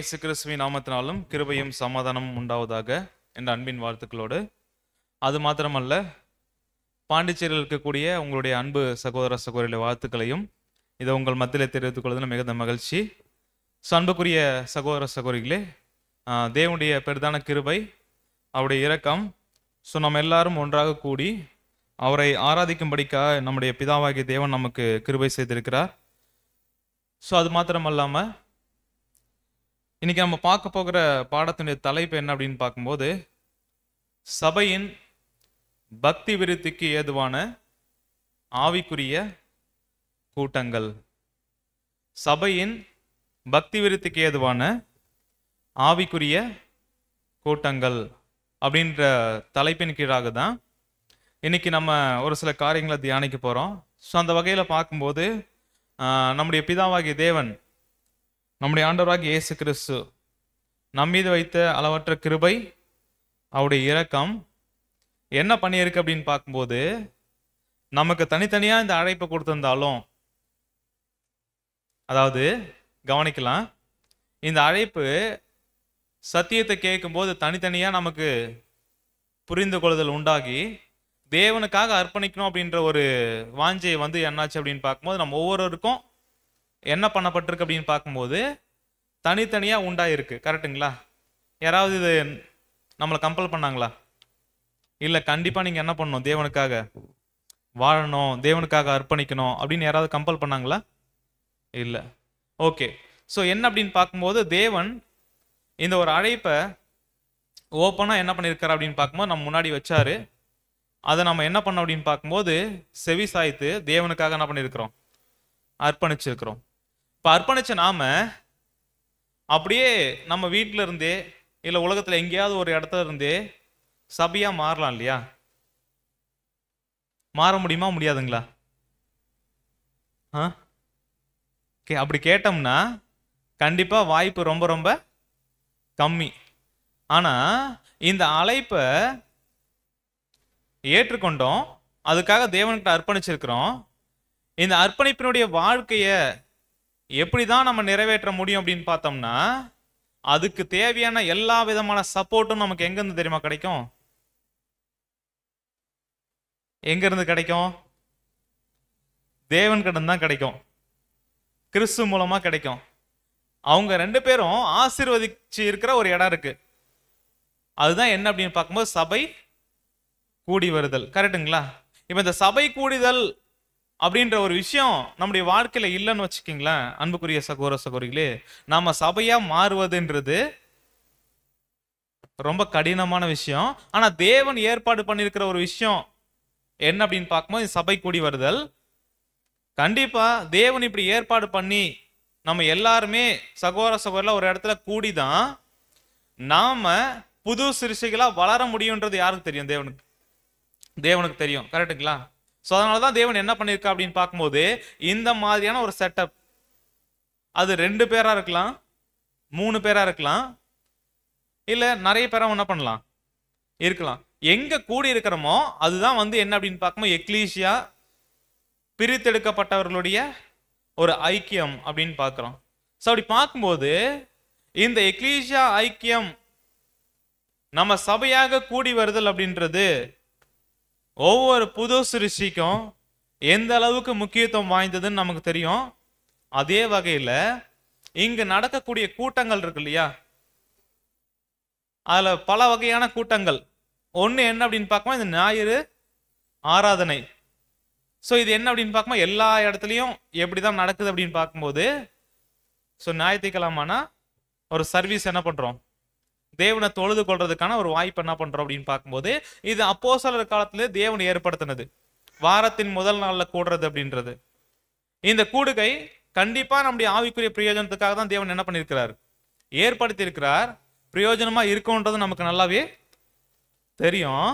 இயேசு கிறிஸ்துவின் நாமத்தினாலும் கிருபையும் சமாதானமும் உண்டாவதாக என்ற அன்பின் வாழ்த்துக்களோடு, அது மாத்திரமல்ல, பாண்டிச்சேரியில் இருக்கக்கூடிய உங்களுடைய அன்பு சகோதர சகோதரிகளுடைய வாழ்த்துக்களையும் இதை உங்கள் மத்தியில் தெரிவித்துக் கொள்வதில் மிகுந்த மகிழ்ச்சி. அன்புக்குரிய சகோதர சகோதரிகளே, தேவனுடைய பெரிதான கிருபை, அவருடைய இரக்கம், நம்ம எல்லாரும் ஒன்றாக கூடி அவரை ஆராதிக்கும்படிக்காக நம்முடைய பிதாவாகிய தேவன் நமக்கு கிருபை செய்திருக்கிறார். அது மாத்திரமல்லாமல் இன்னைக்கு நம்ம பார்க்க போகிற பாடத்தினுடைய தலைப்பு என்ன அப்படின்னு பார்க்கும்போது, சபையின் பக்தி விருத்திக்கு ஏதுவான ஆவிக்குரிய கூட்டங்கள். சபையின் பக்தி விருத்திக்கு ஏதுவான ஆவிக்குரிய கூட்டங்கள் அப்படின்ற தலைப்பின் கீழாக தான் இன்னைக்கு நம்ம ஒரு சில காரியங்களை தியானிக்க போகிறோம். அந்த வகையில் பார்க்கும்போது நம்முடைய பிதாவாகிய தேவன், நம்முடைய ஆண்டவராகிய இயேசு கிறிஸ்து நம்மீது வைத்த அளவற்ற கிருபை, அவருடைய இரக்கம் என்ன பண்ணியிருக்கு அப்படின்னு பார்க்கும்போது, நமக்கு தனித்தனியாக இந்த அழைப்பை கொடுத்திருந்தாலும், அதாவது கவனிக்கலாம், இந்த அழைப்பு சத்தியத்தை கேட்கும்போது தனித்தனியாக நமக்கு புரிந்து கொள்ளுதல் உண்டாகி தேவனுக்காக அர்ப்பணிக்கணும் அப்படின்ற ஒரு வாஞ்சை என்னாச்சு அப்படின்னு பார்க்கும்போது, நம்ம ஒவ்வொருவருக்கும் என்ன பண்ணப்பட்டிருக்கு அப்படின்னு பார்க்கும்போது தனித்தனியாக உண்டாயிருக்கு. கரெக்டுங்களா? யாராவது இது நம்மளை கம்பல் பண்ணாங்களா? இல்லை. கண்டிப்பாக நீங்கள் என்ன பண்ணணும், தேவனுக்காக வாழணும், தேவனுக்காக அர்ப்பணிக்கணும் அப்படின்னு யாராவது கம்பல் பண்ணாங்களா? இல்லை. ஓகே. என்ன அப்படின்னு பார்க்கும்போது, தேவன் இந்த ஒரு அழைப்பை ஓப்பனாக என்ன பண்ணியிருக்காரு அப்படின்னு பார்க்கும்போது நம்ம முன்னாடி வச்சாரு. அதை நம்ம என்ன பண்ணோம் அப்படின்னு பார்க்கும்போது செவி சாய்த்து தேவனுக்காக என்ன பண்ணியிருக்கிறோம், அர்ப்பணிச்சிருக்கிறோம். இப்போ அர்ப்பணிச்ச நாம அப்படியே நம்ம வீட்டில் இருந்தே இல்லை உலகத்தில் எங்கேயாவது ஒரு இடத்துல இருந்தே சபையா மாறலாம் இல்லையா? மாற முடியுமா, முடியாதுங்களா? அப்படி கேட்டோம்னா கண்டிப்பா வாய்ப்பு ரொம்ப ரொம்ப கம்மி. ஆனா இந்த அழைப்பை ஏற்றுக்கொண்டோம், அதுக்காக தேவன்கிட்ட அர்ப்பணிச்சிருக்கிறோம். இந்த அர்ப்பணிப்பினுடைய வாழ்க்கையை எப்படிதான் நம்ம நிறைவேற்ற முடியும் அப்படின்னு பார்த்தோம்னா, அதுக்கு தேவையான எல்லா விதமான சப்போர்ட்டும் நமக்கு எங்கிருந்து தெரியுமா கிடைக்கும்? எங்க இருந்து கிடைக்கும்? தேவன் கிட்ட தான் கிடைக்கும், கிறிஸ்து மூலமா கிடைக்கும். அவங்க ரெண்டு பேரும் ஆசீர்வதிச்சு இருக்கிற ஒரு இடம் இருக்கு. அதுதான் என்ன அப்படின்னு பார்க்கும்போது சபை கூடி வருதல். கரெக்டுங்களா? இப்ப இந்த சபை கூடிதல் அப்படின்ற ஒரு விஷயம் நம்முடைய வாழ்க்கையில இல்லைன்னு வச்சுக்கிங்களேன், அன்புக்குரிய சகோதர சகோதரிகளே, நாம சபையா மாறுவதுன்றது ரொம்ப கடினமான விஷயம். ஆனா தேவன் ஏற்பாடு பண்ணியிருக்கிற ஒரு விஷயம் என்ன அப்படின்னு பார்க்கும்போது சபை கூடி வருதல். கண்டிப்பா தேவன் இப்படி ஏற்பாடு பண்ணி நம்ம எல்லாருமே சகோதர சகோதரில் ஒரு இடத்துல கூடிதான் நாம புது சிறுசைகளா வளர முடியும்ன்றது யாருக்கு தெரியும்? தேவனுக்கு தெரியும். கரெக்டுங்களா? அதனாலதான் தேவன் என்ன பண்ணிருக்கா அப்படின்னு பார்க்கும்போது இந்த மாதிரியான ஒரு செட்டப், அது 2 பேரா இருக்கலாம், 3 பேரா இருக்கலாம், இல்ல நிறைய பேரா என்ன பண்ணலாம் இருக்கலாம். எங்க கூடி இருக்கிறோமோ அதுதான் என்ன அப்படின்னு பார்க்கும்போது எக்லீசியா, பிரித்தெடுக்கப்பட்டவர்களுடைய ஒரு ஐக்கியம் அப்படின்னு பார்க்கிறோம். அப்படி பார்க்கும்போது இந்த எக்லீசியா ஐக்கியம், நம்ம சபையாக கூடி வருதல் அப்படின்றது ஒவ்வொரு புது சிருஷ்டிக்கும் எந்த அளவுக்கு முக்கியத்துவம் வாய்ந்ததுன்னு நமக்கு தெரியும். அதே வகையில இங்கு நடக்கக்கூடிய கூட்டங்கள் இருக்கு இல்லையா, அதுல பல வகையான கூட்டங்கள். ஒண்ணு என்ன அப்படின்னு பார்க்கும்போது இந்த ஞாயிறு ஆராதனை. இது என்ன அப்படின்னு பார்க்கும்போது எல்லா இடத்துலையும் எப்படிதான் நடக்குது அப்படின்னு பார்க்கும்போது, ஞாயிற்றுக்கிழமைனா ஒரு சர்வீஸ் என்ன பண்றோம், தேவனை தொழுது கொள்றதுக்கான ஒரு வாய்ப்பு என்ன பண்றோம் அப்படின்னு பார்க்கும்போது, இது அப்போஸ்தலர் காலத்திலே தேவன் ஏற்படுத்தினது. வாரத்தின் முதல் நாள்ல கூடுறது அப்படின்றது, இந்த கூடுகை கண்டிப்பா நம்முடைய ஆவிக்குரிய பிரயோஜனத்துக்காக தான் தேவன் என்ன பண்ணியிருக்கிறார், ஏற்படுத்தி இருக்கிறார். பிரயோஜனமா இருக்கும்ன்றது நமக்கு நல்லாவே தெரியும்.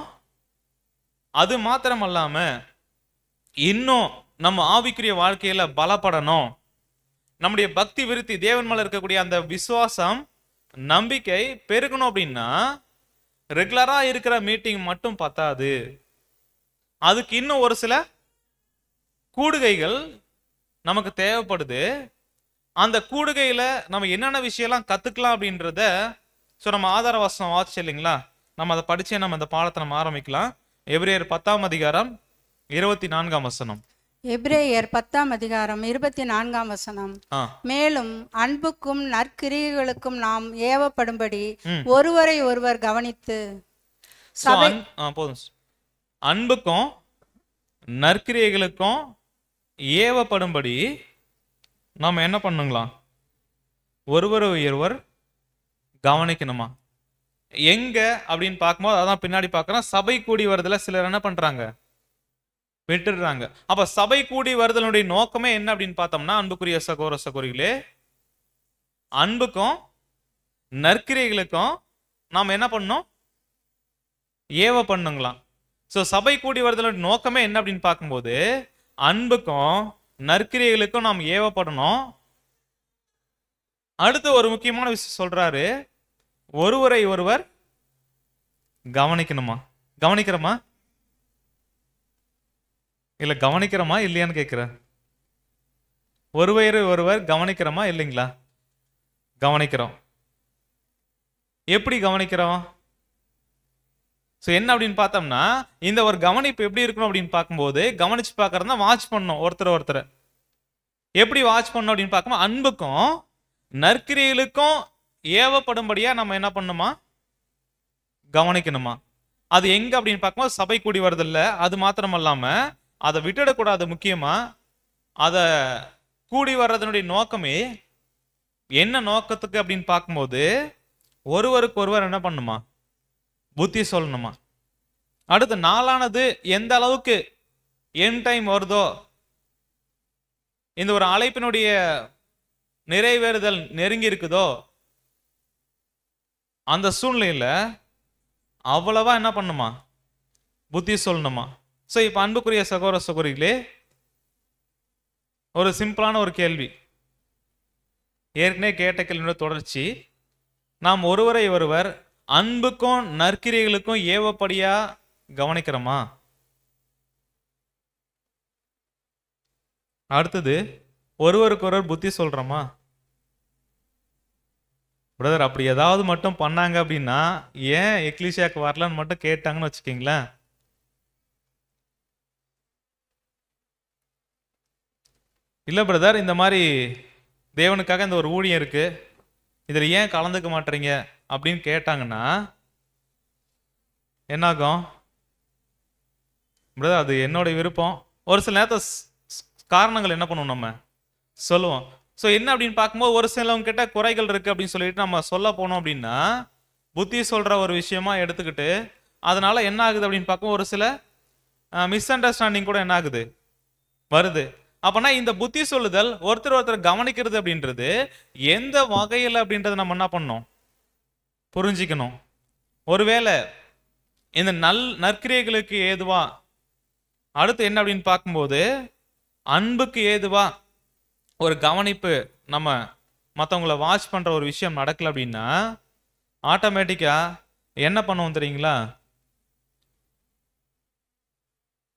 அது மாத்திரம் அல்லாம இன்னும் நம்ம ஆவிக்குரிய வாழ்க்கையில பலப்படணும், நம்முடைய பக்தி விருத்தி, தேவன் மேல இருக்கக்கூடிய அந்த விசுவாசம், நம்பிக்கை பெருகணும் அப்படின்னா ரெகுலரா இருக்கிற மீட்டிங் மட்டும் பத்தாது. அதுக்கு இன்னும் ஒரு சில கூடுகைகள் நமக்கு தேவைப்படுது. அந்த கூடுகையில நம்ம என்னென்ன விஷயம்லாம் கத்துக்கலாம் அப்படின்றத நம்ம ஆதார வசனம் வாசிச்சு இல்லைங்களா, நம்ம அதை படிச்சே நம்ம அந்த பாடத்தை நம்ம ஆரம்பிக்கலாம். எபிரேயர் 10ஆம் அதிகாரம் 24ஆம் வசனம். எபிரேயர் 10ஆம் அதிகாரம் 24ஆம் வசனம். மேலும் அன்புக்கும் நற்கிரியைகளுக்கும் நாம் ஏவப்படும்படி ஒருவரை ஒருவர் கவனித்து போதும். அன்புக்கும் நற்கிரியைகளுக்கும் ஏவப்படும்படி நாம் என்ன பண்ணுங்களா, ஒருவர் ஒருவர் கவனிக்கணுமா. எங்க அப்படின்னு பார்க்கும்போது அதான் பின்னாடி பார்க்கறோம், சபை கூடி வருதுல சிலர் என்ன பண்றாங்க, விட்டுடுறாங்க. அப்ப சபை கூடி வருதலுடைய நோக்கமே என்ன அப்படின்னு பார்த்தோம்னா, அன்புக்குரிய சகோதர சகோதரிகளே, அன்புக்கும் நற்கிரியைகளுக்கும் நாம் என்ன பண்ணணும், ஏவ பண்ணுங்களாம். சபை கூடி வருதலுடைய நோக்கமே என்ன அப்படின்னு பார்க்கும்போது, அன்புக்கும் நற்கிரியைகளுக்கும் நாம் ஏவப்படணும். அடுத்து ஒரு முக்கியமான விஷயம் சொல்றாரு, ஒருவரை ஒருவர் கவனிக்கணுமா. கவனிக்கிறோமா இல்ல, கவனிக்கிறோமா இல்லையான்னு கேட்கிற. ஒருவரை ஒருவர் கவனிக்கிறோமா இல்லைங்களா? கவனிக்கிறோம். எப்படி கவனிக்கிறோம்? என்ன அப்படின்னு பார்த்தோம்னா, இந்த ஒரு கவனிப்பு எப்படி இருக்கணும் அப்படின்னு பார்க்கும்போது, கவனிச்சு பார்க்கறதா வாட்ச் பண்ணணும் ஒருத்தர். எப்படி வாட்ச் பண்ணணும் அப்படின்னு பார்க்கும்போது, அன்புக்கும் நற்கிரியைகளுக்கும் ஏவப்படும்படியா நம்ம என்ன பண்ணுமா, கவனிக்கணுமா. அது எங்க அப்படின்னு பார்க்கும்போது சபை கூடி வருதில்ல, அது மாத்திரம் இல்லாம அதை விட்டுடக்கூடாது. முக்கியமா அதை கூடி வர்றதனுடைய நோக்கமே என்ன நோக்கத்துக்கு அப்படின்னு பார்க்கும்போது, ஒருவருக்கு ஒருவர் என்ன பண்ணுமா, புத்தி சொல்லணுமா. அடுத்து நாளானது எந்த அளவுக்கு என் டைம் வருதோ, இந்த ஒரு அழைப்பினுடைய நிறைவேறுதல் நெருங்கி இருக்குதோ, அந்த சூழ்நிலையில அவ்வளவா என்ன பண்ணுமா, புத்தி சொல்லணுமா. இப்ப அன்புக்குரிய சகோதர சகோதரிகளே, ஒரு சிம்பிளான ஒரு கேள்வி, ஏற்கனவே கேட்ட கேள்வியோட தொடர்ச்சி. நாம் ஒருவரை ஒருவர் அன்புக்கும் நற்கிரியைகளுக்கும் ஏவப்படியா கவனிக்கிறோமா? அடுத்தது, ஒருவருக்கு ஒருவர் புத்தி சொல்றோமா? பிரதர், அப்படி ஏதாவது மட்டும் பண்ணாங்க அப்படின்னா ஏன் எக்லிஷியாக்கு வரலான்னு மட்டும் கேட்டாங்கன்னு வச்சுக்கீங்களேன், இல்ல பிரதர் இந்த மாதிரி தேவனுக்காக இந்த ஒரு ஊழியம் இருக்கு, இதுல ஏன் கலந்துக்க மாட்டீங்க அப்படின்னு கேட்டாங்கன்னா என்னாகும்? பிரதர், அது என்னோட விருப்பம். ஒரு சில நேரத்தில் காரணங்கள் என்ன பண்ணுவோம், நம்ம சொல்லுவோம். என்ன அப்படின்னு பார்க்கும்போது, ஒரு சிலவங்க கிட்ட குறைகள் இருக்கு அப்படின்னு சொல்லிட்டு நம்ம சொல்ல போனோம் அப்படின்னா, புத்தி சொல்ற ஒரு விஷயமா எடுத்துக்கிட்டு, அதனால என்ன ஆகுது அப்படின்னு பார்க்கும்போது ஒரு சில மிஸ் அண்டர்ஸ்டாண்டிங் கூட என்ன ஆகுது, வருது. அப்பனா இந்த புத்தி சொல்லுதல், ஒருத்தர் கவனிக்கிறது அப்படின்றது எந்த வகையில் அப்படின்றத நம்ம என்ன பண்ணணும், புரிஞ்சிக்கணும். ஒருவேளை இந்த நற்கிரியைகளுக்கு ஏதுவா, அடுத்து என்ன அப்படின்னு பார்க்கும்போது அன்புக்கு ஏதுவா ஒரு கவனிப்பு, நம்ம மற்றவங்களை வாட்ச் பண்ற ஒரு விஷயம் நடக்கல அப்படின்னா, ஆட்டோமேட்டிக்கா என்ன பண்ணுவோம் தெரியுங்களா?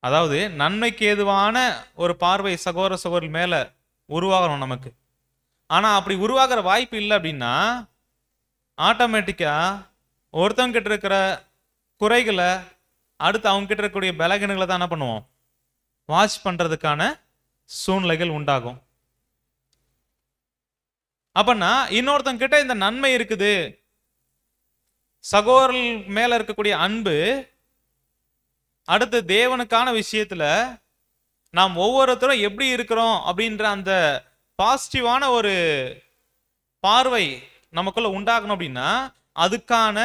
அதாவது நன்மைக்கு ஏதுவான ஒரு பார்வை சகோதர சகோதரி மேல உருவாகணும் நமக்கு. ஆனா அப்படி உருவாகிற வாய்ப்பு இல்லை அப்படின்னா, ஆட்டோமேட்டிக்கா ஒருத்தவங்க கிட்ட இருக்கிற குறைகளை, அடுத்து அவங்க கிட்ட இருக்கக்கூடிய பலகீனங்களை தான் என்ன பண்ணுவோம், வாட்ச் பண்றதுக்கான சூழ்நிலைகள் உண்டாகும். அப்பனா இன்னொருத்தங்க கிட்ட இந்த நன்மை இருக்குது, சகோதரர் மேல இருக்கக்கூடிய அன்பு, அடுத்து தேவனுக்கான விஷயத்துல நாம் ஒவ்வொருத்தரும் எப்படி இருக்கிறோம் அப்படின்ற அந்த பாசிட்டிவான ஒரு பார்வை நமக்குள்ள உண்டாகணும் அப்படின்னா, அதுக்கான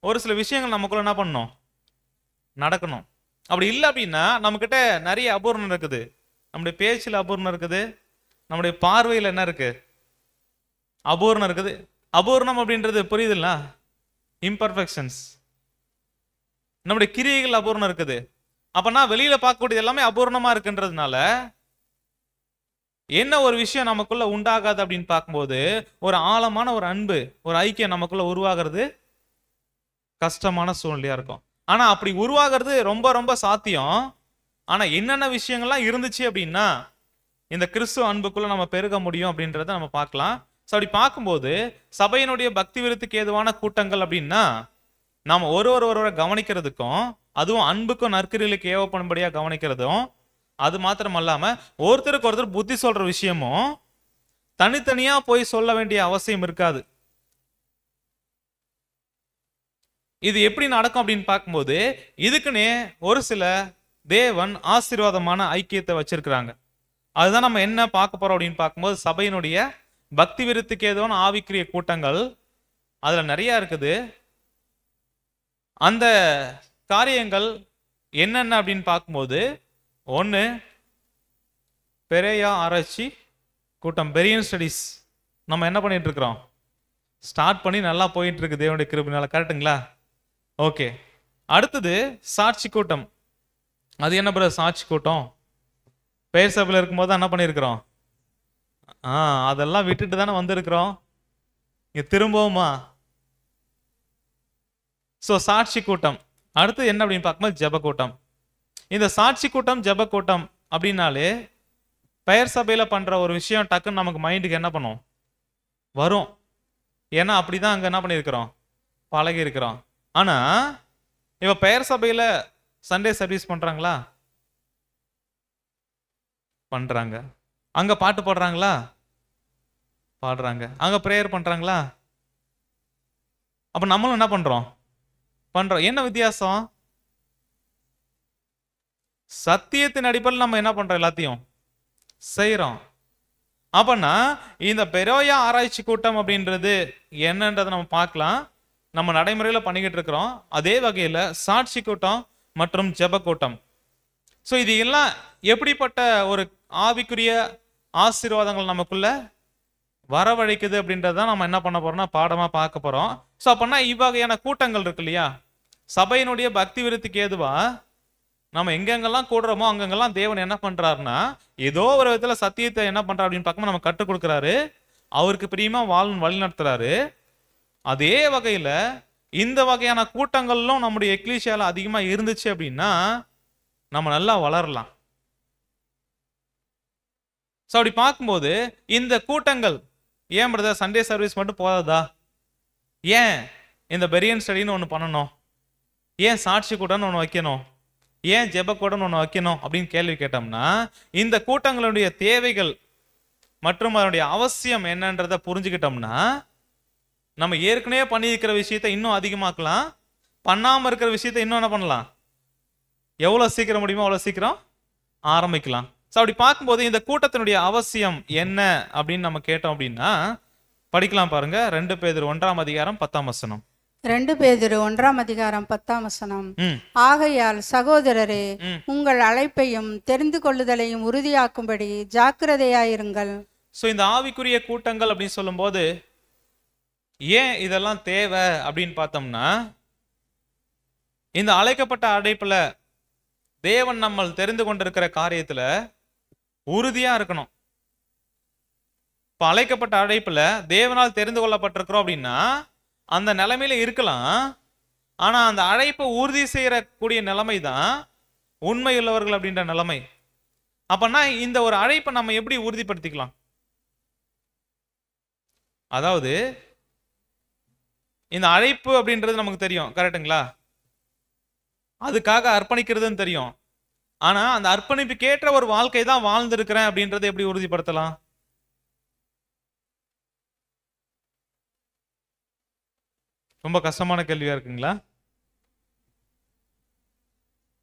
ஒரு சில விஷயங்கள் நமக்குள்ள என்ன பண்ணணும், நடக்கணும். அப்படி இல்லை அப்படின்னா நம்ம கிட்ட நிறைய அபூர்ணம் இருக்குது, நம்முடைய பேச்சில் அபூர்ணம் இருக்குது, நம்முடைய பார்வையில் என்ன இருக்கு, அபூர்ணம் இருக்குது. அபூர்ணம் அப்படின்றது புரியுதுல்ல, இம்பர்ஃபெக்ஷன்ஸ். நம்முடைய கிரியைகள் அபூர்ணம் இருக்குது. அப்பனா வெளியில பார்க்கக்கூடியது எல்லாமே அபூர்ணமா இருக்குன்றதுனால என்ன ஒரு விஷயம் நமக்குள்ள உண்டாகாது அப்படின்னு பார்க்கும்போது, ஒரு ஆழமான ஒரு அன்பு, ஒரு ஐக்கியம் நமக்குள்ள உருவாகிறது கஷ்டமான சூழ்நிலையா இருக்கும். ஆனா அப்படி உருவாகிறது ரொம்ப ரொம்ப சாத்தியம். ஆனா என்னென்ன விஷயங்கள்லாம் இருந்துச்சு அப்படின்னா, இந்த கிறிஸ்துவ அன்புக்குள்ள நம்ம பெருக முடியும் அப்படின்றத நம்ம பார்க்கலாம். ஸோ அப்படி பார்க்கும்போது சபையினுடைய பக்தி விருத்திக்கு ஏதுவான கூட்டங்கள் அப்படின்னா நாம ஒருவரை கவனிக்கிறதுக்கும், அதுவும் அன்புக்கும் நற்கிரிகளுக்கு ஏவப்படும்படியா கவனிக்கிறதும், அது மாத்திரம் அல்லாம ஒருத்தருக்கு ஒருத்தர் புத்தி சொல்ற விஷயமும் தனித்தனியா போய் சொல்ல வேண்டிய அவசியம் இருக்காது. இது எப்படி நடக்கும் அப்படின்னு பார்க்கும்போது இதுக்குன்னே ஒரு சில தேவன் ஆசீர்வாதமான ஐக்கியத்தை வச்சிருக்கிறாங்க. அதுதான் நம்ம என்ன பார்க்க போறோம் அப்படின்னு பார்க்கும்போது சபையினுடைய பக்தி விருத்திக்கு ஏதோன்னு ஆவிக்குரிய கூட்டங்கள் அதுல நிறைய இருக்குது. அந்த காரியங்கள் என்னென்ன அப்படின்னு பார்க்கும்போது, ஒன்று பெரேயா ஆராய்ச்சி கூட்டம், பெரியன் ஸ்டடிஸ் நம்ம என்ன பண்ணிட்டு இருக்கிறோம், ஸ்டார்ட் பண்ணி நல்லா போயிட்டு இருக்கு தேவனுடைய கிருபையினால. கரெக்டுங்களா? ஓகே. அடுத்தது சாட்சி கூட்டம். அது என்ன பிரதர் சாட்சி கூட்டம்? பெயர் சபையில் இருக்கும்போது என்ன பண்ணியிருக்கிறோம், அதெல்லாம் விட்டுட்டு தானே வந்திருக்கிறோம், இங்க திரும்பவுமா? ஸோ சாட்சி கூட்டம். அடுத்து என்ன அப்படின்னு பார்க்கும்போது ஜெப கூட்டம். இந்த சாட்சி கூட்டம் ஜெப கூட்டம் அப்படின்னாலே பெயர் சபையில் பண்ற ஒரு விஷயம் டக்குன்னு நமக்கு மைண்டுக்கு என்ன பண்ணும், வரும். ஏன்னா அப்படிதான் அங்க என்ன பண்ணியிருக்கிறோம், பழகி இருக்கிறோம். ஆனா இவ பெயர் சபையில சண்டே சர்வீஸ் பண்றாங்களா? பண்றாங்க. அங்க பாட்டு பாடுறாங்களா? பாடுறாங்க. அங்க பிரேயர் பண்றாங்களா? அப்ப நம்மளும் என்ன பண்றோம், பண்றோம். என்ன வித்தியாசம்? சத்தியத்தின் அடிப்படையில் நம்ம என்ன பண்றோம், எல்லாத்தையும் செய்யறோம். அப்பனா இந்த பெரோயா ஆராய்ச்சி கூட்டம் அப்படின்றது என்னன்றதை நம்ம பார்க்கலாம். நம்ம நடைமுறையில் பண்ணிக்கிட்டு இருக்கிறோம். அதே வகையில் சாட்சி கூட்டம் மற்றும் ஜெப கூட்டம். ஸோ இது எல்லாம் எப்படிப்பட்ட ஒரு ஆவிக்குரிய ஆசீர்வாதங்கள் நமக்குள்ள வரவழைக்குது அப்படின்றத நம்ம என்ன பண்ண போறோம்னா பாடமா பார்க்க போறோம். ஸோ அப்பனா இவ்வகையான கூட்டங்கள் இருக்கு இல்லையா, சபையினுடைய பக்தி விருத்திக்கு ஏதுவா நம்ம எங்கெங்கெல்லாம் கூடுறோமோ அங்கெங்கெல்லாம் தேவன் என்ன பண்றாருன்னா ஏதோ ஒரு விதத்துல சத்தியத்தை என்ன பண்றாரு அப்படின்னு பார்க்கும்போது நம்ம கற்றுக் கொடுக்குறாரு, அவருக்கு பிரியமா வழி நடத்துறாரு. அதே வகையில இந்த வகையான கூட்டங்களும் நம்முடைய எக்லீசியால அதிகமா இருந்துச்சு அப்படின்னா நம்ம நல்லா வளரலாம். ஸோ அப்படி பார்க்கும்போது இந்த கூட்டங்கள் ஏன் பிரதர் சண்டே சர்வீஸ் மட்டும் போதாதா, ஏன் இந்த பெரியன் ஸ்டடின்னு ஒன்று பண்ணணும், ஏன் சாட்சி கூட்டம்னு ஒன்று வைக்கணும், ஏன் ஜெப கூட்டம்னு ஒன்று வைக்கணும் அப்படின்னு கேள்வி கேட்டோம்னா இந்த கூட்டங்களுடைய தேவைகள் மற்றும் அதனுடைய அவசியம் என்னன்றதை புரிஞ்சுக்கிட்டோம்னா நம்ம ஏற்கனவே பண்ணியிருக்கிற விஷயத்தை இன்னும் அதிகமாக்கலாம், பண்ணாமல் இருக்கிற விஷயத்தை இன்னும் என்ன பண்ணலாம், எவ்வளோ சீக்கிரம் முடியுமோ அவ்வளோ சீக்கிரம் ஆரம்பிக்கலாம். ஸோ அப்படி பார்க்கும்போது இந்த கூட்டத்தினுடைய அவசியம் என்ன அப்படின்னு நம்ம கேட்டோம் அப்படின்னா படிக்கலாம் பாருங்க. 2 பேதுரு 1:10. 2 பேதுரு 1:10. ஆகையால் சகோதரரே, உங்கள் அழைப்பையும் தெரிந்து கொள்ளுதலையும் உறுதியாக்கும்படி ஜாக்கிரதையாயிருங்கள். ஸோ இந்த ஆவிக்குரிய கூட்டங்கள் அப்படின்னு சொல்லும்போது ஏன் இதெல்லாம் தேவை அப்படின்னு பார்த்தோம்னா இந்த அழைக்கப்பட்ட அழைப்புல தேவன் நம்ம தெரிந்து கொண்டிருக்கிற காரியத்துல உறுதியா இருக்கணும். இப்ப அழைக்கப்பட்ட அழைப்புல தேவனால் தெரிந்து கொள்ளப்பட்டிருக்கிறோம் அப்படின்னா அந்த நிலைமையில இருக்கலாம். ஆனா அந்த அழைப்பை உறுதி செய்யக்கூடிய நிலைமை தான் உண்மையுள்ளவர்கள் அப்படின்ற நிலைமை. அப்பனா இந்த ஒரு அழைப்பை நம்ம எப்படி உறுதிப்படுத்திக்கலாம், அதாவது இந்த அழைப்பு அப்படின்றது நமக்கு தெரியும், கரெக்டுங்களா, அதுக்காக அர்ப்பணிக்கிறதுன்னு தெரியும். ஆனா அந்த அர்ப்பணிப்புக்கு ஏற்ற ஒரு வாழ்க்கை தான் வாழ்ந்திருக்கிறேன் அப்படின்றத எப்படி உறுதிப்படுத்தலாம்? ரொம்ப கஷ்டமான கேள்வியா இருக்குங்களா?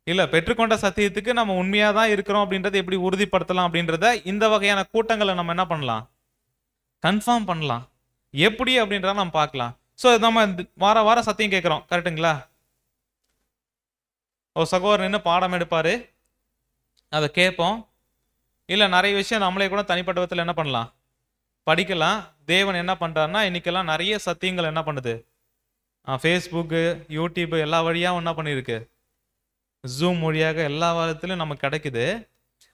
இல்ல, பெற்றுக்கொண்ட சத்தியத்துக்கு நம்ம உண்மையா தான் இருக்கிறோம் அப்படின்றத எப்படி உறுதிப்படுத்தலாம் அப்படின்றத இந்த வகையான கூட்டங்களை நம்ம என்ன பண்ணலாம், கன்ஃபார்ம் பண்ணலாம். எப்படி அப்படின்றத நம்ம பார்க்கலாம். ஸோ நம்ம வார வாரம் சத்தியம் கேட்குறோம், கரெக்டுங்களா? ஒரு சகோதரன் என்ன பாடம் எடுப்பாரு, அதை கேட்போம். இல்லை நிறைய விஷயம் நம்மளே கூட தனிப்பட்ட விதத்தில் என்ன பண்ணலாம், படிக்கலாம். தேவன் என்ன பண்ணுறாருன்னா இன்னைக்கெல்லாம் நிறைய சத்தியங்கள் என்ன பண்ணுது, ஃபேஸ்புக்கு யூடியூப்பு எல்லா வழியாகவும் என்ன பண்ணியிருக்கு, ஜூம் வழியாக எல்லா விதத்துலையும் நமக்கு கிடைக்குது.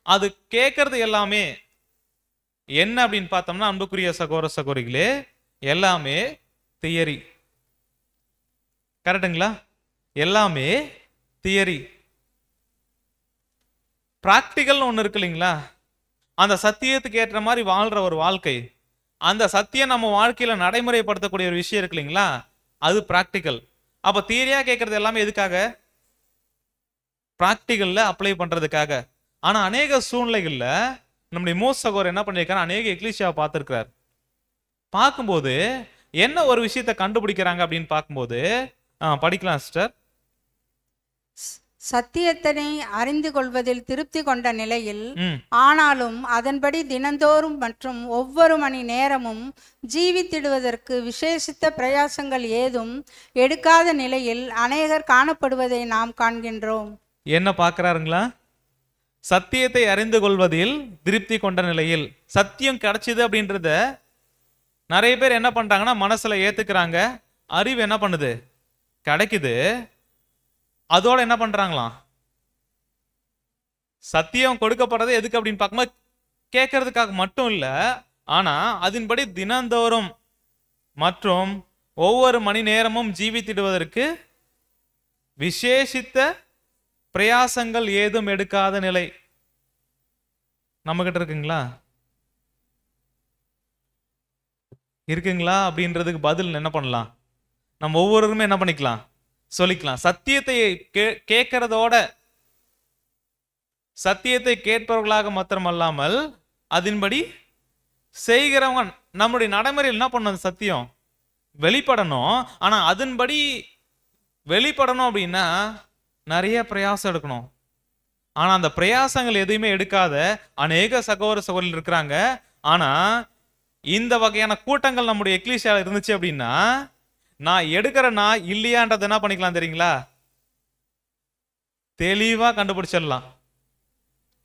அது கேட்கறது எல்லாமே என்ன அப்படின்னு பார்த்தோம்னா அன்புக்குரிய சகோதர சகோதரிகளே எல்லாமே தியரி, கரெக்டுங்களா? எல்லாமே தியரி. பிராக்டிக்கல் ஒன்று இருக்கு இல்லைங்களா, அந்த சத்தியத்துக்கு ஏற்ற மாதிரி வாழ்ற ஒரு வாழ்க்கை, அந்த சத்தியம் நம்ம வாழ்க்கையில நடைமுறைப்படுத்தக்கூடிய ஒரு விஷயம் இருக்கு இல்லைங்களா, அது பிராக்டிக்கல். அப்ப தியரியா கேட்கறது எல்லாமே எதுக்காக? பிராக்டிக்கல்ல அப்ளை பண்றதுக்காக. ஆனா அநேக சூழ்நிலைகள்ல நம்முடைய மூத்த சகோதரர் என்ன பண்ணிருக்காரு, அநேக எக்லீசியாவை பார்த்திருக்கிறார். பார்க்கும்போது என்ன ஒரு விஷயத்தை கண்டுபிடிக்கிறாங்க அப்படின்னு பார்க்கும்போது, படிக்கலாம் சிஸ்டர். சத்தியத்தினை அறிந்து கொள்வதில் திருப்தி கொண்ட நிலையில், ம் ஆனாலும் அதன்படி தினந்தோறும் மற்றும் ஒவ்வொரு மணி நேரமும் ஜீவித்திடுவதற்கு விசேஷித்த பிரயாசங்கள் ஏதும் எடுக்காத நிலையில் அநேகர் காணப்படுவதை நாம் காண்கின்றோம். என்ன பார்க்கறாருங்களா? சத்தியத்தை அறிந்து கொள்வதில் திருப்தி கொண்ட நிலையில். சத்தியம் கிடைச்சது அப்படின்றத நிறைய பேர் என்ன பண்றாங்கன்னா மனசுல ஏத்துக்கிறாங்க. அறிவு என்ன பண்ணுது, கிடைக்குது. அதோட என்ன பண்றாங்களாம், சத்தியம் கொடுக்கப்படுறது எதுக்கு அப்படின்னு பார்க்கும்போது கேட்கறதுக்காக மட்டும் இல்ல, ஆனா அதன்படி தினந்தோறும் மற்றும் ஒவ்வொரு மணி நேரமும் ஜீவித்திடுவதற்கு விசேஷித்த பிரயாசங்கள் ஏதும் எடுக்காத நிலை நம்ம கிட்ட இருக்குங்களா? இருக்குங்களா அப்படின்றதுக்கு பதில் என்ன பண்ணலாம், நம்ம ஒவ்வொருவருமே என்ன பண்ணிக்கலாம், சொல்லிக்கலாம். சத்தியத்தை கேட்கறதோட, சத்தியத்தை கேட்பவர்களாக மாத்திரமல்லாமல் அதன்படி செய்கிறவங்க நம்முடைய நடைமுறையில் என்ன பண்ணணும், சத்தியம் வெளிப்படணும். ஆனா அதன்படி வெளிப்படணும் அப்படின்னா நிறைய பிரயாசம் எடுக்கணும். ஆனா அந்த பிரயாசங்கள் எதுவுமே எடுக்காத அநேக சகோதர சகோதரிகள் இருக்கிறாங்க. ஆனா இந்த வகையான கூட்டங்கள் நம்முடைய எக்லீசியால இருந்துச்சு அப்படின்னா, நான் எடுக்கிறேன்னா இல்லையான்றது என்ன பண்ணிக்கலாம் தெரியுங்களா, தெளிவா கண்டுபிடிச்சிடலாம்.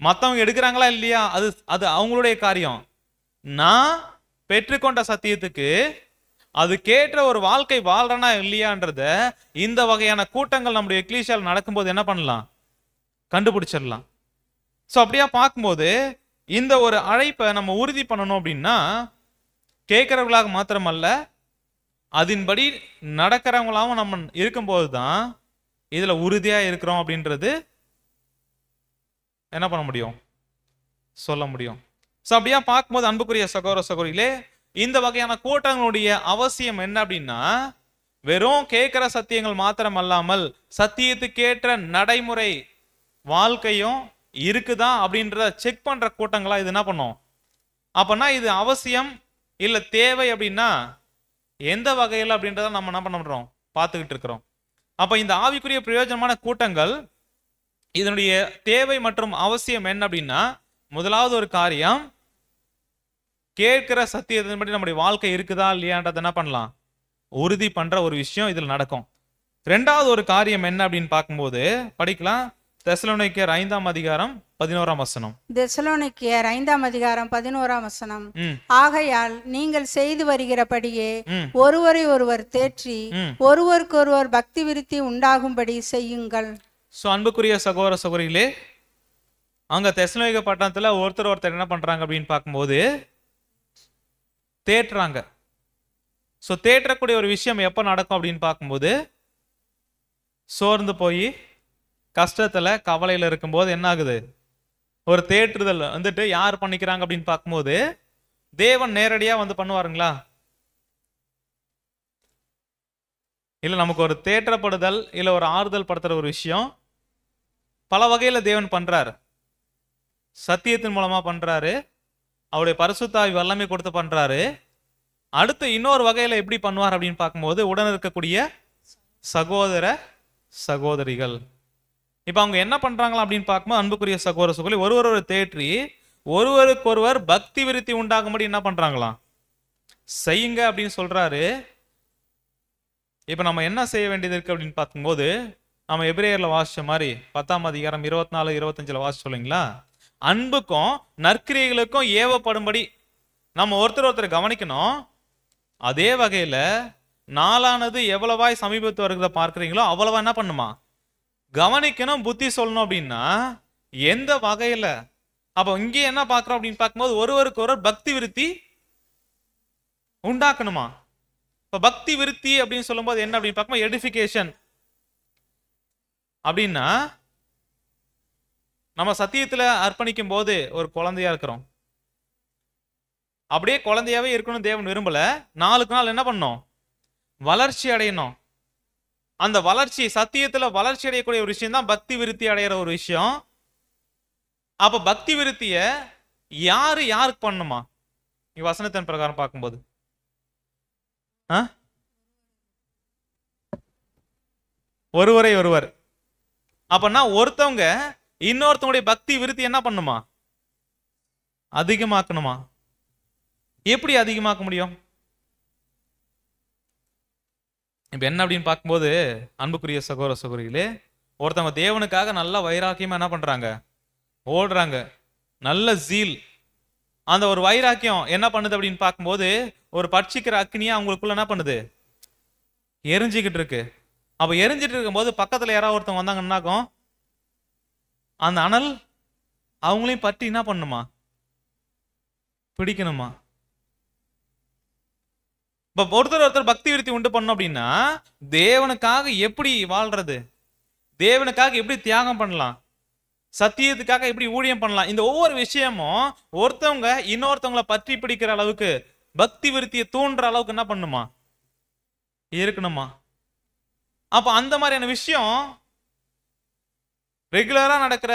மற்றவங்க எடுக்கிறாங்களா இல்லையா அது அது அவங்களுடைய காரியம். நான் பெற்றுக்கொண்ட சத்தியத்துக்கு அது கேட்ட ஒரு வாழ்க்கை வாழ்றனா இல்லையான்றத இந்த வகையான கூட்டங்கள் நம்முடைய எக்லீசியால நடக்கும்போது என்ன பண்ணலாம், கண்டுபிடிச்சிடலாம். ஸோ அப்படியா பார்க்கும்போது இந்த ஒரு அழைப்பை நம்ம உறுதி பண்ணணும் அப்படின்னா, கேட்கிறவர்களாக மாத்திரமல்ல அதன்படி நடக்கிறவங்களாகவும் நம்ம இருக்கும்போது தான் இதுல உறுதியா இருக்கிறோம் அப்படின்றது என்ன பண்ண முடியும், சொல்ல முடியும். ஸோ அப்படியா பார்க்கும்போது அன்புக்குரிய சகோதர சகோதரிகளே, இந்த வகையான கூட்டங்களுடைய அவசியம் என்ன அப்படின்னா, வெறும் கேட்கிற சத்தியங்கள் மாத்திரம் அல்லாமல் சத்தியத்துக்கேற்ற நடைமுறை வாழ்க்கையும் இருக்குதா அப்படின்றத செக் பண்ற கூட்டங்களா இது என்ன பண்ணும். அப்பனா இது அவசியம் இல்ல தேவை அப்படின்னா எந்த வகையில் அப்படின்றத நம்ம என்ன பண்றோம், பார்த்துக்கிட்டு இருக்கிறோம். அப்ப இந்த ஆவிக்குரிய பிரயோஜனமான கூட்டங்கள் இதனுடைய தேவை மற்றும் அவசியம் என்ன அப்படின்னா, முதலாவது ஒரு காரியம், கேட்கிற சத்தியத்தின்படி நம்முடைய வாழ்க்கை இருக்குதா இல்லையான்றத என்ன பண்ணலாம், உறுதி பண்ற ஒரு விஷயம் இதுல நடக்கும். ரெண்டாவது ஒரு காரியம் என்ன அப்படின்னு பார்க்கும்போது படிக்கலாம். தெசலோனிக்கேயர் 5ஆம் அதிகாரம் 11ஆம் வசனம். தெசலோனிக்கேயர் 5ஆம் அதிகாரம் 11ஆம் வசனம். ஆகையால் நீங்கள் செய்து வருகிறபடியே ஒருவரை ஒருவர் தேற்றி ஒருவருக்கொருவர் பக்தி விருத்தி உண்டாகும்படி செய்யுங்கள். ஸோ அன்புக்குரிய சகோதர சகோதரிகளே, அங்க தெசலோனிக்க பட்டணத்துல ஒருத்தர் என்ன பண்றாங்க அப்படின்னு பார்க்கும்போது தேற்றுறாங்க. ஸோ தேற்றக்கூடிய ஒரு விஷயம் எப்போ நடக்கும் அப்படின்னு பார்க்கும்போது, சோர்ந்து போய் கஷ்டத்துல கவலையில இருக்கும்போது என்ன ஆகுது, ஒரு தேற்றுதல் வந்துட்டு யார் பண்ணிக்கிறாங்க அப்படின்னு பார்க்கும்போது தேவன் நேரடியா வந்து பண்ணுவாருங்களா, இல்ல நமக்கு ஒரு தேற்றப்படுதல் இல்ல ஒரு ஆறுதல் படுத்துற ஒரு விஷயம் பல வகையில தேவன் பண்றாரு. சத்தியத்தின் மூலமா பண்றாரு, அவருடைய பரிசுத்த ஆவி வல்லமை கொடுத்து பண்றாரு. அடுத்து இன்னொரு வகையில எப்படி பண்ணுவார் அப்படின்னு பார்க்கும்போது, உடன் இருக்கக்கூடிய சகோதர சகோதரிகள் இப்ப அவங்க என்ன பண்றாங்களா அப்படின்னு பார்க்கும்போது, அன்புக்குரிய சகோதர சகோதரி ஒருவரை தேற்றி ஒருவருக்கொருவர் பக்தி விருத்தி உண்டாகும்படி என்ன பண்றாங்களாம், செய்யுங்க அப்படின்னு சொல்றாரு. இப்ப நம்ம என்ன செய்ய வேண்டியது இருக்கு அப்படின்னு பார்க்கும்போது, நம்ம எபிரேயர்ல வாசிச்ச மாதிரி 10ஆம் அதிகாரம் 24, 25 வாசிச்சு சொல்லுங்களா, அன்புக்கும் நற்கிரியைகளுக்கும் ஏவப்படும்படி நம்ம ஒருத்தர் கவனிக்கணும். அதே வகையில நாளானது எவ்வளவாய் சமீபத்து வருகிறத பார்க்கிறீங்களோ அவ்வளவா என்ன பண்ணுமா, கவனிக்கணும், புத்தி சொல்லணும். அப்படின்னா எந்த வகையில, அப்ப இங்கே என்ன பார்க்கிறோம் அப்படின்னு பார்க்கும்போது ஒருவருக்கு ஒருவர் பக்தி விருத்தி உண்டாக்கணுமா. இப்ப பக்தி விருத்தி அப்படின்னு சொல்லும்போது என்ன அப்படின்னு பார்க்கும்போது எடிஃபிகேஷன் அப்படின்னா, நம்ம சத்தியத்துல அர்ப்பணிக்கும் போது ஒரு குழந்தையா இருக்கிறோம், அப்படியே குழந்தையாவே இருக்கணும் தேவன் விரும்பல. நாளுக்கு நாள் என்ன பண்ணும்? வளர்ச்சி அடையணும். அந்த வளர்ச்சி, சத்தியத்துல வளர்ச்சி அடையக்கூடிய ஒரு விஷயம் தான் பக்தி விருத்தி அடைகிற ஒரு விஷயம். அப்ப பக்தி விருத்திய யாருக்கு பண்ணணுமா? வசனத்தின் பிரகாரம் பார்க்கும்போது ஒருவரை ஒருவர். அப்பன்னா ஒருத்தவங்க இன்னொருத்தவங்களுடைய பக்தி விருத்தி என்ன பண்ணுமா? அதிகமாக்கணுமா? எப்படி அதிகமாக்க முடியும்? இப்ப என்ன அப்படின்னு பார்க்கும்போது, அன்புக்குரிய சகோதர சகோதரிகளே, ஒருத்தவங்க தேவனுக்காக நல்ல வைராக்கியமா என்ன பண்றாங்க? ஓடுறாங்க. நல்ல ஜீல். அந்த ஒரு வைராக்கியம் என்ன பண்ணுது அப்படின்னு பார்க்கும்போது, ஒரு பட்சிக்கிற அக்னியா அவங்களுக்குள்ள என்ன பண்ணுது? எரிஞ்சுக்கிட்டு இருக்கு. அப்ப எரிஞ்சிட்டு இருக்கும்போது பக்கத்துல யாராவது ஒருத்தவங்க வந்தாங்கன்னாக்கும் அந்த அனல் அவங்களையும் பற்றி என்ன பண்ணுமா? பிடிக்கணுமா? இப்ப ஒருத்தர் பக்தி விருத்தி உண்டு பண்ணணும் அப்படின்னா தேவனுக்காக எப்படி வாழ்றது, தேவனுக்காக எப்படி தியாகம் பண்ணலாம், சத்தியத்துக்காக எப்படி ஊழியம் பண்ணலாம், இந்த ஒவ்வொரு விஷயமும் ஒருத்தவங்க இன்னொருத்தவங்களை பற்றி பிடிக்கிற அளவுக்கு பக்தி விருத்தியை தூண்டுற அளவுக்கு என்ன பண்ணுமா? இருக்கணுமா? அப்ப அந்த மாதிரியான விஷயம் ரெகுலரா நடக்கிற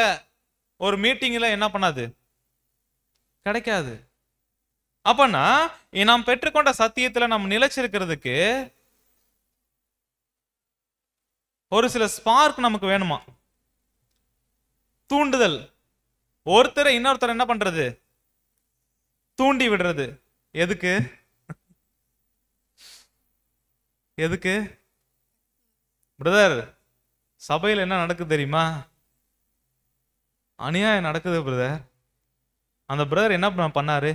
ஒரு மீட்டிங்ல என்ன பண்ணாது? கிடைக்காது. அப்பனா நாம் பெற்றுக்கொண்ட சத்தியத்துல நம்ம நிலைச்சிருக்கிறதுக்கு ஒரு சில ஸ்பார்க் நமக்கு வேணுமா? தூண்டுதல். ஒருத்தரை இன்னொருத்தர் என்ன பண்றது? தூண்டி விடுறது. எதுக்கு? எதுக்கு பிரதர்? சபையில் என்ன நடக்குது தெரியுமா? அநியாயம் நடக்குது பிரதர். அந்த பிரதர் என்ன பண்ணாரு?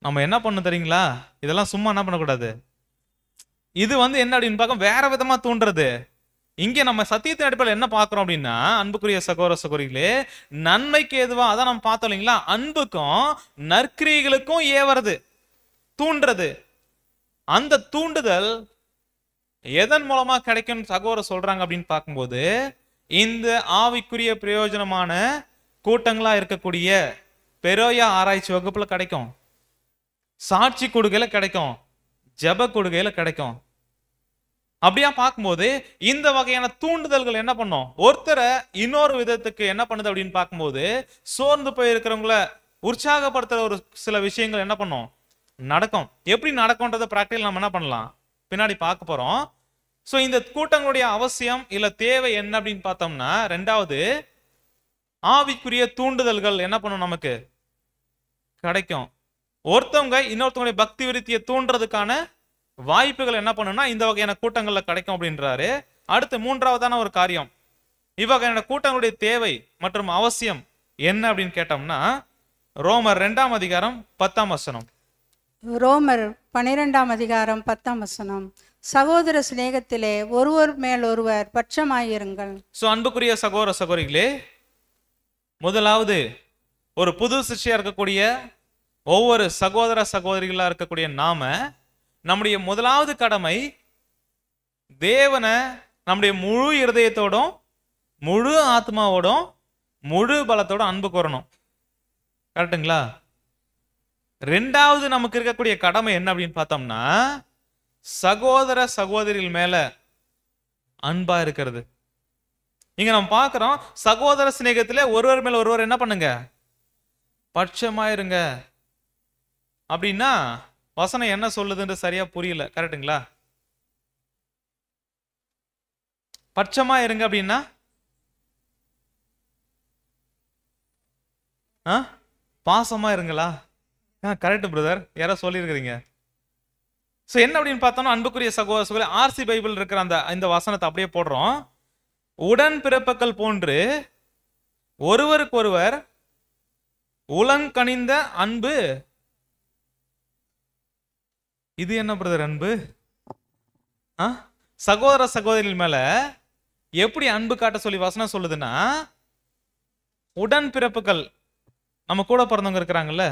நம்ம என்ன பண்ண தெரியுங்களா? இதெல்லாம் சும்மா என்ன பண்ணக்கூடாது. இது என்ன அப்படின்னு பார்க்க வேற விதமா தூண்டுறது. இங்கே நம்ம சத்தியத்தின் அடிப்படையில் என்ன பார்க்கிறோம் அப்படின்னா, அன்புக்குரிய சகோதர சகோதரிகளே, நன்மைக்கு எதுவா அதான் நம்ம பார்த்தோம் இல்லைங்களா? அன்புக்கும் நற்கிரியைகளுக்கும் ஏவறது, தூண்டுறது. அந்த தூண்டுதல் எதன் மூலமா கிடைக்கும் சகோதர சொல்றாங்க அப்படின்னு பார்க்கும்போது, இந்த ஆவிக்குரிய பிரயோஜனமான கூட்டங்களா இருக்கக்கூடிய பெரோயா ஆராய்ச்சி வகுப்புல கிடைக்கும், சாட்சி கொடுக்கையில கிடைக்கும், ஜெப கொடுக்கையில கிடைக்கும். அப்படியா பார்க்கும்போது இந்த வகையான தூண்டுதல்கள் என்ன பண்ணும்? ஒருத்தரை இன்னொரு விதத்துக்கு என்ன பண்ணுது அப்படின்னு பார்க்கும்போது, சோர்ந்து போய் இருக்கிறவங்களை உற்சாகப்படுத்துற ஒரு சில விஷயங்கள் என்ன பண்ணும்? நடக்கும். எப்படி நடக்கும்ன்றத பிராக்டிகல் நம்ம என்ன பண்ணலாம் பின்னாடி பார்க்க போறோம். சோ இந்த கூட்டங்களுடைய அவசியம் இல்ல தேவை என்ன அப்படின்னு பார்த்தோம்னா, ரெண்டாவது ஆவிக்குரிய தூண்டுதல்கள் என்ன பண்ணும்? நமக்கு கிடைக்கும். ஒருத்தவங்க இன்னொருத்தவங்களுடைய பக்தி விருத்தியை தூண்டுறதுக்கான வாய்ப்புகள் என்ன பண்ணும்னா இந்த வகையான கூட்டங்கள்ல கிடைக்கும் அப்படின்றாரு. அடுத்து மூன்றாவதான ஒரு காரியம், இவ்வகையான கூட்டங்களுடைய தேவை மற்றும் அவசியம் என்ன அப்படின்னு கேட்டோம்னா, ரோமர் 2ஆம் அதிகாரம் 10ஆம் வசனம். ரோமர் 12ஆம் அதிகாரம் 10ஆம் வசனம். சகோதர சிநேகத்திலே ஒருவர் மேல் ஒருவர் பட்சமாயிருங்கள். சோ அன்புக்குரிய சகோதர சகோதரிகளே, முதலாவது ஒரு புது சிஷ்யா இருக்கக்கூடிய ஒவ்வொரு சகோதர சகோதரிகளா இருக்கக்கூடிய நாம, நம்முடைய முதலாவது கடமை தேவனை நம்முடைய முழு இருதயத்தோடும் முழு ஆத்மாவோடும் முழு பலத்தோட அன்பு கூறணும். கரெக்டுங்களா? ரெண்டாவது நமக்கு இருக்கக்கூடிய கடமை என்ன அப்படின்னு பார்த்தோம்னா, சகோதர சகோதரிகள் மேல அன்பா இருக்கிறது. இங்க நம்ம பார்க்கிறோம், சகோதர சிநேகத்திலே ஒருவர் மேல ஒருவர் என்ன பண்ணுங்க? பட்சமாயிருங்க. அப்படின்னா வசனம் என்ன சொல்லுதுன்னு சரியா புரியல. கரெக்டுங்களா? பட்சமா இருங்க அப்படின்னா பாசமா இருங்களா? கரெக்ட் பிரதர், யாரோ சொல்லியிருக்கிறீங்க. சோ என்ன அப்படின்னு பார்த்தோம்னா, அன்புக்குரிய சகோதர சகோதரி, ஆர்சி பைபிள் இருக்கிற இந்த வசனத்தை அப்படியே போடுறோம். உடன் பிறப்புகள் போன்று ஒருவருக்கு ஒருவர் உலங்கணிந்த அன்பு. இது என்ன பிரதர் அன்பு? சகோதர சகோதரிகள் மேல எப்படி அன்பு காட்ட சொல்லி வசனம் சொல்லுதுன்னா, உடன் பிறப்புகள் நம்ம கூட பிறந்தவங்க இருக்கிறாங்கல்ல,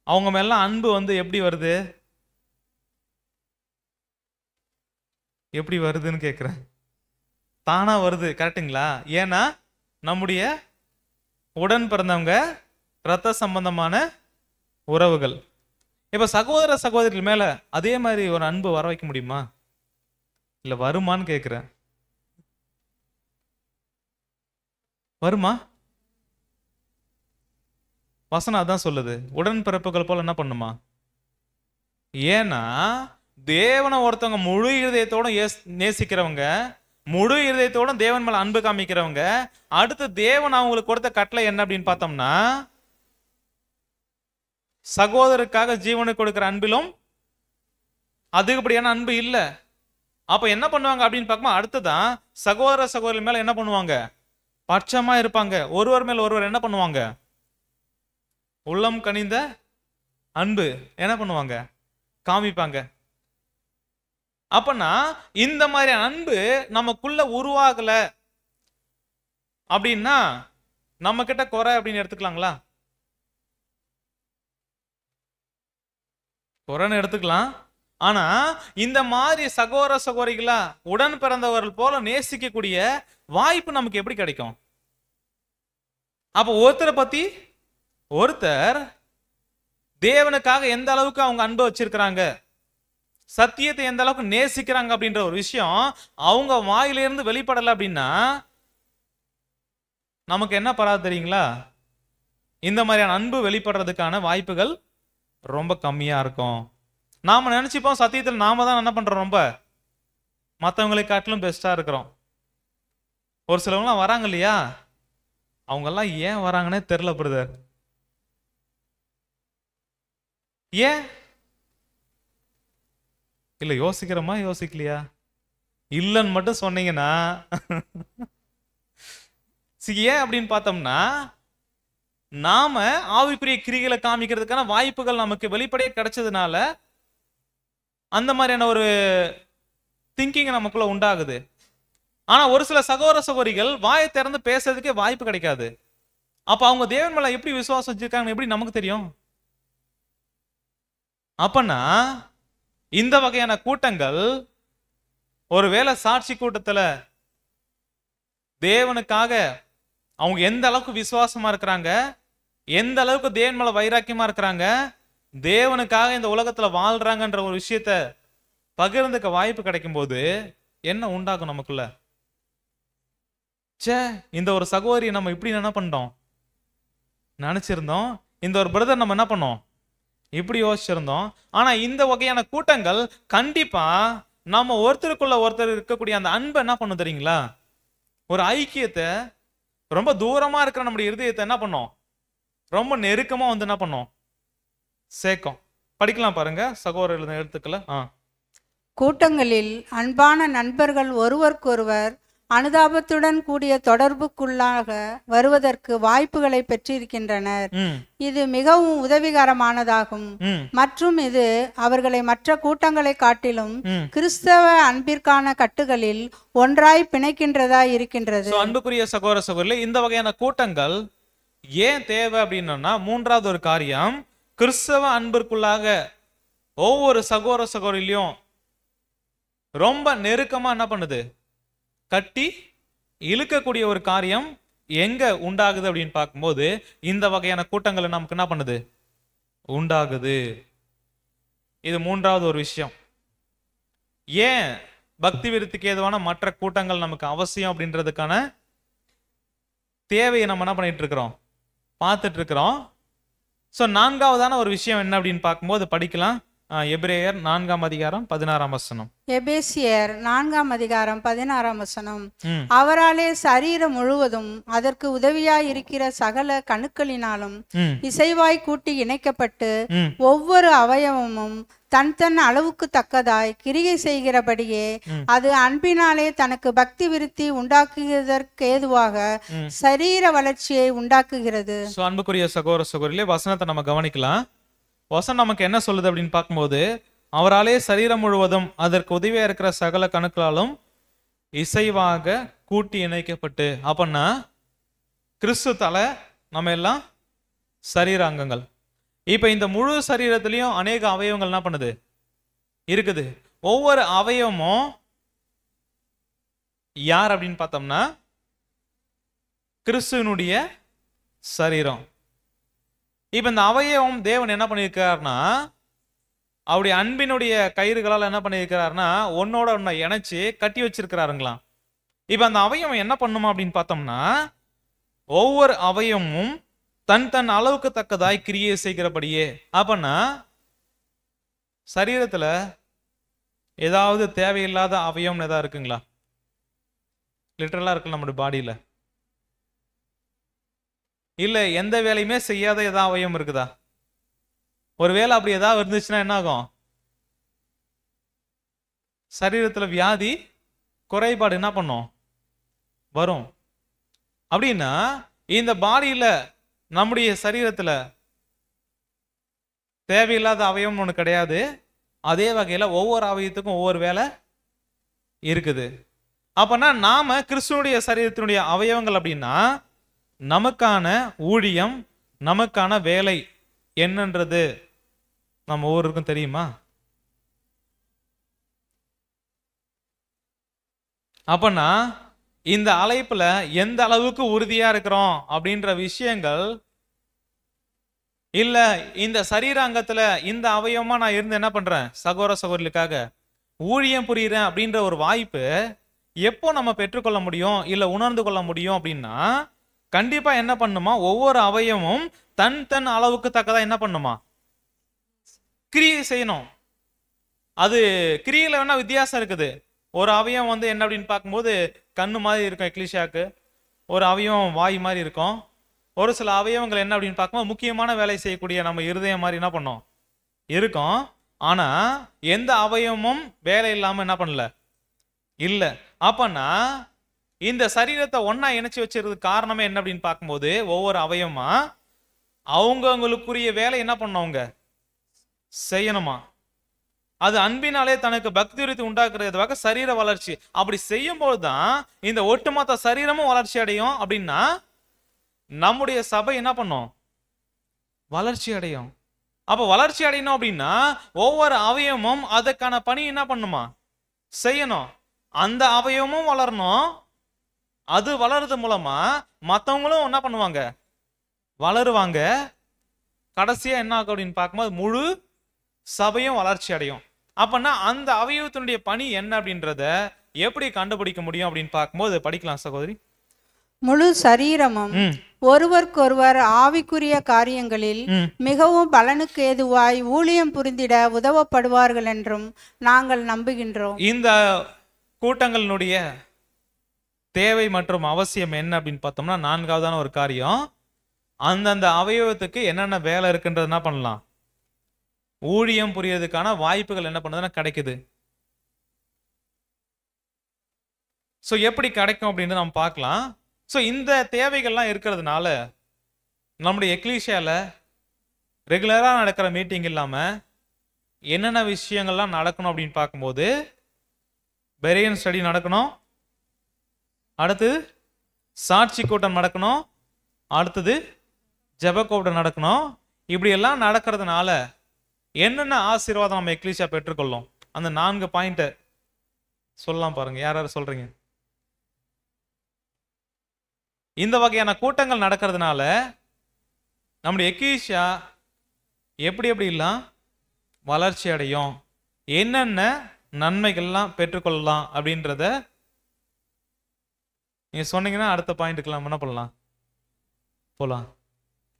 அவங்க மேல அன்பு எப்படி வருது? எப்படி வருதுன்னு கேட்கிறேன். தானா வருது. கரெக்டுங்களா? ஏன்னா நம்முடைய உடன் பிறந்தவங்க ரத்த சம்பந்தமான உறவுகள். இப்ப சகோதர சகோதரிகள் மேல அதே மாதிரி ஒரு அன்பு வர வைக்க முடியுமா? இல்ல வருமான்னு கேக்குறேன். வருமா? வசனம் அதான் சொல்லுது, உடன்பிறப்புகள் போல என்ன பண்ணுமா? ஏன்னா தேவனை ஒருத்தவங்க முழு இருதயத்தோட நேசிக்கிறவங்க, முழு இருதயத்தோட தேவன் மேல அன்பு காமிக்கிறவங்க, அடுத்து தேவன் அவங்களுக்கு கொடுத்த கட்டளை என்ன அப்படின்னு பார்த்தோம்னா, சகோதரருக்காக ஜீவனை கொடுக்கிற அன்பிலும் அதிகப்படியான அன்பு இல்லை. அப்ப என்ன பண்ணுவாங்க அப்படின்னு பார்க்கும்போது, அடுத்ததான் சகோதர சகோதரி மேல என்ன பண்ணுவாங்க? பட்சமா இருப்பாங்க. ஒருவர் மேல் ஒருவர் என்ன பண்ணுவாங்க? உள்ளம் கனிந்த அன்பு என்ன பண்ணுவாங்க? காமிப்பாங்க. அப்பனா இந்த மாதிரி அன்பு நமக்குள்ள உருவாகல அப்படின்னா நம்ம கிட்ட குறை அப்படின்னு எடுத்துக்கலாங்களா? குறைன்னு எடுத்துக்கலாம். ஆனா இந்த மாதிரி சகோதர சகோதரிகளா உடன் பிறந்தவர்கள் போல நேசிக்கக்கூடிய வாய்ப்பு நமக்கு எப்படி கிடைக்கும்? அப்ப ஒருத்தரை பத்தி ஒருத்தர் தேவனுக்காக எந்த அளவுக்கு அவங்க அன்பு வச்சிருக்கிறாங்க, சத்தியத்தை எந்த அளவுக்கு நேசிக்கிறாங்க அப்படின்ற ஒரு விஷயம் அவங்க வாயிலிருந்து வெளிப்படலை அப்படின்னா நமக்கு என்ன பராது தெரியுங்களா? இந்த மாதிரியான அன்பு வெளிப்படுறதுக்கான வாய்ப்புகள் ரொம்ப கம்மியா இருக்கும். நாம நினைச்சுப்போம் சத்தியத்தில் நாம தான் என்ன பண்றோம், ரொம்ப மற்றவங்களை காட்டிலும் பெஸ்டா இருக்கிறோம். ஒரு சிலவங்களாம் வராங்க இல்லையா, அவங்கெல்லாம் ஏன் வராங்கன்னே தெரியல பிரதர். ஏன் இல்ல யோசிக்கிறோமா யோசிக்கலையா? இல்லன்னு மட்டும் சொன்னீங்கன்னா ஏன் அப்படின்னு பார்த்தோம்னா, நாம ஆவிக்குரிய கிரிகளை காமிக்கிறதுக்கான வாய்ப்புகள் நமக்கு வெளிப்படையாக கிடைச்சதுனால அந்த மாதிரியான ஒரு திங்கிங் நமக்குள்ள உண்டாகுது. ஆனா ஒரு சில சகோதர சகோதரிகள் வாயை திறந்து பேசுறதுக்கே வாய்ப்பு கிடைக்காது. அப்ப அவங்க தேவன் மேல எப்படி விசுவாசம் வச்சிருக்காங்கன்னு எப்படி நமக்கு தெரியும்? அப்பனா இந்த வகையான கூட்டங்கள் ஒருவேளை சாட்சி கூட்டத்துல தேவனுக்காக அவங்க எந்த அளவுக்கு விசுவாசமா இருக்கிறாங்க, எந்த அளவுக்கு தேவன் மேல வைராக்கியமா இருக்கிறாங்க, தேவனுக்காக இந்த உலகத்துல வாழ்றாங்கன்ற ஒரு விஷயத்த பகிர்ந்துக்க வாய்ப்பு கிடைக்கும் போது என்ன உண்டாகும் நமக்குள்ள? சே, இந்த ஒரு சகோதரி நம்ம இப்படி என்ன பண்ணோம் நினைச்சிருந்தோம், இந்த ஒரு பிரதர் நம்ம என்ன பண்ணோம் இப்படி யோசிச்சிருந்தோம். ஆனா இந்த வகையான கூட்டங்கள் கண்டிப்பா நம்ம ஒருத்தருக்குள்ள ஒருத்தர் இருக்கக்கூடிய அந்த அன்பை என்ன பண்ணும் தெரியுங்களா? ஒரு ஐக்கியத்தை, ரொம்ப தூரமா இருக்கிற நம்முடைய இருதயத்தை என்ன பண்ணோம், ரொம்ப நெருக்கமா வந்து என்ன பண்ணோம் சேர்க்கும். படிக்கலாம் பாருங்க சகோதரர்கள் எழுத்துக்களை. கூட்டங்களில் அன்பான நண்பர்கள் ஒருவருக்கொருவர் அனுதாபத்துடன் கூடிய தொடர்புக்குள்ளாக வருவதற்கு வாய்ப்புகளை பெற்றிருக்கின்றனர். இது மிகவும் உதவிகரமானதாகும். மற்றும் இது அவர்களை மற்ற கூட்டங்களை காட்டிலும் கிறிஸ்தவ அன்பிற்கான கட்டுகளில் ஒன்றாய் பிணைக்கின்றதா இருக்கின்றது. அன்புக்குரிய சகோதர சகோதரி, இந்த வகையான கூட்டங்கள் ஏன் தேவை அப்படின்னா, மூன்றாவது ஒரு காரியம், கிறிஸ்தவ அன்பிற்குள்ளாக ஒவ்வொரு சகோதர சகோதரிலையும் ரொம்ப நெருக்கமா என்ன பண்ணுது, கட்டி இழுக்கக்கூடிய ஒரு காரியம் எங்க உண்டாகுது அப்படின்னு பார்க்கும்போது இந்த வகையான கூட்டங்களை நமக்கு என்ன பண்ணுது, உண்டாகுது. இது மூன்றாவது ஒரு விஷயம். ஏன் பக்தி விருத்திக்கு ஏதுவான மற்ற கூட்டங்கள் நமக்கு அவசியம் அப்படின்றதுக்கான தேவையை நம்ம என்ன பண்ணிட்டு இருக்கிறோம், பார்த்துட்டு இருக்கிறோம். ஸோ நான்காவதான ஒரு விஷயம் என்ன அப்படின்னு பார்க்கும்போது படிக்கலாம். எபிரேயர் 4ஆம் அதிகாரம் 16ஆம் வசனம். எபேசியர் 4ஆம் அதிகாரம் 16ஆம் வசனம். அவராலே சரீரம் முழுவதும் அதற்கு உதவியாய் இருக்கிற சகல கணுக்களினாலும் இசைவாய் கூட்டி இணைக்கப்பட்டு ஒவ்வொரு அவயவமும் தன் தன் அளவுக்கு தக்கதாய் கிரியை செய்கிறபடியே அது அன்பினாலே தனக்கு பக்தி விருத்தி உண்டாக்குவதற்கு ஏதுவாக சரீர வளர்ச்சியை உண்டாக்குகிறது. அன்புக்குரிய சகோதர சகோதரிலே வசனத்தை நம்ம கவனிக்கலாம். வசனம் நமக்கு என்ன சொல்லுது அப்படின்னு பார்க்கும்போது, அவராலே சரீரம் முழுவதும் அதற்கு உதவியா இருக்கிற சகல கணுக்களாலும் இசைவாக கூட்டி இணைக்கப்பட்டு, அப்படின்னா கிறிஸ்து தலை, நம்ம எல்லாம் சரீராங்கங்கள். இப்ப இந்த முழு சரீரத்திலையும் அநேக அவயவங்கள் என்ன பண்ணுது, இருக்குது. ஒவ்வொரு அவயவமும் யார் அப்படின்னு பார்த்தோம்னா கிறிஸ்துவனுடைய சரீரம். இப்ப இந்த அவயவம் தேவன் என்ன பண்ணியிருக்கிறார்னா, அவருடைய அன்பினுடைய கயிறுகளால் என்ன பண்ணியிருக்கிறாருன்னா ஒன்னோட ஒன்ன இணைச்சு கட்டி வச்சிருக்கிறாருங்களாம். இப்ப அந்த அவயவம் என்ன பண்ணுமா அப்படின்னு பார்த்தோம்னா, ஒவ்வொரு அவயவமும் தன் தன் அளவுக்கு தக்கதாய் கிரியை செய்கிறபடியே. அப்பன்னா சரீரத்துல ஏதாவது தேவையில்லாத அவயவம் ஏதாவது இருக்குங்களா? லிட்டரலா இருக்கு நம்முடைய பாடியில. இல்ல எந்த வேலையுமே செய்யாத ஏதாவது அவயவம் இருக்குதா? ஒருவேளை அப்படி ஏதாவது இருந்துச்சுன்னா என்ன ஆகும்? சரீரத்துல வியாதி குறைபாடு என்ன பண்ணும்? வரும். அப்படின்னா இந்த பாடியில நம்முடைய சரீரத்துல தேவையில்லாத அவயவம் ஒண்ணு கிடையாது. அதே வகையில ஒவ்வொரு அவயத்துக்கும் ஒவ்வொரு வேலை இருக்குது. அப்பனா நாம கிறிஸ்துவனுடைய சரீரத்தினுடைய அவயவங்கள் அப்படின்னா நமக்கான ஊழியம், நமக்கான வேலை என்னன்றது நம்ம ஒவ்வொருக்கும் தெரியுமா? அப்பனா இந்த அழைப்புல எந்த அளவுக்கு உறுதியா இருக்கிறோம் அப்படின்ற விஷயங்கள், இல்ல இந்த சரீராங்கத்துல இந்த அவயவமா நான் இருந்து என்ன பண்றேன் சகோதர சகோதரிகளுக்காக ஊழியம் புரியுறேன் அப்படின்ற ஒரு வாய்ப்பு எப்போ நம்ம பெற்றுக்கொள்ள முடியும், இல்ல உணர்ந்து கொள்ள முடியும் அப்படின்னா, கண்டிப்பா என்ன பண்ணுமா, ஒவ்வொரு அவயவமும் தன் தன் அளவுக்கு தக்கதா என்ன பண்ணுமா கிரியை செய்யணும். அது கிரியில வேணா வித்தியாசம் இருக்குது. ஒரு அவயவம் வந்து என்ன அப்படின்னு பார்க்கும்போது கண்ணு மாதிரி இருக்கும் எக்லிஷியாக்கு, ஒரு அவயவம் வாய் மாதிரி இருக்கும். ஒரு சில அவயவங்கள் என்ன அப்படின்னு பார்க்கும்போது முக்கியமான வேலை செய்யக்கூடிய நம்ம இருதயம் மாதிரி என்ன பண்ணோம் இருக்கும். ஆனா எந்த அவயவமும் வேலை இல்லாம என்ன பண்ணல இல்ல. அப்பனா இந்த சரீரத்தை ஒன்னா இணைச்சு வச்சிருக்கிறதுக்கு காரணமே என்ன அப்படின்னு பார்க்கும்போது ஒவ்வொரு அவயவமா அவங்களுக்குரிய வேலை என்ன பண்ணவங்க செய்யணுமா. அது அன்பினாலே தனக்கு பக்தி விருத்தி உண்டாக்குறதுக்காக சரீர வளர்ச்சி. அப்படி செய்யும் போதுதான் இந்த ஒட்டுமொத்த சரீரமும் வளர்ச்சி அடையும். அப்படின்னா நம்முடைய சபை என்ன பண்ணும் வளர்ச்சி அடையும். அப்ப வளர்ச்சி அடையணும் அப்படின்னா ஒவ்வொரு அவயவமும் அதுக்கான பணி என்ன பண்ணுமா செய்யணும். அந்த அவயவமும் வளரணும். அது வளர்றது மூலமா மற்றவங்களும் என்ன பண்ணுவாங்க வளருவாங்க. கடைசியா என்ன ஆகும் அப்படின்னு பார்க்கும்போது முழு சபையும் வளர்ச்சி அடையும். அப்பன்னா அந்த அவயவத்தினுடைய பணி என்ன அப்படின்றத எப்படி கண்டுபிடிக்க முடியும் அப்படின்னு பார்க்கும்போது படிக்கலாம் சகோதரி. முழு சரீரமும் ஒருவருக்கொருவர் ஆவிக்குரிய காரியங்களில் மிகவும் பலனுக்கு ஏதுவாய் ஊழியம் புரிந்திட உதவப்படுவார்கள் என்றும் நாங்கள் நம்புகின்றோம். இந்த கூட்டங்களினுடைய தேவை மற்றும் அவசியம் என்ன அப்படின்னு பார்த்தோம்னா, நான்காவதான ஒரு காரியம், அந்தந்த அவயவத்துக்கு என்னென்ன வேலை இருக்குன்றது என்ன பண்ணலாம் ஊழியம் புரியறதுக்கான வாய்ப்புகள் என்ன பண்ணுதுன்னா கிடைக்குது. ஸோ எப்படி கிடைக்கும் அப்படின்னு நம்ம பார்க்கலாம். ஸோ இந்த தேவைகள்லாம் இருக்கிறதுனால நம்முடைய எக்லீஷியால ரெகுலராக நடக்கிற மீட்டிங் இல்லாமல் என்னென்ன விஷயங்கள்லாம் நடக்கணும் அப்படின்னு பார்க்கும்போது பெரியன் ஸ்டடி நடக்கணும், அடுத்தது சாட்சி கூட்டம் நடக்கணும், அடுத்தது ஜெப கூட்டம் நடக்கணும். இப்படி எல்லாம் நடக்கிறதுனால என்னென்ன ஆசீர்வாதம் நம்ம எக்லீஷியா பெற்றுக்கொள்ளும் அந்த 4 பாயிண்ட் சொல்லலாம் பாருங்க. யார் யார் சொல்றீங்க? இந்த வகையான கூட்டங்கள் நடக்கிறதுனால நம்முடைய எக்லீஷியா எப்படி எப்படிலாம் வளர்ச்சி அடையும், என்னென்ன நன்மைகள்லாம் பெற்றுக்கொள்ளலாம் அப்படின்றத நீங்க சொன்னீங்கன்னா அடுத்த பாயிண்ட்டுக்கெல்லாம் என்ன பண்ணலாம் போலாம்.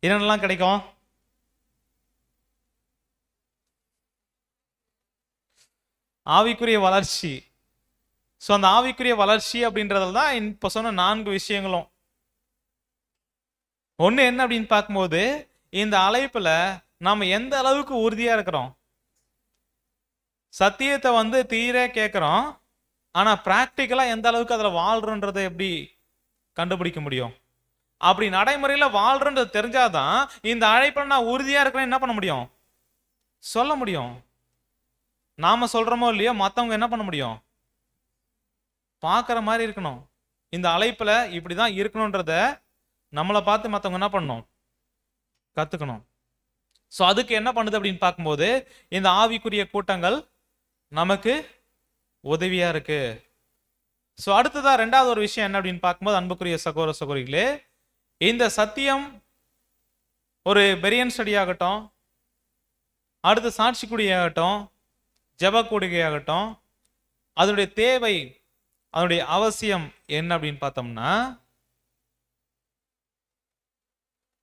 என்னென்னலாம் கிடைக்கும்? ஆவிக்குரிய வளர்ச்சி. ஸோ அந்த ஆவிக்குரிய வளர்ச்சி அப்படின்றதுல தான் இப்போ சொன்ன 4 விஷயங்களும். ஒன்று என்ன அப்படின்னு பார்க்கும்போது இந்த அழைப்புல நம்ம எந்த அளவுக்கு உறுதியா இருக்கிறோம், சத்தியத்தை வந்து தீர கேட்குறோம், ஆனா பிராக்டிக்கலா எந்த அளவுக்கு அதில் வாழ்றோன்றதை எப்படி கண்டுபிடிக்க முடியும். அப்படி நடைமுறையில வாழ்றன்றது தெரிஞ்சாதான் இந்த அழைப்புல நான் உறுதியா இருக்கிறேன்னு என்ன பண்ண முடியும் சொல்ல முடியும். நாம சொல்றோமோ இல்லையோ மற்றவங்க என்ன பண்ண முடியும் பார்க்குற மாதிரி இருக்கணும். இந்த அழைப்புல இப்படிதான் இருக்கணும்ன்றத நம்மளை பார்த்து மற்றவங்க என்ன பண்ணணும் கத்துக்கணும். ஸோ அதுக்கு என்ன பண்ணுது அப்படின்னு பார்க்கும்போது இந்த ஆவிக்குரிய கூட்டங்கள் நமக்கு உதவியா இருக்கு. ஸோ அடுத்ததா 2வது ஒரு விஷயம் என்ன அப்படின்னு பார்க்கும்போது அன்புக்குரிய சகோதர சகோதரிகளே, இந்த சத்தியம் ஒரு பெரியன் ஸ்டடி ஆகட்டும், அடுத்து சாட்சி கூடியாகட்டும், ஜெப கூடுகையாகட்டும், அதனுடைய தேவை, அதனுடைய அவசியம் என்ன அப்படின்னு பார்த்தோம்னா,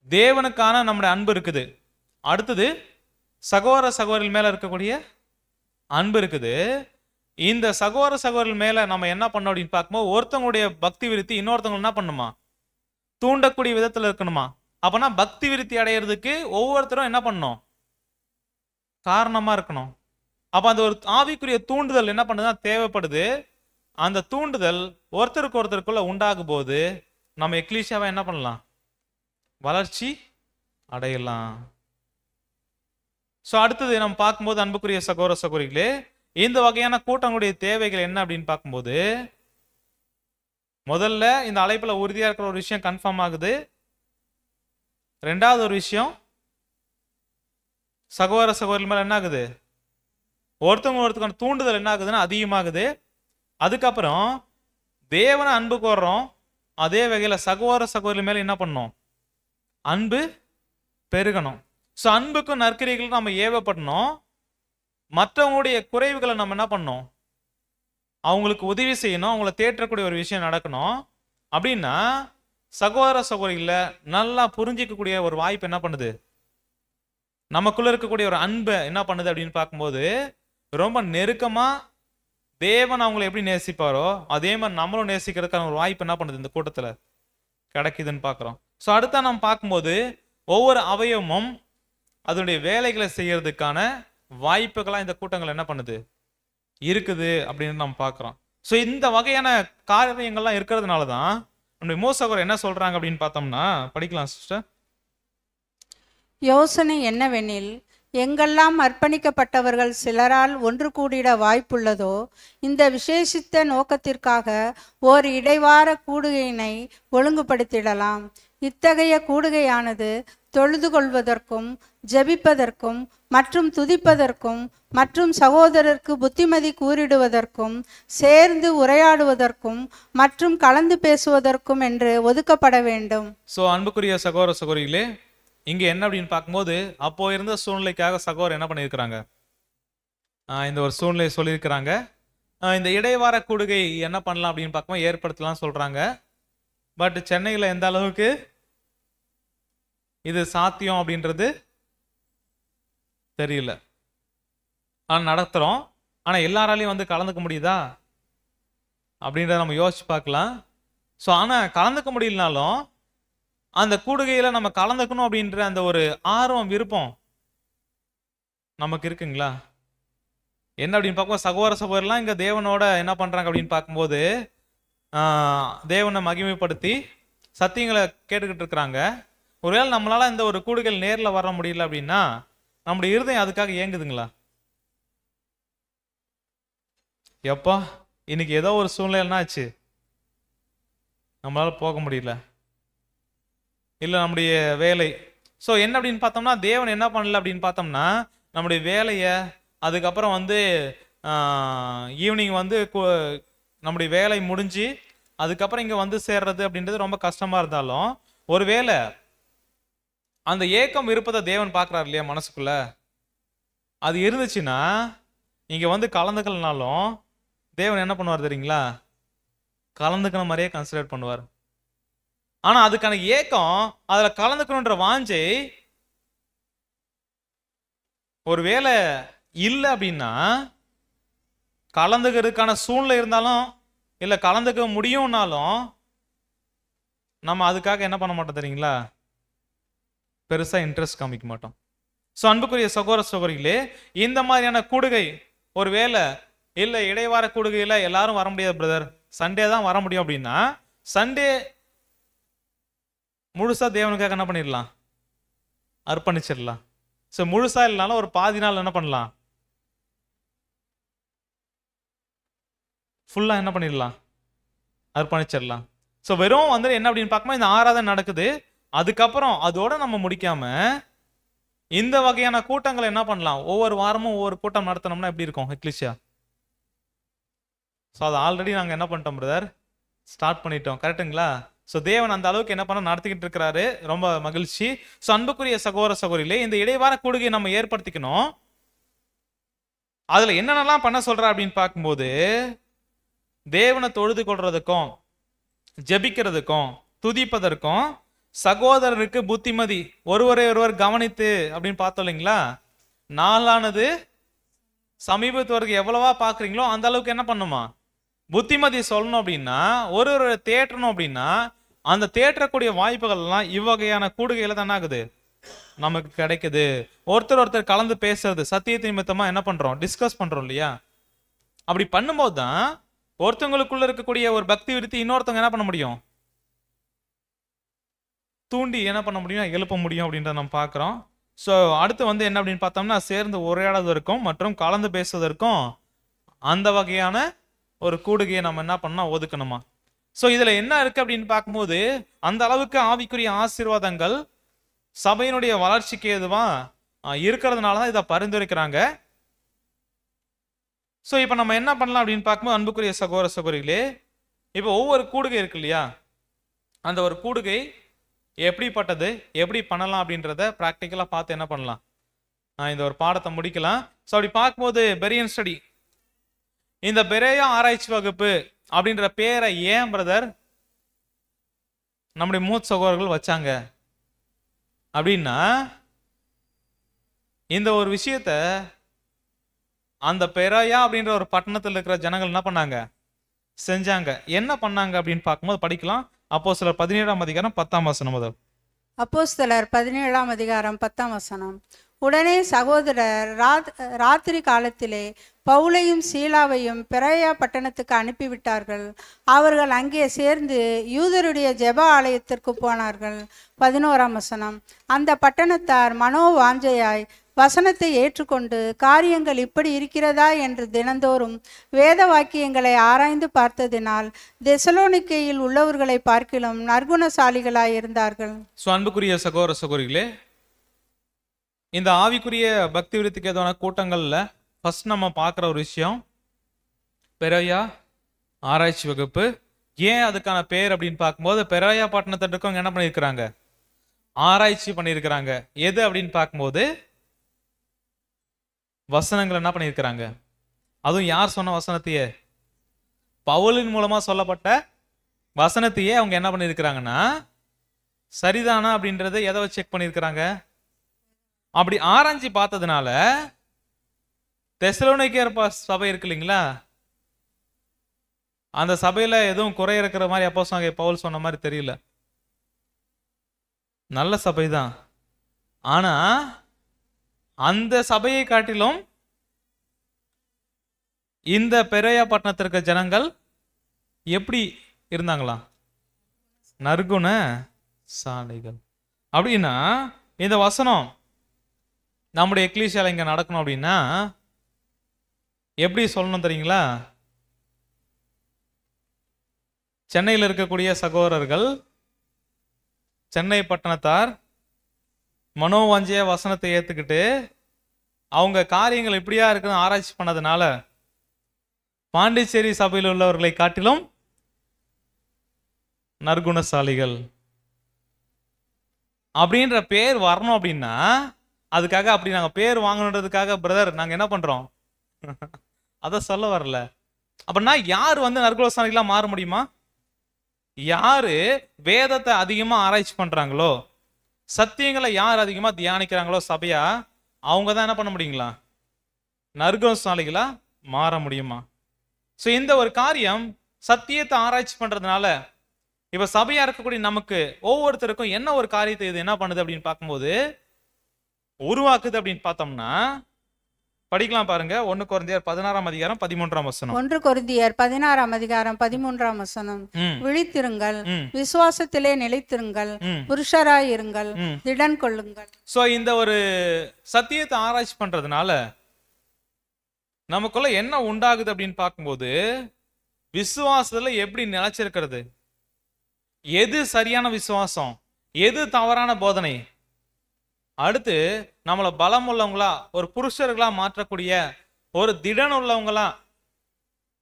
தேவனுக்கான நம்முடைய அன்பு இருக்குது. அடுத்தது சகோதர சகோதரிகள் மேல இருக்கக்கூடிய அன்பு இருக்குது. இந்த சகோதர சகோதரிகள் மேல நம்ம என்ன பண்ணோம் அப்படின்னு பார்க்கும்போது, ஒருத்தவங்களுடைய பக்தி விருத்தி இன்னொருத்தவங்க என்ன பண்ணுமா, தூண்டக்கூடிய விதத்துல இருக்கணுமா. அப்பனா பக்தி விருத்தி அடையிறதுக்கு ஒவ்வொருத்தரும் என்ன பண்ணணும், காரணமா இருக்கணும். அப்ப அந்த ஒரு ஆவிக்குரிய தூண்டுதல் என்ன பண்ணுதுன்னா தேவைப்படுது. அந்த தூண்டுதல் ஒருத்தருக்கு ஒருத்தருக்குள்ள உண்டாகும் போது நம்ம எக்லீசியாவை என்ன பண்ணலாம், வளர்ச்சி அடையலாம். ஸோ அடுத்தது நம்ம பார்க்கும்போது அன்புக்குரிய சகோதர சகோதரிகளே, இந்த வகையான கூட்டங்களுடைய தேவைகள் என்ன அப்படின்னு பார்க்கும்போது, முதல்ல இந்த அழைப்புல உறுதியா இருக்கிற ஒரு விஷயம் கன்ஃபார்ம் ஆகுது. ரெண்டாவது ஒரு விஷயம், சகோதர சகோதரி மேல என்ன ஆகுது, ஒருத்தவங்களுக்கான தூண்டுதல் என்ன ஆகுதுன்னா அதிகமாகுது. அதுக்கப்புறம் தேவனை அன்பு கோர்றோம், அதே வகையில சகோதர சகோதரி மேல என்ன பண்ணணும், அன்பு பெருகணும். ஸோ அன்புக்கும் நற்கிரிகளும் நம்ம ஏவப்படணும். மற்றவங்களுடைய குறைவுகளை நம்ம என்ன பண்ணணும், அவங்களுக்கு உதவி செய்யணும், அவங்கள தேற்றக்கூடிய ஒரு விஷயம் நடக்கணும். அப்படின்னா சகோதர சகோதரிகளை நல்லா புரிஞ்சிக்கக்கூடிய ஒரு வாய்ப்பு என்ன பண்ணுது, நமக்குள்ள இருக்கக்கூடிய ஒரு அன்பை என்ன பண்ணுது அப்படின்னு பார்க்கும்போது, ரொம்ப நெருக்கமா தேவன் அவங்களை எப்படி நேசிப்பாரோ அதே மாதிரி நம்மளும் நேசிக்கிறதுக்கான ஒரு வாய்ப்பு என்ன பண்ணுது இந்த கூட்டத்தில் கிடைக்குதுன்னு பார்க்குறோம். ஸோ அடுத்த நம்ம பார்க்கும்போது ஒவ்வொரு அவயவமும் அதனுடைய வேலைகளை செய்யறதுக்கான வாய்ப்புகளாக இந்த கூட்டங்கள் என்ன பண்ணுது இருக்குது அப்படின்னு நம்ம பார்க்குறோம். ஸோ இந்த வகையான காரியங்கள்லாம் இருக்கிறதுனால தான் நம்முடைய மூசகர் என்ன சொல்றாங்க அப்படின்னு பார்த்தோம்னா, படிக்கலாம் சிஸ்டர். யோசனை என்னவெனில், எங்கெல்லாம் அர்ப்பணிக்கப்பட்டவர்கள் சிலரால் ஒன்று கூடிட வாய்ப்புள்ளதோ இந்த விசேஷித்த நோக்கத்திற்காக ஓர் இடைவார கூடுகையினை ஒழுங்குபடுத்திடலாம். இத்தகைய கூடுகையானது தொழுது கொள்வதற்கும் ஜெபிப்பதற்கும் மற்றும் துதிப்பதற்கும் மற்றும் சகோதரருக்கு புத்திமதி கூறிடுவதற்கும் சேர்ந்து உரையாடுவதற்கும் மற்றும் கலந்து பேசுவதற்கும் என்று ஒதுக்கப்பட வேண்டும். ஸோ அன்புக்குரிய சகோதர சகோதரிகளே, இங்க என்ன அப்படின்னு பார்க்கும்போது, அப்போ இருந்த சூழ்நிலைக்காக சகோதரர் என்ன பண்ணியிருக்கிறாங்க, இந்த ஒரு சூழ்நிலையை சொல்லியிருக்கிறாங்க. இந்த இடைவார கூடுகை என்ன பண்ணலாம் அப்படின்னு பார்க்கும்போது ஏற்படுத்தலாம் சொல்றாங்க. பட் சென்னையில் எந்த அளவுக்கு இது சாத்தியம் அப்படின்றது தெரியல. ஆனால் நடத்துகிறோம். ஆனால் எல்லாராலையும் வந்து கலந்துக்க முடியுதா அப்படின்றத நம்ம யோசிச்சு பார்க்கலாம். ஸோ ஆனால் கலந்துக்க முடியலனாலும் அந்த கூடுகையில் நம்ம கலந்துக்கணும் அப்படின்ற அந்த ஒரு ஆர்வம் விருப்பம் நமக்கு இருக்குங்களா என்ன அப்படின்னு பார்க்கும்போது, சகோதர சகோதரர்லாம் இங்கே தேவனோட என்ன பண்ணுறாங்க அப்படின்னு பார்க்கும்போது, தேவனை மகிமைப்படுத்தி சத்தியங்களை கேட்டுக்கிட்டு இருக்கிறாங்க. ஒருவேளை நம்மளால இந்த ஒரு கூடுகையில் நேரில் வர முடியல அப்படின்னா நம்முடைய இருதயம் அதுக்காக ஏங்குதுங்களா? எப்பா இன்னைக்கு ஏதோ ஒரு சூழ்நிலை ஆச்சு, நம்மளால போக முடியல, இல்லை நம்முடைய வேலை. ஸோ என்ன அப்படின்னு பார்த்தோம்னா, தேவன் என்ன பண்ணல அப்படின்னு பார்த்தோம்னா, நம்முடைய வேலையை அதுக்கப்புறம் வந்து ஈவினிங் வந்து நம்முடைய வேலை முடிஞ்சு அதுக்கப்புறம் இங்கே வந்து சேர்றது அப்படின்றது ரொம்ப கஷ்டமாக இருந்தாலும், ஒருவேளை அந்த ஏக்கம் இருப்பதை தேவன் பார்க்குறாரு இல்லையா மனசுக்குள்ள, அது இருந்துச்சுன்னா இங்கே வந்து கலந்துக்கலனாலும் தேவன் என்ன பண்ணுவார் தெரியுங்களா, கலந்துக்கிற மாதிரியே கன்சிடர் பண்ணுவார். ஆனால் அதுக்கான ஏக்கம், அதில் கலந்துக்கணுன்ற வாஞ்சை ஒருவேளை இல்லை அப்படின்னா, கலந்துக்கிறதுக்கான சூழ்நிலை இருந்தாலும் இல்லை கலந்துக்க முடியும்னாலும் நம்ம அதுக்காக என்ன பண்ண மாட்டோம் தெரியுங்களா, பெருசாக இன்ட்ரெஸ்ட் காமிக்க மாட்டோம். ஸோ அன்புக்குரிய சகோதர சகோதரிகளே, இந்த மாதிரியான கூடுகை ஒருவேளை இல்லை இடைவார கூடுகையில் எல்லாரும் வர முடியாது பிரதர், சண்டே தான் வர முடியும் அப்படின்னா, சண்டே முழுசா தேவனுக்காக என்ன பண்ணிடலாம், அர்ப்பணிச்சிடலாம். ஸோ முழுசா இல்லைனாலும் ஒரு பாதி நாள் என்ன பண்ணலாம், ஃபுல்லாக என்ன பண்ணிடலாம், அர்ப்பணிச்சிடலாம். ஸோ வெறும் வந்து என்ன அப்படின்னு பார்க்கும்போது இந்த ஆராதனை நடக்குது, அதுக்கப்புறம் அதோட நம்ம முடிக்காம இந்த வகையான கூட்டங்களை என்ன பண்ணலாம், ஒவ்வொரு வாரமும் ஒவ்வொரு கூட்டம் நடத்தினோம்னா எப்படி இருக்கும் எக்லிஷியா? ஸோ அதை ஆல்ரெடி நாங்கள் என்ன பண்ணிட்டோம் பிரதர், ஸ்டார்ட் பண்ணிட்டோம், கரெக்டுங்களா? ஸோ தேவன் அந்த அளவுக்கு என்ன பண்ண நடத்திக்கிட்டு இருக்கிறாரு. ரொம்ப மகிழ்ச்சி. ஸோ அன்புக்குரிய சகோதர சகோதரிகளே, இந்த இடைவார கூடுகையை நம்ம ஏற்படுத்திக்கணும். அதுல என்னென்னலாம் பண்ண சொல்ற அப்படின்னு பார்க்கும்போது, தேவனை தொழுது கொள்றதுக்கும் ஜெபிக்கிறதுக்கும் துதிப்பதற்கும் சகோதரருக்கு புத்திமதி, ஒருவரை ஒருவர் கவனித்து அப்படின்னு பார்த்தோம் இல்லைங்களா. நாளானது சமீபத்துவருக்கு எவ்வளவா பாக்குறீங்களோ அந்த அளவுக்கு என்ன பண்ணுமா, புத்திமதி சொல்லணும். அப்படின்னா ஒரு தேற்றணும். அப்படின்னா அந்த தேற்றக்கூடிய வாய்ப்புகள் எல்லாம் இவ்வகையான கூடுகையில தான் ஆகுது, நமக்கு கிடைக்குது. ஒருத்தர் கலந்து பேசுறது, சத்தியத்தை நிமித்தமா என்ன பண்றோம், டிஸ்கஸ் பண்றோம் இல்லையா. அப்படி பண்ணும்போது தான் ஒருத்தவங்களுக்குள்ள இருக்கக்கூடிய ஒரு பக்தி விருத்தி இன்னொருத்தவங்க என்ன பண்ண முடியும், தூண்டி என்ன பண்ண முடியும், எழுப்ப முடியும் அப்படின்றத நம்ம பார்க்குறோம். ஸோ அடுத்து என்ன அப்படின்னு பார்த்தோம்னா, சேர்ந்து உரையாடுவதற்கும் மற்றும் கலந்து பேசுவதற்கும் அந்த வகையான ஒரு கூடுகையை நம்ம என்ன பண்ணோம், ஒதுக்கணுமா. ஸோ இதுல என்ன இருக்கு அப்படின்னு பார்க்கும்போது, அந்த அளவுக்கு ஆவிக்குரிய ஆசீர்வாதங்கள் சபையினுடைய வளர்ச்சிக்கு எதுவா இருக்கிறதுனால தான் இதை பரிந்துரைக்கிறாங்க. ஸோ இப்போ நம்ம என்ன பண்ணலாம் அப்படின்னு பார்க்கும்போது, அன்புக்குரிய சகோதர சகோதரிகளே, இப்போ ஒவ்வொரு கூடுகை இருக்கு இல்லையா, அந்த ஒரு கூடுகை எப்படிப்பட்டது, எப்படி பண்ணலாம் அப்படின்றத ப்ராக்டிக்கலாக பார்த்து என்ன பண்ணலாம், இந்த ஒரு பாடத்தை முடிக்கலாம். ஸோ அப்படி பார்க்கும்போது பெரியன் ஸ்டடி, இந்த பெரேயா ஆராய்ச்சி வகுப்பு அப்படின்ற பேரை ஏன் பிரதர் நம்முடைய மூத்த சகோதரர்கள் வச்சாங்க அப்படின்னா, இந்த ஒரு விஷயத்த அந்த பெரேயா அப்படின்ற ஒரு பட்டணத்தில் இருக்கிற ஜனங்கள் என்ன பண்ணாங்க, செஞ்சாங்க. என்ன பண்ணாங்க அப்படின்னு பார்க்கும்போது படிக்கலாம். அப்போஸ்தலர் 17ஆம் அதிகாரம் 10ஆம் வசனம் முதல். அப்போஸ்தலர் 17ஆம் அதிகாரம் 10ஆம் வசனம். உடனே சகோதரர் ராத்திரி காலத்திலே பவுலையும் சீலாவையும் பெரேயா பட்டணத்துக்கு அனுப்பிவிட்டார்கள். அவர்கள் அங்கே சேர்ந்து யூதருடைய ஜெப ஆலயத்திற்கு போனார்கள். 11ஆம் வசனம். அந்த பட்டணத்தார் மனோவாஞ்சையாய் வசனத்தை ஏற்றுக்கொண்டு காரியங்கள் இப்படி இருக்கிறதா என்று தினந்தோறும் வேத வாக்கியங்களை ஆராய்ந்து பார்த்ததினால் தெசலோனிக்கேயில் உள்ளவர்களை பார்க்கிலும் நற்குணசாலிகளாய் இருந்தார்கள். அன்புக்குரிய சகோதர சகோதரிகளே, இந்த ஆவிக்குரிய பக்தி விருத்திக்கு எதுவான கூட்டங்கள்ல ஃபர்ஸ்ட் நம்ம பார்க்குற ஒரு விஷயம், பெரேயா ஆராய்ச்சி வகுப்பு. ஏன் அதுக்கான பேர் அப்படின்னு பார்க்கும்போது, பெரேயா பட்டணத்தில் இருக்கவங்க என்ன பண்ணியிருக்கிறாங்க, ஆராய்ச்சி பண்ணியிருக்கிறாங்க. எது அப்படின்னு பார்க்கும்போது வசனங்கள் என்ன பண்ணியிருக்கிறாங்க, அதுவும் யார் சொன்ன வசனத்தையே, பவுலின் மூலமா சொல்லப்பட்ட வசனத்தையே அவங்க என்ன பண்ணியிருக்கிறாங்கன்னா, சரிதானா அப்படின்றத எதை வச்சு செக் பண்ணியிருக்கிறாங்க, அப்படி ஆராய்ச்சி பார்த்ததுனால தெசலோனிக்கேயர் சபை இருக்கு இல்லைங்களா, அந்த சபையில எதுவும் குறை இருக்கிற மாதிரி அப்போஸ்தலனாகிய பவுல் சொன்ன மாதிரி தெரியல. நல்ல சபை தான். ஆனா அந்த சபையை காட்டிலும் இந்த பெரேயா பட்டணத்திற்கு ஜனங்கள் எப்படி இருந்தாங்களா, நற்குண சாலைகள். அப்படின்னா இந்த வசனம் நம்முடைய எக்லீசியால இங்க நடக்கணும் அப்படின்னா எப்படி சொல்லணும் தெரியுங்களா, சென்னையில் இருக்கக்கூடிய சகோதரர்கள், சென்னை பட்டணத்தார் மனோவாஞ்சிய வசனத்தை ஏத்துக்கிட்டு அவங்க காரியங்கள் இப்படியா இருக்குன்னு ஆராய்ச்சி பண்ணதுனால பாண்டிச்சேரி சபையில் உள்ளவர்களை காட்டிலும் நற்குணசாலிகள் அப்படின்ற பேர் வரணும். அப்படின்னா அதுக்காக அப்படி நாங்க பேர் வாங்கணுன்றதுக்காக பிரதர் நாங்க என்ன பண்றோம் அத சொல்ல வரல. அப்படின்னா யாரு நற்குணசாலிகளா மாற முடியுமா, யாரு வேதத்தை அதிகமா ஆராய்ச்சி பண்றாங்களோ, சத்தியங்களை யார் அதிகமா தியானிக்கிறாங்களோ சபையா, அவங்க தான் என்ன பண்ண முடியுங்களா, நற்குணசாலிகளா மாற முடியுமா. ஸோ இந்த ஒரு காரியம் சத்தியத்தை ஆராய்ச்சி பண்றதுனால இப்ப சபையா இருக்கக்கூடிய நமக்கு ஒவ்வொருத்தருக்கும் என்ன ஒரு காரியத்தை இது என்ன பண்ணுது அப்படின்னு பார்க்கும்போது உருவாக்குது அப்படின்னு பார்த்தோம்னா படிக்கலாம் பாருங்க. 1 கொரிந்தியர் 16ஆம் அதிகாரம் 13ஆம் வசனம். 1 கொரிந்தியர் 16ஆம் அதிகாரம் 13ஆம் வசனம். விழித்திருங்கள், விசுவாசத்திலே நிலைத்திருங்கள், புருஷராய் இருங்கள், திடன் கொள்ளுங்கள். சோ இந்த ஒரு சத்தியத்தை ஆராய்ச்சி பண்றதுனால நமக்குள்ள என்ன உண்டாகுது அப்படின்னு பார்க்கும்போது, விசுவாசத்துல எப்படி நிலைச்சிருக்கிறது, எது சரியான விசுவாசம், எது தவறான போதனை, அடுத்து நம்மளை பலம் உள்ளவங்களா ஒரு புருஷர்களா மாற்றக்கூடிய ஒரு திடன் உள்ளவங்களா,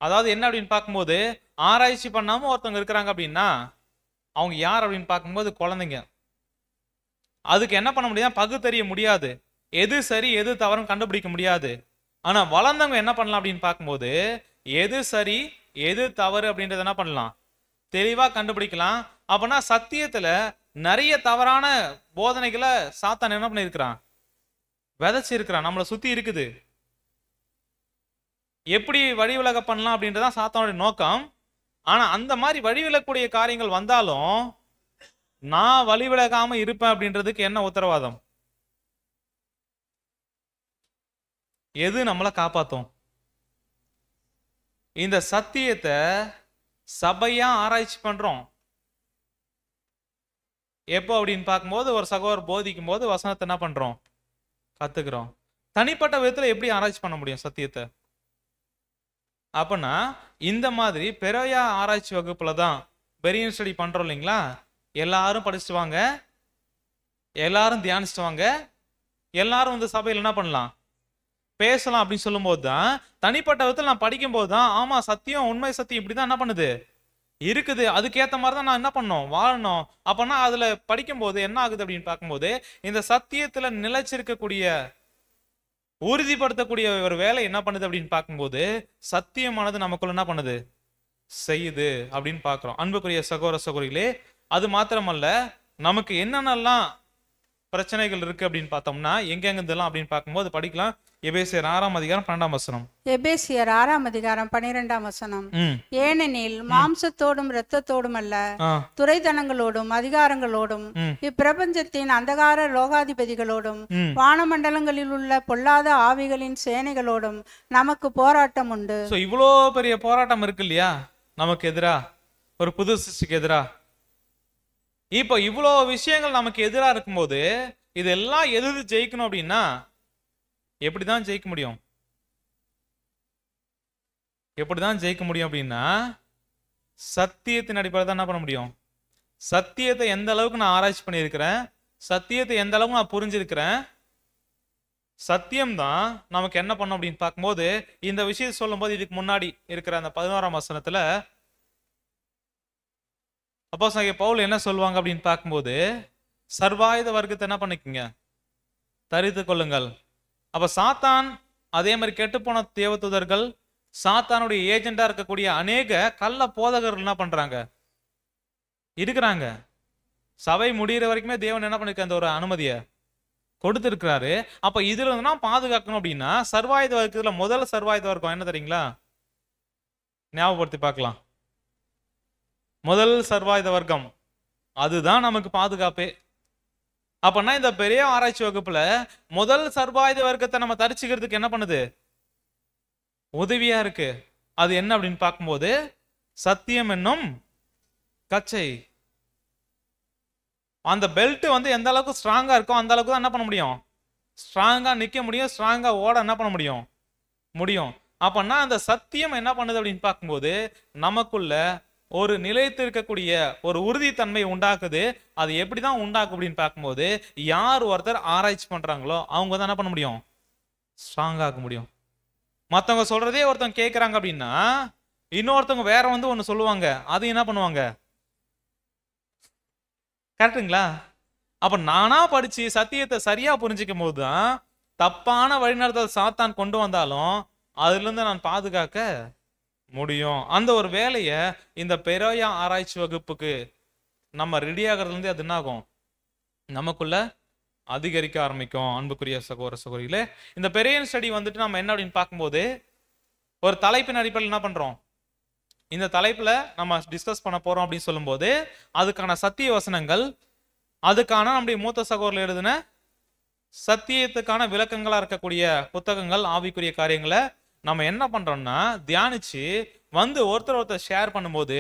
அதாவது என்ன அப்படின்னு பார்க்கும்போது ஆராய்ச்சி பண்ணாம ஒருத்தவங்க இருக்கிறாங்க அப்படின்னா அவங்க யார் அப்படின்னு பார்க்கும்போது குழந்தைங்க. அதுக்கு என்ன பண்ண முடியாது? பகுத்தறிய முடியாது. எது சரி எது தவறுன்னு கண்டுபிடிக்க முடியாது. ஆனா வளர்ந்தவங்க என்ன பண்ணலாம் அப்படின்னு பார்க்கும்போது எது சரி எது தவறு அப்படின்றத என்ன பண்ணலாம்? தெளிவா கண்டுபிடிக்கலாம். அப்பனா சத்தியத்துல நிறைய தவறான போதனைகளை சாத்தான் என்ன பண்ணிருக்கிறான்? விதைச்சு இருக்கிறான். நம்மளை சுத்தி இருக்குது. எப்படி வழிவிலக பண்ணலாம் அப்படின்றதான் சாத்தானுடைய நோக்கம். ஆனா அந்த மாதிரி வழிவிலக்கூடிய காரியங்கள் வந்தாலும் நான் வழிவிலகாம இருப்பேன் அப்படின்றதுக்கு என்ன உத்தரவாதம்? எது நம்மளை காப்பாத்தும்? இந்த சத்தியத்தை சபையா ஆராய்ச்சி பண்றோம். எப்போ அப்படின்னு பார்க்கும்போது ஒரு சகோதரர் போதிக்கும் போது வசனத்தை என்ன பண்றோம்? கத்துக்கிறோம். தனிப்பட்ட விதத்துல எப்படி ஆராய்ச்சி பண்ண முடியும் சத்தியத்தை? அப்பனா இந்த மாதிரி பெரிய ஆராய்ச்சி வகுப்புல தான் பெரிய ஸ்டடி பண்றோம் இல்லைங்களா? எல்லாரும் படிச்சுட்டு வாங்க, எல்லாரும் தியானிச்சுட்டு வாங்க, எல்லாரும் வந்து சபையில் என்ன பண்ணலாம்? பேசலாம் அப்படின்னு சொல்லும் போது தான் தனிப்பட்ட விதத்தில் நான் படிக்கும் போது தான் ஆமா சத்தியம் உண்மை சத்தியம் இப்படிதான் என்ன பண்ணுது இருக்குது. அதுக்கேற்ற மாதிரி தான் நான் என்ன பண்ணணும்? வாழணும். அப்பனா அதுல படிக்கும் போது என்ன ஆகுது அப்படின்னு பார்க்கும்போது இந்த சத்தியத்துல நிலைச்சிருக்கக்கூடிய உறுதிப்படுத்தக்கூடிய ஒரு வேலை என்ன பண்ணுது அப்படின்னு பார்க்கும்போது சத்தியமானது நமக்குள்ள என்ன பண்ணுது? செய்யுது அப்படின்னு பார்க்கிறோம். அன்புக்குரிய சகோதர சகோதரிகளே, அது மாத்திரமல்ல, நமக்கு என்னென்னலாம் பிரச்சனைகள் இருக்கு அப்படின்னு பார்த்தோம்னா எங்கெங்கெல்லாம் அப்படின்னு பார்க்கும்போது படிக்கலாம். எபேசியர் 6ஆம் அதிகாரம் 12ஆம் வசனம். எபேசியர் 6ஆம் அதிகாரம் 12ஆம் வசனம். ஏனெனில் மாம்சத்தோடும் இரத்தத்தோடும் அல்ல, துரைத்தனங்களோடும் அதிகாரங்களோடும் இப்பிரபஞ்சத்தின் அந்தகார லோகாதிபதிகளோடும் வானமண்டலங்களில் உள்ள பொல்லாத ஆவிகளின் சேனைகளோடும் நமக்கு போராட்டம் உண்டு. இவ்வளோ பெரிய போராட்டம் இருக்கு இல்லையா நமக்கு எதிரா, ஒரு புது சிருஷ்டிக்கு எதிரா. இப்போ இவ்வளோ விஷயங்கள் நமக்கு எதிராக இருக்கும்போது இதெல்லாம் எதிர்த்து ஜெயிக்கணும் அப்படின்னா எப்படிதான் ஜெயிக்க முடியும்? எப்படிதான் ஜெயிக்க முடியும் அப்படின்னா சத்தியத்தின் அடிப்படையில் தான் என்ன பண்ண முடியும்? சத்தியத்தை எந்த அளவுக்கு நான் ஆராய்ச்சி பண்ணியிருக்கிறேன், சத்தியத்தை எந்த அளவுக்கு நான் புரிஞ்சிருக்கிறேன், சத்தியம்தான் நமக்கு என்ன பண்ணும் அப்படின்னு பார்க்கும்போது இந்த விஷயத்தை சொல்லும் போது இதுக்கு முன்னாடி இருக்கிற அந்த 11ஆம் வசனத்துல அப்போஸ்தலனாகிய பவுல் என்ன சொல்லுவாங்க அப்படின்னு பார்க்கும்போது சர்வாயுத வர்க்கத்தை என்ன பண்ணிக்கங்க? தரித்து கொள்ளுங்கள். அப்ப சாத்தான் அதே மாதிரி கெட்டுப்போன தேவதூதர்கள் சாத்தானுடைய ஏஜெண்டா இருக்கக்கூடிய அநேக கள்ள போதகர்கள் என்ன பண்றாங்க? இருக்கிறாங்க. சபை முடிகிற வரைக்குமே தேவன் என்ன பண்ணிருக்க அந்த ஒரு அனுமதியை கொடுத்திருக்கிறாரு. அப்ப இதுல இருந்தா பாதுகாக்கணும் அப்படின்னா சர்வாயுத வர்க்கத்துல முதல் சர்வாயுத வர்க்கம் என்ன தெரியுங்களா? ஞாபகப்படுத்தி பார்க்கலாம். முதல் சர்வாயுத வர்க்கம் அதுதான் நமக்கு பாதுகாப்பே. அப்பனா இந்த பெரிய ஆராய்ச்சி வகுப்புல முதல் சர்வாயுத வர்க்கத்தை நம்ம தரிச்சுக்கிறதுக்கு என்ன பண்ணுது? உதவியா இருக்கு. அது என்ன அப்படின்னு பார்க்கும்போது சத்தியம் என்னும் கச்சை. அந்த பெல்ட் வந்து எந்த அளவுக்கு ஸ்ட்ராங்கா இருக்கோ அந்த அளவுக்கு தான் என்ன பண்ண முடியும்? ஸ்ட்ராங்கா நிக்க முடியும், ஸ்ட்ராங்கா ஓட என்ன பண்ண முடியும்? முடியும். அப்பனா அந்த சத்தியம் என்ன பண்ணுது அப்படின்னு பார்க்கும்போது நமக்குள்ள ஒரு நிலைத்து இருக்கக்கூடிய ஒரு உறுதித்தன்மை உண்டாக்குது. அது எப்படிதான் உண்டாக்கு அப்படின்னு பார்க்கும்போது யார் ஒருத்தர் ஆராய்ச்சி பண்றாங்களோ அவங்க தான் என்ன பண்ண முடியும்? ஸ்ட்ராங் ஆக்க முடியும். மற்றவங்க சொல்றதே ஒருத்தவங்க கேட்கறாங்க அப்படின்னா இன்னொருத்தவங்க வேற வந்து ஒன்று சொல்லுவாங்க, அது என்ன பண்ணுவாங்க? கரெக்டுங்களா? அப்ப நானா படிச்சு சத்தியத்தை சரியா புரிஞ்சுக்கும் போதுதான் தப்பான வழிநடத்தல் சாத்தான் கொண்டு வந்தாலும் அதுல இருந்து நான் பாதுகாக்க முடியும். அந்த ஒரு வேலையை இந்த பெரிய ஆராய்ச்சி வகுப்புக்கு நம்ம ரெடி ஆகிறதுலேருந்து அது என்ன ஆகும்? நமக்குள்ள அதிகரிக்க ஆரம்பிக்கும். அன்புக்குரிய சகோதர சகோதரிகளே, இந்த பெரிய ஸ்டடி வந்துட்டு நம்ம என்ன அப்படின்னு பார்க்கும்போது ஒரு தலைப்பின் அடிப்படையில் என்ன பண்றோம்? இந்த தலைப்புல நம்ம டிஸ்கஸ் பண்ண போறோம் அப்படின்னு சொல்லும்போது அதுக்கான சத்திய வசனங்கள், அதுக்கான நம்முடைய மூத்த சகோதரர்கள் எழுதின சத்தியத்துக்கான விளக்கங்களா இருக்கக்கூடிய புத்தகங்கள், ஆவிக்குரிய காரியங்களை நம்ம என்ன பண்றோம்னா தியானிச்சு வந்து ஒருத்தர் ஷேர் பண்ணும்போது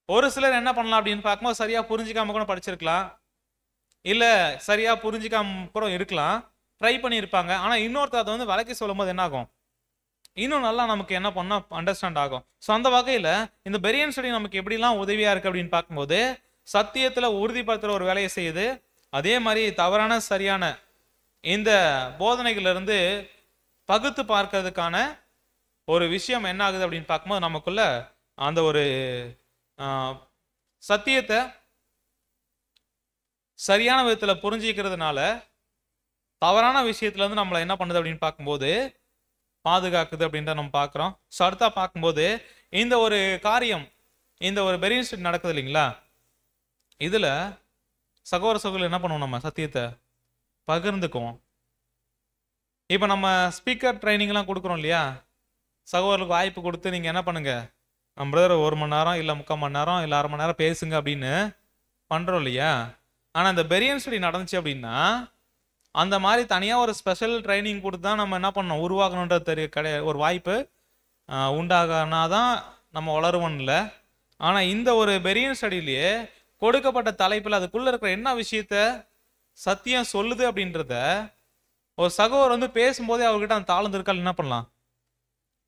ஒரு சிலர் என்ன பண்ணலாம் அப்படின்னு பார்க்கும்போது சரியா புரிஞ்சிக்காம கூட படிச்சிருக்கலாம், இல்ல சரியா புரிஞ்சிக்காம கூட இருக்கலாம், ட்ரை பண்ணியிருப்பாங்க. ஆனா இன்னொருத்தர் அதை வந்து விளக்கி சொல்லும் போது என்ன ஆகும்? இன்னும் நல்லா நமக்கு என்ன பண்ணா அண்டர்ஸ்டாண்ட் ஆகும். ஸோ அந்த வகையில இந்த பெரியன் ஸ்டடி நமக்கு எப்படிலாம் உதவியா இருக்கு அப்படின்னு பார்க்கும்போது சத்தியத்துல உறுதிப்படுத்துற ஒரு வேலையை செய்யுது. அதே மாதிரி தவறான சரியான இந்த போதனைகள் இருந்து பகுத்து பார்க்கிறதுக்கான ஒரு விஷயம் என்ன ஆகுது அப்படின்னு பார்க்கும்போது நமக்குள்ள அந்த ஒரு சத்தியத்தை சரியான விதத்துல புரிஞ்சிக்கிறதுனால தவறான விஷயத்துல இருந்து நம்மளை என்ன பண்ணுது அப்படின்னு பார்க்கும்போது பாதுகாக்குது அப்படின்ற நம்ம பார்க்குறோம். ஸோ அடுத்தா பார்க்கும்போது இந்த ஒரு காரியம், இந்த ஒரு பெரிய ஸ்டடி நடக்குது இல்லைங்களா, இதுல சகோதர சகோதரர்கள் என்ன பண்ணுவோம், நம்ம சத்தியத்தை பகிர்ந்துக்குவோம். இப்போ நம்ம ஸ்பீக்கர் ட்ரைனிங்லாம் கொடுக்குறோம் இல்லையா, சகோதரர்களுக்கு வாய்ப்பு கொடுத்து நீங்கள் என்ன பண்ணுங்க, நம்ம பிரதர் 1 மணி நேரம் இல்லை 3/4 மணி நேரம் இல்லை 1/2 மணி நேரம் பேசுங்க அப்படின்னு பண்ணுறோம் இல்லையா. ஆனால் இந்த பெரியன் ஸ்டடி நடந்துச்சு அப்படின்னா அந்த மாதிரி தனியாக ஒரு ஸ்பெஷல் ட்ரைனிங் கொடுத்து தான் நம்ம என்ன பண்ணோம், உருவாக்கணுன்றது ஒரு வாய்ப்பு உண்டாகனா தான் நம்ம வளருவோம் இல்லை. ஆனால் இந்த ஒரு பெரியன் ஸ்டடியிலேயே கொடுக்கப்பட்ட தலைப்பில் அதுக்குள்ளே இருக்கிற என்ன விஷயத்த சத்தியம் சொல்லுது அப்படின்றத ஒரு சகோதரர் வந்து பேசும்போதே அவர்கிட்ட அந்த தாளந்து இருக்கால் என்ன பண்ணலாம்,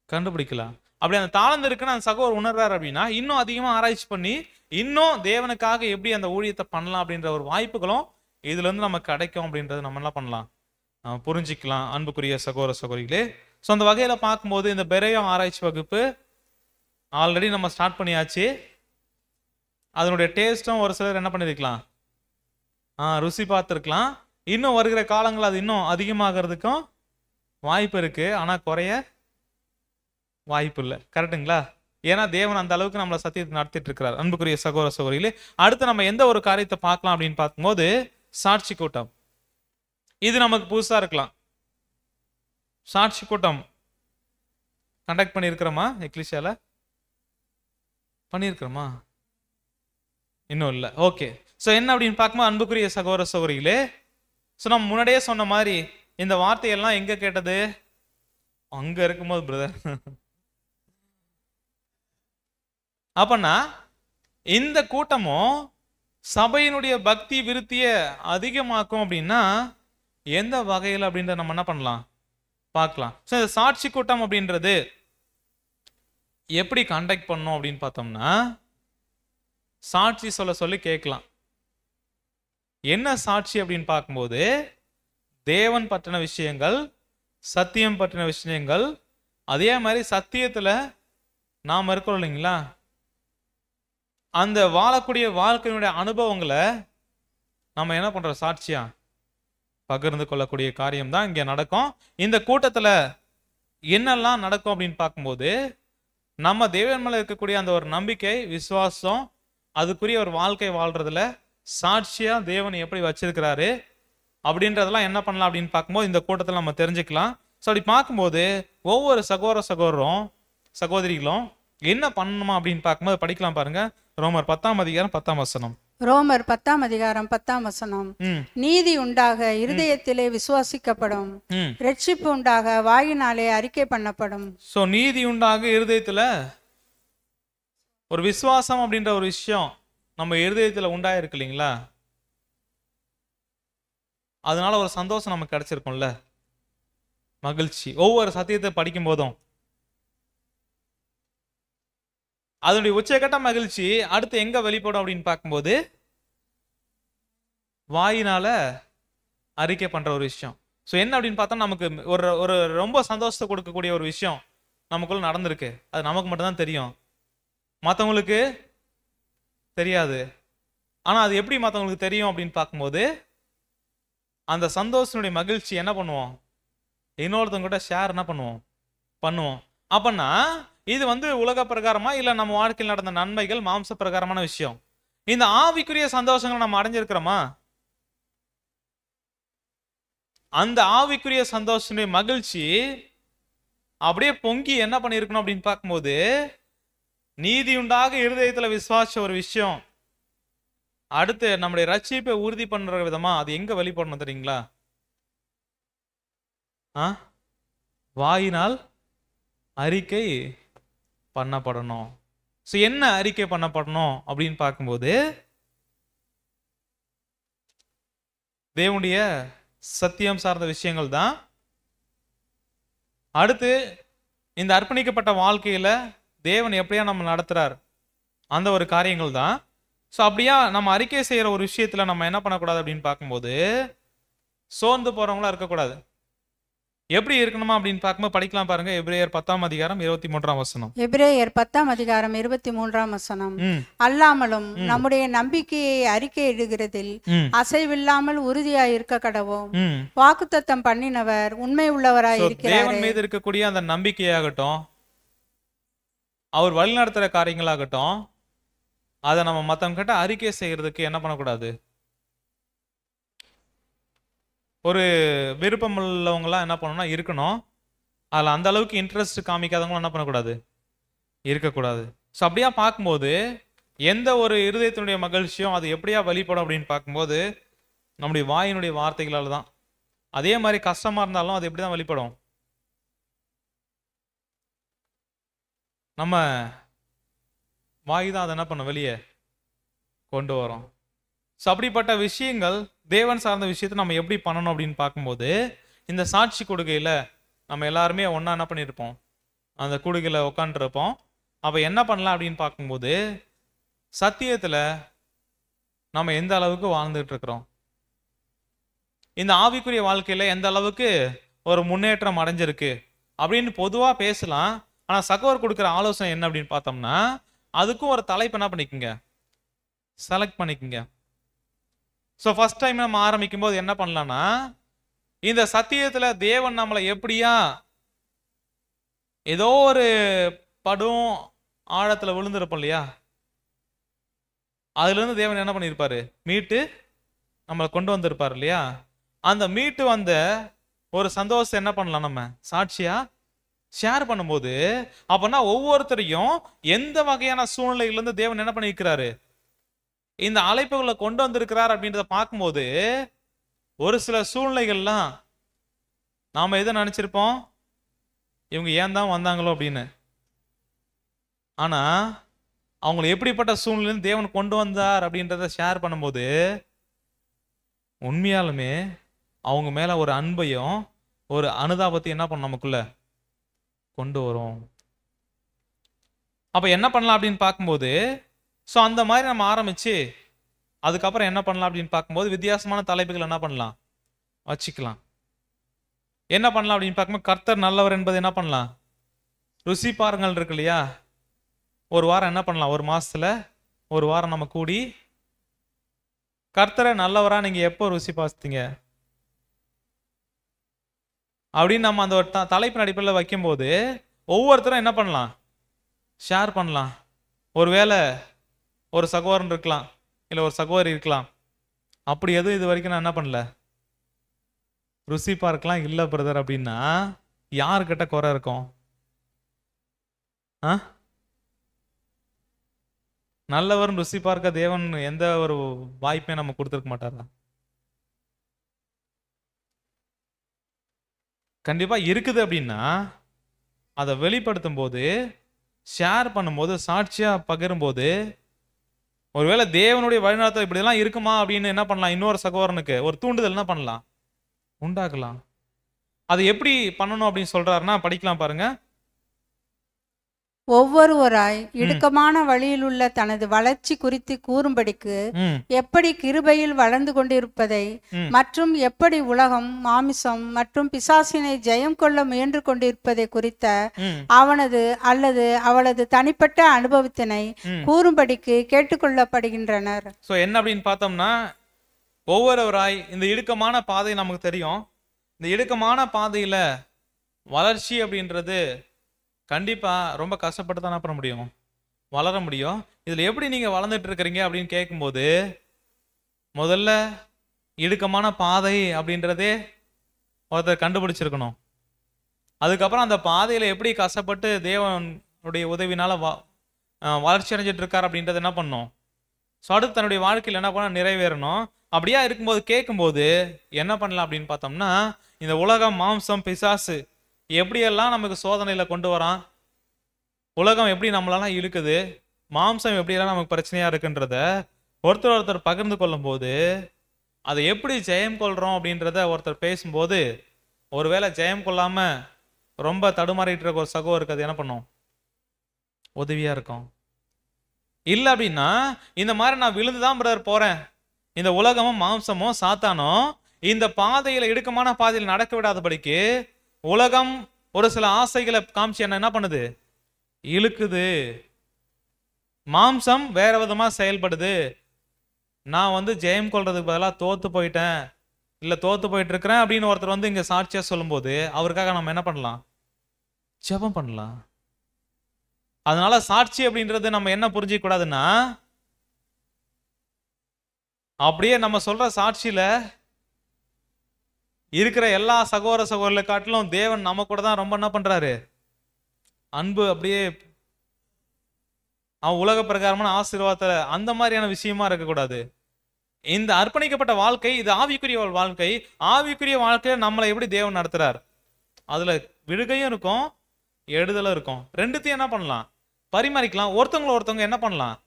கண்டுபிடிக்கலாம். அப்படி அந்த தாளந்து இருக்குன்னு அந்த சகோதரர் உணர்றாரு அப்படின்னா இன்னும் அதிகமாக ஆராய்ச்சி பண்ணி இன்னும் தேவனுக்காக எப்படி அந்த ஊழியத்தை பண்ணலாம் அப்படின்ற ஒரு வாய்ப்புகளும் இதுல இருந்து நமக்கு கிடைக்கும் அப்படின்றது நம்ம என்ன பண்ணலாம், புரிஞ்சிக்கலாம். அன்புக்குரிய சகோதர சகோதரிகளே, ஸோ அந்த வகையில பார்க்கும்போது இந்த பெரிய ஆராய்ச்சி வகுப்பு ஆல்ரெடி நம்ம ஸ்டார்ட் பண்ணியாச்சு. அதனுடைய டேஸ்ட்டும் ஒரு சிலர் என்ன பண்ணிருக்கலாம், ருசி பார்த்துருக்கலாம். இன்னும் வருகிற காலங்கள் அது இன்னும் அதிகமாகிறதுக்கும் வாய்ப்பு இருக்கு, ஆனா குறைய வாய்ப்பு இல்லை. கரெக்டுங்களா? ஏன்னா தேவன் அந்த அளவுக்கு நம்மளை சத்தியத்தை நடத்திட்டு இருக்கிறார். அன்புக்குரிய சகோதர சகோதரிகளே, அடுத்து நம்ம எந்த ஒரு காரியத்தை பார்க்கலாம் அப்படின்னு பார்க்கும்போது சாட்சி கூட்டம். இது நமக்கு புதுசா இருக்கலாம். சாட்சி கூட்டம் கண்டக்ட் பண்ணியிருக்கிறோமா, எக்லிஷியால பண்ணியிருக்கிறோமா, இன்னும் இல்லை. ஓகே, ஸோ என்ன அப்படின்னு பார்க்கும்போது அன்புக்குரிய சகோதர சகோதரிகளே, ஸோ நம்ம முன்னாடியே சொன்ன மாதிரி இந்த வார்த்தையெல்லாம் எங்க கேட்டது, அங்க இருக்கும்போது பிரதர். அப்பனா இந்த கூட்டமும் சபையினுடைய பக்தி விருத்திய அதிகமாக்கும் அப்படின்னா எந்த வகையில் அப்படின்றத நம்ம என்ன பண்ணலாம் பார்க்கலாம். ஸோ இந்த சாட்சி கூட்டம் அப்படின்றது எப்படி கண்டக்ட் பண்ணணும் அப்படின்னு பார்த்தோம்னா, சாட்சி சொல்ல சொல்லி கேட்கலாம். என்ன சாட்சி அப்படின்னு பார்க்கும்போது தேவன் பற்றின விஷயங்கள், சத்தியம் பற்றின விஷயங்கள், அதே மாதிரி சத்தியத்துல நாம் இருக்கிறோம் இல்லைங்களா, அந்த வாழக்கூடிய வாழ்க்கையினுடைய அனுபவங்களை நம்ம என்ன பண்றோம், சாட்சியா பகிர்ந்து கொள்ளக்கூடிய காரியம் தான் இங்க நடக்கும். இந்த கூட்டத்துல என்னெல்லாம் நடக்கும் அப்படின்னு பார்க்கும்போது நம்ம தேவன் மேல இருக்கக்கூடிய அந்த ஒரு நம்பிக்கை, விசுவாசம், அதுக்குரிய ஒரு வாழ்க்கை வாழ்றதுல சாட்சியா தேவன் எப்படி வச்சிருக்கிறாரு அப்படின்றதெல்லாம் என்ன பண்ணலாம் அப்படின்னு பார்க்கும்போது இந்த கூட்டத்தில் நம்ம தெரிஞ்சுக்கலாம். ஸோ அப்படி பார்க்கும்போது ஒவ்வொரு சகோதரரும் சகோதரிகளும் என்ன பண்ணணுமா அப்படின்னு பார்க்கும்போது படிக்கலாம் பாருங்க. ரோமர் 10ஆம் அதிகாரம் 10ஆம் வசனம். ரோமர் 10ஆம் அதிகாரம் 10ஆம் வசனம். நீதி உண்டாக இருதயத்திலே விசுவாசிக்கப்படும், ரட்சிப்பு உண்டாக வாயினாலே அறிக்கை பண்ணப்படும். ஸோ நீதி உண்டாக இருதயத்துல ஒரு விசுவாசம் அப்படின்ற ஒரு விஷயம் நம்ம இருதயத்துல உண்டாயிருக்கு இல்லைங்களா, அதனால ஒரு சந்தோஷம் நமக்கு கிடைச்சிருக்கும்ல, மகிழ்ச்சி. ஒவ்வொரு சத்தியத்தை படிக்கும் போதும் அதனுடைய உச்சகட்ட மகிழ்ச்சி அடுத்து எங்க வெளிப்படும் அப்படின்னு பார்க்கும்போது வாயினால அறிக்கை பண்ற ஒரு விஷயம். ஸோ என்ன அப்படின்னு பார்த்தா நமக்கு ஒரு ஒரு ரொம்ப சந்தோஷத்தை கொடுக்கக்கூடிய ஒரு விஷயம் நமக்குள்ள நடந்திருக்கு. அது நமக்கு மட்டும்தான் தெரியும், மற்றவங்களுக்கு தெரியாது. ஆனா அது எப்படி மற்றவங்களுக்கு தெரியும் அப்படின்னு பார்க்கும்போது அந்த சந்தோஷனுடைய மகிழ்ச்சி என்ன பண்ணுவோம், இன்னொருத்தவங்க கூட ஷேர் என்ன பண்ணுவோம். அப்பன்னா இது உலக பிரகாரமா இல்ல நம்ம வாழ்க்கையில் நடந்த நன்மைகள் மாம்ச பிரகாரமான விஷயம். இந்த ஆவிக்குரிய சந்தோஷங்களை நம்ம அடைஞ்சிருக்கிறோமா, அந்த ஆவிக்குரிய சந்தோஷனுடைய மகிழ்ச்சி அப்படியே பொங்கி என்ன பண்ணிருக்கணும் அப்படின்னு பார்க்கும்போது நீதி உண்டாக இருதயத்துல விசுவாச ஒரு விஷயம் அடுத்து நம்முடைய ரட்சிப்பை உறுதி பண்ற விதமா அது எங்க வெளிப்படணும் தெரியுங்களா, வாயினால் அறிக்கை பண்ணப்படணும். ஸோ என்ன அறிக்கை பண்ணப்படணும் அப்படின்னு பார்க்கும்போது தேவனுடைய சத்தியம் சார்ந்த விஷயங்கள் தான். அடுத்து இந்த அர்ப்பணிக்கப்பட்ட வாழ்க்கையில தேவன் எப்படியா நம்ம நடத்துறார் அந்த ஒரு காரியங்கள் தான். ஸோ அப்படியா நம்ம அறிக்கை செய்யற ஒரு விஷயத்துல நம்ம என்ன பண்ணக்கூடாது அப்படின்னு பார்க்கும்போது சோர்ந்து போறவங்களா இருக்கக்கூடாது. எப்படி இருக்கணுமா அப்படின்னு பார்க்கும்போது படிக்கலாம் பாருங்க. எபிரேயர் 10ஆம் அதிகாரம் 23ஆம் வசனம். எபிரேயர் 10ஆம் அதிகாரம் 23ஆம் வசனம். அல்லாமலும் நம்முடைய நம்பிக்கையை அறிக்கையிடுகிறதில் அசைவில்லாமல் உறுதியாய் இருக்க கடவோம். வாக்குத்தத்தம் பண்ணினவர் உண்மை உள்ளவராய் இருக்கிறார். தேவன் மீது இருக்கக்கூடிய அந்த நம்பிக்கையாகட்டும், அவர் வழி நடத்துற காரியங்களாகட்டும், அதை நம்ம மத்தவங்க கிட்ட அறிக்கை செய்யறதுக்கு என்ன பண்ணக்கூடாது? ஒரு விருப்பம் உள்ளவங்களாம் என்ன பண்ணணும்னா இருக்கணும். அதில் அந்த அளவுக்கு இன்ட்ரெஸ்ட் காமிக்காதவங்களும் என்ன பண்ணக்கூடாது? இருக்கக்கூடாது. ஸோ அப்படியா பார்க்கும்போது எந்த ஒரு இருதயத்தினுடைய மகிழ்ச்சியும் அது எப்படியா வெளிப்படும் அப்படின்னு பார்க்கும்போது நம்முடைய வாயினுடைய வார்த்தைகளால் தான். அதே மாதிரி கஷ்டமா இருந்தாலும் அது எப்படி தான் வெளிப்படும்? நம்ம வாய் தான் அதை என்ன பண்ண வெளியே கொண்டு வரோம். ஸோ அப்படிப்பட்ட விஷயங்கள், தேவன் சார்ந்த விஷயத்தை நம்ம எப்படி பண்ணணும் அப்படின்னு பார்க்கும்போது, இந்த சாட்சி கொடுக்கையில் நம்ம எல்லாருமே ஒன்றா என்ன பண்ணியிருப்போம்? அந்த கூடுகையில் உட்காந்துருப்போம். அப்போ என்ன பண்ணலாம் அப்படின்னு பார்க்கும்போது, சத்தியத்தில் நம்ம எந்த அளவுக்கு வாழ்ந்துட்டு இருக்கிறோம், இந்த ஆவிக்குரிய வாழ்க்கையில் எந்த அளவுக்கு ஒரு முன்னேற்றம் அடைஞ்சிருக்கு அப்படின்னு பொதுவாக பேசலாம். ஆனால் சகோதரர் கொடுக்குற ஆலோசனை என்ன அப்படின்னு பார்த்தோம்னா, அதுக்கும் ஒரு தலைப்பு என்ன பண்ணிக்கோங்க, செலக்ட் பண்ணிக்கோங்க. ஸோ ஃபர்ஸ்ட் டைம் நம்ம ஆரம்பிக்கும் போது என்ன பண்ணலாம்னா, இந்த சத்தியத்தில் தேவன் நம்மளை எப்படியா ஏதோ ஒரு படும் ஆழத்தில் விழுந்திருப்போம் இல்லையா, அதுலேருந்து தேவன் என்ன பண்ணியிருப்பாரு? மீட்டு நம்மளை கொண்டு வந்திருப்பார் இல்லையா. அந்த மீட்டு வந்த ஒரு சந்தோஷம் என்ன பண்ணலாம்? நம்ம சாட்சியா ஷேர் பண்ணும்போது, அப்பனா ஒவ்வொருத்தரையும் எந்த வகையான சூழ்நிலையிலிருந்து தேவன் என்ன பண்ணியிருக்கிறாரு, இந்த அழைப்புகளை கொண்டு வந்திருக்கிறார் அப்படின்றத பார்க்கும்போது, ஒரு சில சூழ்நிலைகள்லாம் நாம எதை நினைச்சிருப்போம், இவங்க ஏன் தான் வந்தாங்களோ அப்படின்னு. ஆனா அவங்களை எப்படிப்பட்ட சூழ்நிலையிலிருந்து தேவன் கொண்டு வந்தார் அப்படின்றத ஷேர் பண்ணும்போது, உண்மையாலுமே அவங்க மேல ஒரு அன்பையும் ஒரு அனுதாபத்தையும் என்ன பண்ண நமக்குள்ள கொண்டு வரும். அப்ப என்ன பண்ணலாம் அப்படின்னு பார்க்கும்போது, ஸோ அந்த மாதிரி நம்ம ஆரம்பிச்சு அதுக்கப்புறம் என்ன பண்ணலாம் அப்படின்னு பார்க்கும்போது, வித்தியாசமான தலைப்புகள் என்ன பண்ணலாம் வச்சுக்கலாம். என்ன பண்ணலாம் அப்படின்னு பார்க்கும்போது, கர்த்தர் நல்லவர் என்பது என்ன பண்ணலாம், ருசி பாருங்கள் இருக்கு இல்லையா. ஒரு வாரம் என்ன பண்ணலாம், ஒரு மாசத்துல ஒரு வாரம் நம்ம கூடி கர்த்தரை நல்லவரா நீங்க எப்போ ருசி பார்த்தீங்க அப்படின்னு நம்ம அந்த தலைப்பின் அடிப்படையில் வைக்கும்போது, ஒவ்வொருத்தரும் என்ன பண்ணலாம், ஷேர் பண்ணலாம். ஒருவேளை ஒரு சகோதரன் இருக்கலாம், இல்லை ஒரு சகோதரி இருக்கலாம், அப்படி எதுவும் இது வரைக்கும் நான் என்ன பண்ணல, ருசி பார்க்கலாம் இல்லை பிரதர் அப்படின்னா யாருக்கிட்ட குறை இருக்கும்? நல்லவரும் ருசி பார்க்க தேவன் எந்த ஒரு வாய்ப்பையும் நம்ம கொடுத்துருக்க மாட்டாரா? கண்டிப்பா இருக்குது. அப்படின்னா அதை வெளிப்படுத்தும் போது, ஷேர் பண்ணும்போது, சாட்சியா பகிரும்போது, ஒருவேளை தேவனுடைய வழிநடத்தல் இப்படிலாம் இருக்குமா அப்படின்னு என்ன பண்ணலாம், இன்னொரு சகோதரனுக்கு ஒரு தூண்டுதல் என்ன பண்ணலாம், உண்டாக்கலாம். அது எப்படி பண்ணணும் அப்படின்னு சொல்றாருன்னா படிக்கலாம் பாருங்க. ஒவ்வொருவராய் இடுக்கமான வழியில் உள்ள தனது வளர்ச்சி குறித்து கூறும்படிக்கு எப்படி கிருபையில் வளர்ந்து கொண்டிருப்பதை மற்றும் எப்படி உலகம், மாமிசம் மற்றும் பிசாசினை ஜெயம் கொள்ள முயன்று கொண்டிருப்பதை குறித்த அவனது அல்லது அவளது தனிப்பட்ட அனுபவத்தினை கூறும்படிக்கு கேட்டுக்கொள்ளப்படுகின்றனர். ஸோ என்ன அப்படின்னு பார்த்தோம்னா, ஒவ்வொருவராய் இந்த இடுக்கமான பாதை நமக்கு தெரியும். இந்த இடுக்கமான பாதையில வளர்ச்சி அப்படின்றது கண்டிப்பா ரொம்ப கஷ்டப்பட்டு தான் பண்ண முடியும், வளர முடியும். இதுல எப்படி நீங்க வளர்ந்துட்டு இருக்கிறீங்க அப்படின்னு கேட்கும்போது, முதல்ல இடுக்கமான பாதை அப்படின்றதே ஒருத்தர் கண்டுபிடிச்சிருக்கணும். அதுக்கப்புறம் அந்த பாதையில எப்படி கஷ்டப்பட்டு தேவனுடைய உதவினால வளர்ச்சி அடைஞ்சிட்டு இருக்கார் அப்படின்றத என்ன பண்ணணும், ஸோ அடுத்து தன்னுடைய வாழ்க்கையில் என்ன பண்ண நிறைவேறணும். அப்படியா இருக்கும்போது கேட்கும்போது என்ன பண்ணலாம் அப்படின்னு பார்த்தோம்னா, இந்த உலகம், மாம்சம், பிசாசு எப்படியெல்லாம் நமக்கு சோதனையில கொண்டு வரான், உலகம் எப்படி நம்மளெல்லாம் இழுக்குது, மாம்சம் எப்படியெல்லாம் நமக்கு பிரச்சனையா இருக்குன்றத ஒருத்தர் பகிர்ந்து கொள்ளும் போது, அதை எப்படி ஜெயம் கொள்றோம் அப்படின்றத ஒருத்தர் பேசும்போது, ஒருவேளை ஜெயம் கொள்ளாம ரொம்ப தடுமாறிட்டு இருக்க ஒரு சகோதரருக்கு அது என்ன பண்ணும், உதவியா இருக்கும். இல்லை அப்படின்னா, இந்த மாதிரி நான் விழுந்துதான் பிரதர் போறேன், இந்த உலகமும் மாம்சமும் சாத்தானும் இந்த பாதையில, இடுக்கமான பாதையில் நடக்க விடாதபடிக்கு உலகம் ஒரு சில ஆசைகளை காமிச்சு என்ன பண்ணுது, இழுக்குது. மாம்சம் வேற விதமா செயல்படுது. நான் ஜெயம் கொள்றதுக்கு பதிலாக தோத்து போயிட்டேன், இல்ல தோத்து போயிட்டு இருக்கிறேன் அப்படின்னு ஒருத்தர் இங்க சாட்சியா சொல்லும்போது அவருக்காக நம்ம என்ன பண்ணலாம், ஜெபம் பண்ணலாம். அதனால சாட்சி அப்படின்றது நம்ம என்ன புரிஞ்சிக்க கூடாதுன்னா, அப்படியே நம்ம சொல்ற சாட்சியில இருக்கிற எல்லா சகோதர சகோதரர்களை காட்டிலும் தேவன் நம்ம கூட தான் ரொம்ப என்ன பண்றாரு, அன்பு அப்படியே அவன் உலக பிரகாரமான ஆசீர்வாதத்தை அந்த மாதிரியான விஷயமா இருக்கக்கூடாது. இந்த அர்ப்பணிக்கப்பட்ட வாழ்க்கை இது ஆவிக்குரிய வாழ்க்கை. ஆவிக்குரிய வாழ்க்கையில நம்மளை எப்படி தேவன் நடத்துறார், அதுல விடுகையும் இருக்கும் எடுதலும் இருக்கும். ரெண்டுத்தையும் என்ன பண்ணலாம், பரிமாறிக்கலாம். ஒருத்தவங்க என்ன பண்ணலாம்,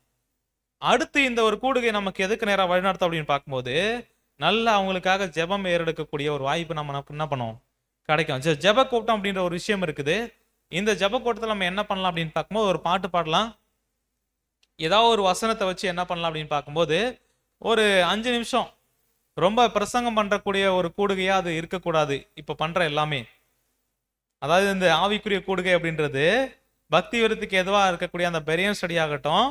அடுத்து இந்த ஒரு கூடுகை நமக்கு எதுக்கு நேரம் வழிநடத்தும் அப்படின்னு பார்க்கும்போது நல்ல அவங்களுக்காக ஜெபம் ஏறெடுக்கக்கூடிய ஒரு வாய்ப்பு நம்ம என்ன பண்ணுவோம், கிடைக்கும். ஜெப கூட்டம் அப்படின்ற ஒரு விஷயம் இருக்குது. இந்த ஜெப கூட்டத்தில் நம்ம என்ன பண்ணலாம் அப்படின்னு பார்க்கும்போது ஒரு பாட்டு பாடலாம். ஏதாவது ஒரு வசனத்தை வச்சு என்ன பண்ணலாம் அப்படின்னு பார்க்கும்போது ஒரு 5 நிமிஷம் ரொம்ப பிரசங்கம் பண்றக்கூடிய ஒரு கூடுகையா அது இருக்கக்கூடாது. இப்ப பண்ற எல்லாமே, அதாவது இந்த ஆவிக்குரிய கூடுகை அப்படின்றது பக்தி விருத்திக்கு எதுவா இருக்கக்கூடிய அந்த பெரியன் ஸ்டடி ஆகட்டும்,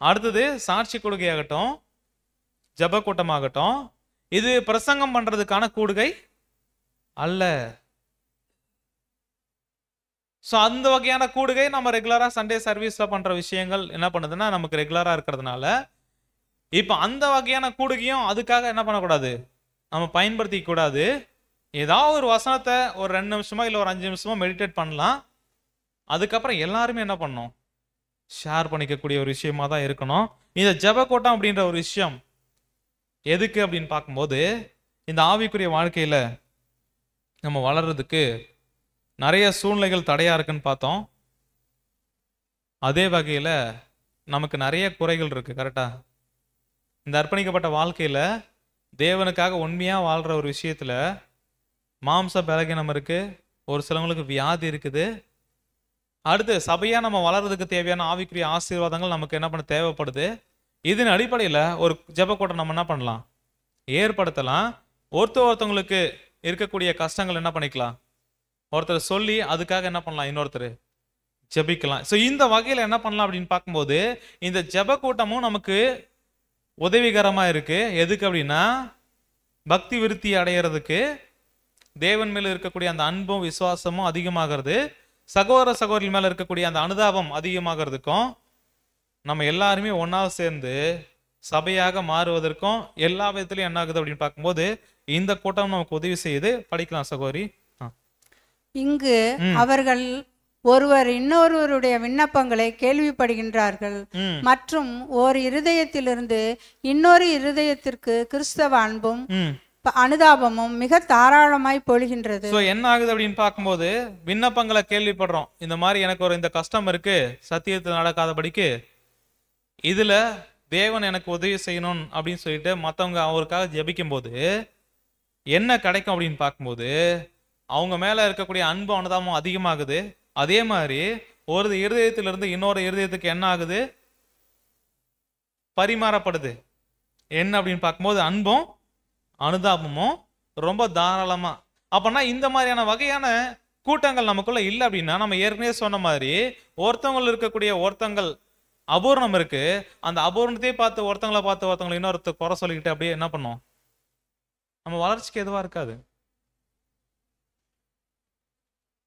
அடுத்தது சாட்சி கூடுகையாகட்டும், ஜெப கூட்டமாகட்டும், இது பிரசங்கம் பண்றதுக்கான கூடுகை அல்ல. ஸோ அந்த வகையான கூடுகை நம்ம ரெகுலரா சண்டே சர்வீஸ்ல பண்ற விஷயங்கள் என்ன பண்ணுதுன்னா நமக்கு ரெகுலரா இருக்கிறதுனால இப்ப அந்த வகையான கூடுகையும் அதுக்காக என்ன பண்ணக்கூடாது, நம்ம பயன்படுத்திக்க கூடாது. ஏதாவது ஒரு வசனத்தை ஒரு 2 நிமிஷமோ இல்லை ஒரு 5 நிமிஷமோ மெடிடேட் பண்ணலாம். அதுக்கப்புறம் எல்லாருமே என்ன பண்ணணும், ஷேர் பண்ணிக்கக்கூடிய ஒரு விஷயமா தான் இருக்கணும். இந்த ஜெப கூட்டம் அப்படின்ற ஒரு விஷயம் எதுக்கு அப்படின்னு பார்க்கும்போது இந்த ஆவிக்குரிய வாழ்க்கையில நம்ம வளர்றதுக்கு நிறைய சூழ்நிலைகள் தடையா இருக்குன்னு பார்த்தோம். அதே வகையில நமக்கு நிறைய குறைகள் இருக்கு. கரெக்டா? இந்த அர்ப்பணிக்கப்பட்ட வாழ்க்கையில தேவனுக்காக உண்மையா வாழ்ற ஒரு விஷயத்துல மாம்ச பலகீனம் இருக்கு, ஒரு சிலவங்களுக்கு வியாதி இருக்குது. அடுத்து சபையா நம்ம வளர்றதுக்கு தேவையான ஆவிக்குரிய ஆசீர்வாதங்கள் நமக்கு என்ன பண்ண தேவைப்படுது. இதன் அடிப்படையில் ஒரு ஜெப கூட்டம் நம்ம என்ன பண்ணலாம், ஏற்படுத்தலாம். ஒருத்தவங்களுக்கு இருக்கக்கூடிய கஷ்டங்கள் என்ன பண்ணிக்கலாம், ஒருத்தர் சொல்லி அதுக்காக என்ன பண்ணலாம், இன்னொருத்தர் ஜெபிக்கலாம். ஸோ இந்த வகையில் என்ன பண்ணலாம் அப்படின்னு பார்க்கும்போது இந்த ஜெப கூட்டமும் நமக்கு உதவிகரமா இருக்கு. எதுக்கு அப்படின்னா பக்தி விருத்தி அடைகிறதுக்கு, தேவன் மேல இருக்கக்கூடிய அந்த அன்பும் விசுவாசமும் அதிகமாகிறது, சகோதர சகோதரி மேல இருக்கக்கூடிய அந்த அனுதாபம் அதிகமாகிறதுக்கும், நம்ம எல்லாருமே ஒன்னா சேர்ந்து சபையாக மாறுவதற்கும் எல்லா விதத்திலையும் என்ன ஆகுது அப்படின்னு பார்க்கும்போது இந்த கூட்டம் நமக்கு உதவி செய்யுது. படிக்கலாம் சகோதரி. இங்கு அவர்கள் ஒருவர் இன்னொருவருடைய விண்ணப்பங்களை கேள்விப்படுகின்றார்கள் மற்றும் ஒரு இருதயத்திலிருந்து இன்னொரு இருதயத்திற்கு கிறிஸ்தவ அன்பும் அனுதாபமும் மிக தாராளமாய் பொழிகின்றது. என்ன ஆகுது அப்படின்னு பார்க்கும்போது விண்ணப்பங்களை கேள்விப்படுறோம். இந்த மாதிரி எனக்கு ஒரு இந்த கஷ்டம் இருக்கு, சத்தியத்தில் நடக்காதபடிக்கு, இதுல தேவன் எனக்கு உதவி செய்யணும் அப்படின்னு சொல்லிட்டு மற்றவங்க அவருக்காக ஜெபிக்கும் போது என்ன கிடைக்கும் அப்படின்னு பார்க்கும்போது அவங்க மேல இருக்கக்கூடிய அன்பு அனுதாபம் அதிகமாகுது. அதே மாதிரி ஒரு இருதயத்திலிருந்து இன்னொரு இருதயத்துக்கு என்ன ஆகுது, பரிமாறப்படுது. என்ன அப்படின்னு பார்க்கும்போது அன்பும் அனுதாபமும் ரொம்ப தாராளமா. அப்பனா இந்த மாதிரியான வகையான கூட்டங்கள் நமக்குள்ள இல்லை அப்படின்னா நம்ம ஏற்கனவே சொன்ன மாதிரி ஒருத்தவங்க இருக்கக்கூடிய ஒருத்தங்கள் அபூர்ணம் இருக்கு, அந்த அபூர்ணத்தையே பார்த்து ஒருத்தங்களை இன்னொருத்தர் குறை சொல்லிக்கிட்டு அப்படியே என்ன பண்ணும், நம்ம வளர்ச்சிக்கு எதுவா இருக்காது.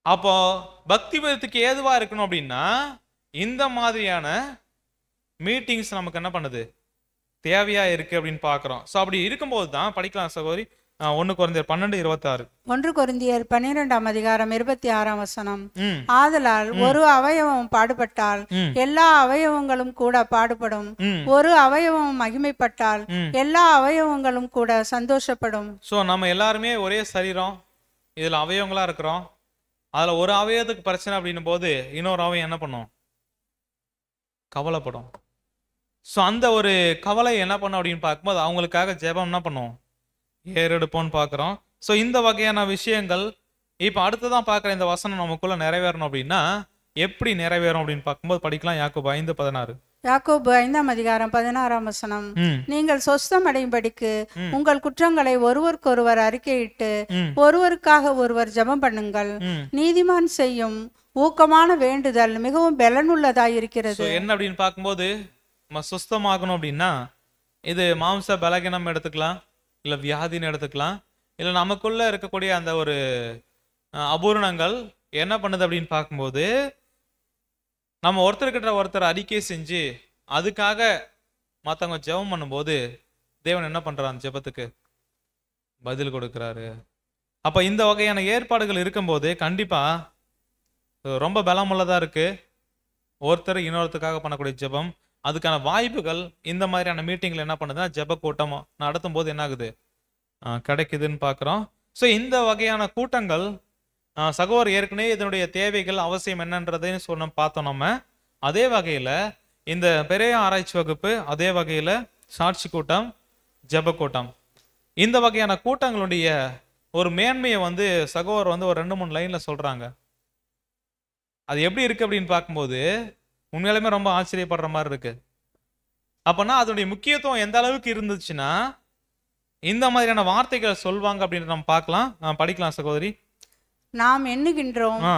அப்போ பக்தி விருத்திக்கு ஏதுவா இருக்கணும் அப்படின்னா இந்த மாதிரியான மீட்டிங்ஸ் நமக்கு என்ன பண்ணுது, தேவையா இருக்கு அப்படின்னு பாக்குறோம். ஸோ அப்படி இருக்கும்போது தான் படிக்கலாம் சகோதரி. 1 கொரிந்தியர் 12:26. 1 கொரிந்தியர் 12ஆம் அதிகாரம் 26ஆம் வசனம். ஆதலால் ஒரு அவயவம் பாடுபட்டால் எல்லா அவயவங்களும் கூட பாடுபடும், ஒரு அவயவம் மகிமைப்பட்டால் எல்லா அவயவங்களும் கூட சந்தோஷப்படும். ஸோ நம்ம எல்லாருமே ஒரே சரீரம், இதுல அவயவங்களா இருக்கிறோம். அதுல ஒரு அவயவத்துக்கு பிரச்சனை அப்படின்னும் போது இன்னொரு அவயம் என்ன பண்ணும், கவலைப்படும். ஸோ அந்த ஒரு கவலை என்ன பண்ணும் அப்படின்னு பார்க்கும்போது அவங்களுக்காக ஜெபம் என்ன பண்ணும், ஏறெடுப்போம்னு பார்க்குறோம். ஸோ இந்த வகையான விஷயங்கள் இப்போ அடுத்ததான் பார்க்குற இந்த வசனம் நமக்குள்ள நிறைவேறணும் அப்படின்னா எப்படி நிறைவேறும் அப்படின்னு பார்க்கும்போது படிக்கலாம். யாக்கோபு 5:16. யாக்கோபு 5ஆம் அதிகாரம் 16ஆம் வசனம். ம் நீங்கள் சொஸ்தம் அடையும்படிக்கு ம். உங்கள் குற்றங்களை ஒருவருக்கொருவர் அறிக்கையிட்டு ம் ஒருவருக்காக ஒருவர் ஜெபம் பண்ணுங்கள். ம். நீதிமான் செய்யும் ஊக்கமான வேண்டுதல் மிகவும் பலனுள்ளதாய் So, இருக்கிறது. என்ன அப்படின்னு பார்க்கும்போது நம்ம சுஸ்தமாகணும் அப்படின்னா இது மாம்ச பலகீனம் எடுத்துக்கலாம், இல்லை வியாதின்னு எடுத்துக்கலாம், இல்லை நமக்குள்ள இருக்கக்கூடிய அந்த ஒரு அபூரணங்கள் என்ன பண்ணுது அப்படின்னு பார்க்கும்போது நம்ம ஒருத்தர்கிட்ட ஒருத்தர் அறிக்கை செஞ்சு அதுக்காக மற்றவங்க ஜெபம் பண்ணும்போது தேவன் என்ன பண்றாரு? அந்த ஜெபத்துக்கு பதில் கொடுக்கிறாரு. அப்ப இந்த வகையான ஏற்பாடுகள் இருக்கும்போது கண்டிப்பா ரொம்ப பலமுள்ளதா இருக்கு. ஒருத்தர் இன்னொருத்தருக்காக பண்ணக்கூடிய ஜெபம், அதுக்கான வாய்ப்புகள் இந்த மாதிரியான மீட்டிங்ல என்ன பண்ணுதுன்னா ஜெப கூட்டம் நடத்தும் போது என்ன ஆகுது? கிடைக்குதுன்னு பார்க்குறோம். ஸோ இந்த வகையான கூட்டங்கள் சகோதரர் ஏற்கனவே இதனுடைய தேவைகள் அவசியம் என்னன்றதையும் சொன்ன பார்த்தோம் நம்ம. அதே வகையில் இந்த பெரிய ஆராய்ச்சி வகுப்பு, அதே வகையில் சாட்சி கூட்டம், ஜெப கூட்டம், இந்த வகையான கூட்டங்களுடைய ஒரு மேன்மையை வந்து சகோதரர் வந்து ஒரு 2-3 லைன்ல சொல்றாங்க. அது எப்படி இருக்கு அப்படின்னு பார்க்கும்போது உண்மையாலுமே ரொம்ப ஆச்சரியப்படுற மாதிரி இருக்கு. அப்பனா அதனுடைய முக்கியத்துவம் எந்த அளவுக்கு இருந்துச்சுன்னா இந்த மாதிரியான வார்த்தைகளை சொல்வாங்க அப்படின்னு நம்ம பார்க்கலாம். படிக்கலாம் சகோதரி. நாம் எண்ணுகின்றோம், ஆ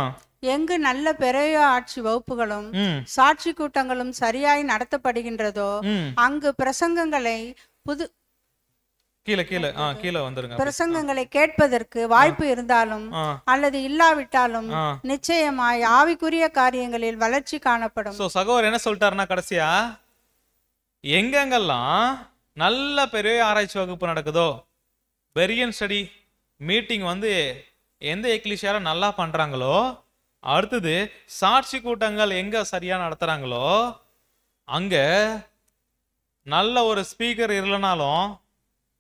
எங்கு நல்ல பெரிய ஆட்சி வகுப்புகளும் ம் சாட்சி கூட்டங்களும் சரியாய் நடத்தப்படுகின்றதோ ம் அங்கு பிரசங்கங்களை புது கீழே கீழே கீழே வந்துருங்க. பிரசங்கங்களை கேட்பதற்கு வாய்ப்பு இருந்தாலும் ஆ அல்லது இல்லாவிட்டாலும் ஆ நிச்சயமாய் ஆவிக்குரிய காரியங்களில் வளர்ச்சி காணப்படும். ஸோ சகோதரர் என்ன சொல்லிட்டாருன்னா கடைசியா எங்கெங்கெல்லாம் நல்ல பெரிய ஆராய்ச்சி வகுப்பு நடக்குதோ, பெரியன் ஸ்டடி மீட்டிங் வந்து எந்த எக்லிஷியால நல்லா பண்றாங்களோ, அடுத்தது சாட்சி கூட்டங்கள் எங்க சரியா நடத்துறாங்களோ அங்க நல்ல ஒரு ஸ்பீக்கர்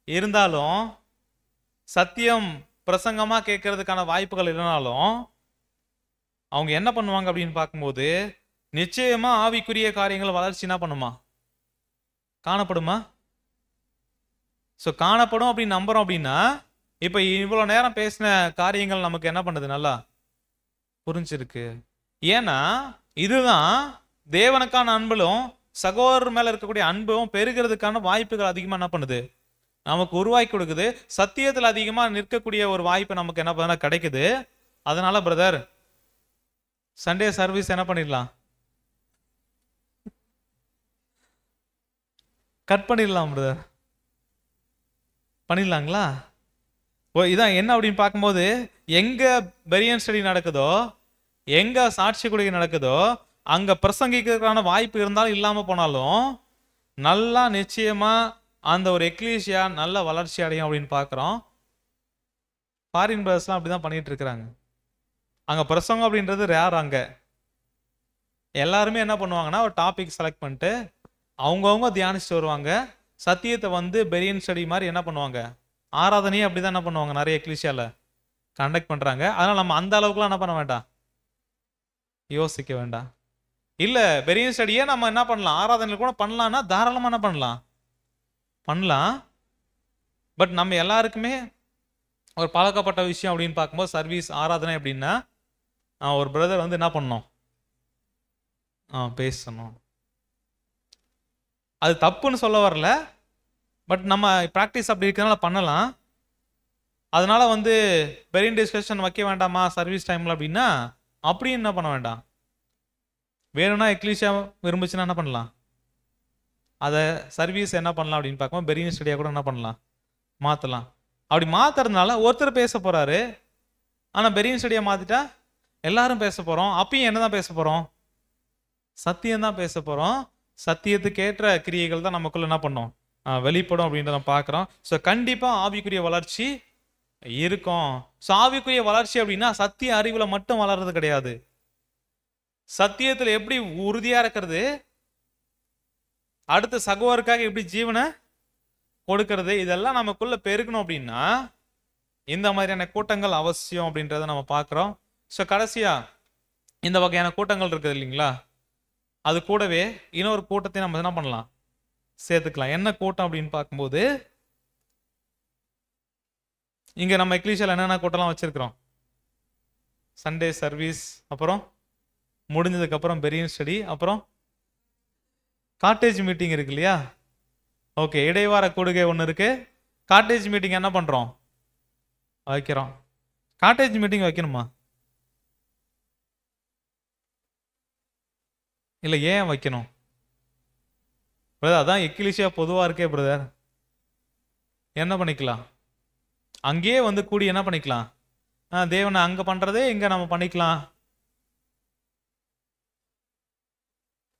இருந்தாலும் சத்தியம் பிரசங்கமா கேட்கறதுக்கான வாய்ப்புகள் இல்லைனாலும் அவங்க என்ன பண்ணுவாங்க அப்படின்னு பார்க்கும்போது நிச்சயமா ஆவிக்குரிய காரியங்கள் வளர்ச்சி என்ன பண்ணுமா? காணப்படுமா? ஸோ காணப்படும் அப்படின்னு நம்புறோம். அப்படின்னா இப்போ இவ்வளோ நேரம் பேசின காரியங்கள் நமக்கு என்ன பண்ணுது? நல்லா புரிஞ்சிருக்கு. ஏன்னா இதுதான் தேவனுக்கான அன்பும் சகோதரர் மேல இருக்கக்கூடிய அன்பும் பெருகிறதுக்கான வாய்ப்புகள் அதிகமாக என்ன பண்ணுது? நமக்கு உருவாக்கி கொடுக்குது. சத்தியத்தில் அதிகமாக நிற்கக்கூடிய ஒரு வாய்ப்பு நமக்கு என்ன பண்ண கிடைக்குது. அதனால பிரதர் சண்டே சர்வீஸ் என்ன பண்ணிடலாம்? கட் பண்ணிடலாம் பிரதர். பண்ணிடலாங்களா? இதான் என்ன அப்படின்னு பார்க்கும்போது எங்க பெரியன் ஸ்டடி நடக்குதோ, எங்க சாட்சி குடிகை நடக்குதோ, அங்க பிரசங்கிக்கிறதுக்கான வாய்ப்பு இருந்தாலும் இல்லாம போனாலும் நல்லா நிச்சயமா அந்த ஒரு எக்லீசியா நல்ல வளர்ச்சி அடையும் அப்படின்னு பார்க்குறோம். ஃபாரின் பிரதர்ஸ்லாம் அப்படிதான் பண்ணிட்டு இருக்கிறாங்க. அங்க பிரசங்கம் அப்படின்றது ரேர். அங்க எல்லாருமே என்ன பண்ணுவாங்கன்னா ஒரு டாபிக் செலக்ட் பண்ணிட்டு அவங்கவுங்க தியானிச்சுட்டு வருவாங்க. சத்தியத்தை வந்து பெரியன் ஸ்டடி மாதிரி என்ன பண்ணுவாங்க? ஆராதனையே அப்படிதான் என்ன பண்ணுவாங்க, நிறைய எக்லிஷியால கண்டக்ட் பண்றாங்க. அதனால நம்ம அந்த அளவுக்குலாம் என்ன பண்ண வேண்டாம், யோசிக்க வேண்டாம். இல்ல பெரியன் ஸ்டடியே நம்ம என்ன பண்ணலாம், ஆராதனையில் கூட பண்ணலாம்னா தாராளமா என்ன பண்ணலாம். பட் நம்ம எல்லாருக்குமே ஒரு பழக்கப்பட்ட விஷயம் அப்படின்னு பார்க்கும்போது சர்வீஸ் ஆராதனை அப்படின்னா ஒரு பிரதர் வந்து என்ன பண்ணணும், பேசணும். அது தப்புன்னு சொல்ல வரல, பட் நம்ம ப்ராக்டிஸ் அப்படி இருக்கிறதுனால பண்ணலாம். அதனால வந்து பெரிய டிஸ்கஷன் வைக்க வேண்டாமா சர்வீஸ் டைம்ல அப்படின்னா அப்படின்னு என்ன பண்ண வேண்டாம். வேணும்னா எக்லீஷியா விரும்புச்சுன்னா என்ன பண்ணலாம், அதை சர்வீஸ் என்ன பண்ணலாம் அப்படின்னு பார்க்கும்போது பெரிய ஸ்டடியாக கூட என்ன பண்ணலாம், மாற்றலாம். அப்படி மாத்துறதுனால ஒருத்தர் பேச போறாரு, ஆனால் பெரிய ஸ்டடியை மாத்திட்டா எல்லாரும் பேச போறோம். அப்பயும் என்னதான் பேச போறோம், சத்தியம் தான் பேச போறோம். சத்தியத்துக்கு ஏற்ற கிரியைகள் தான் நமக்குள்ள என்ன பண்ணோம், வெளிப்படும் அப்படின்றத பார்க்குறோம். ஸோ கண்டிப்பாக ஆவிக்குரிய வளர்ச்சி இருக்கும். ஸோ ஆவிக்குரிய வளர்ச்சி அப்படின்னா சத்திய அறிவில் மட்டும் வளர்றது கிடையாது, சத்தியத்தில் எப்படி உறுதியாக இருக்கிறது, அடுத்த சகோதரருக்காக எப்படி ஜீவனை கொடுக்கறது, இதெல்லாம் நமக்குள்ள பெருக்கணும். அப்படின்னா இந்த மாதிரியான கூட்டங்கள் அவசியம் அப்படின்றத நம்ம பார்க்குறோம். ஸோ கடைசியாக இந்த வகையான கூட்டங்கள் இருக்குது இல்லைங்களா, அது கூடவே இன்னொரு கூட்டத்தை நம்ம என்ன பண்ணலாம், சேர்த்துக்கலாம். என்ன கூட்டம் அப்படின்னு பார்க்கும்போது இங்க நம்ம எக்லீஷியால என்னென்ன கூட்டம்லாம் வச்சிருக்கிறோம், சண்டே சர்வீஸ், அப்புறம் முடிஞ்சதுக்கு அப்புறம் பெரியன் ஸ்டடி, அப்புறம் காட்டேஜ் மீட்டிங் இருக்கு இல்லையா? ஓகே, இடைவார கூடுகை ஒன்று இருக்கு. காட்டேஜ் மீட்டிங் என்ன பண்றோம்? வைக்கிறோம். காட்டேஜ் மீட்டிங் வைக்கணுமா? இல்லை, ஏன் வைக்கணும் பிரதர்? அதான் எக்கிலிஷியா பொதுவாக இருக்கே பிரதர். என்ன பண்ணிக்கலாம், அங்கேயே வந்து கூடி என்ன பண்ணிக்கலாம், தேவனை அங்கே பண்ணுறதே இங்கே நம்ம பண்ணிக்கலாம்.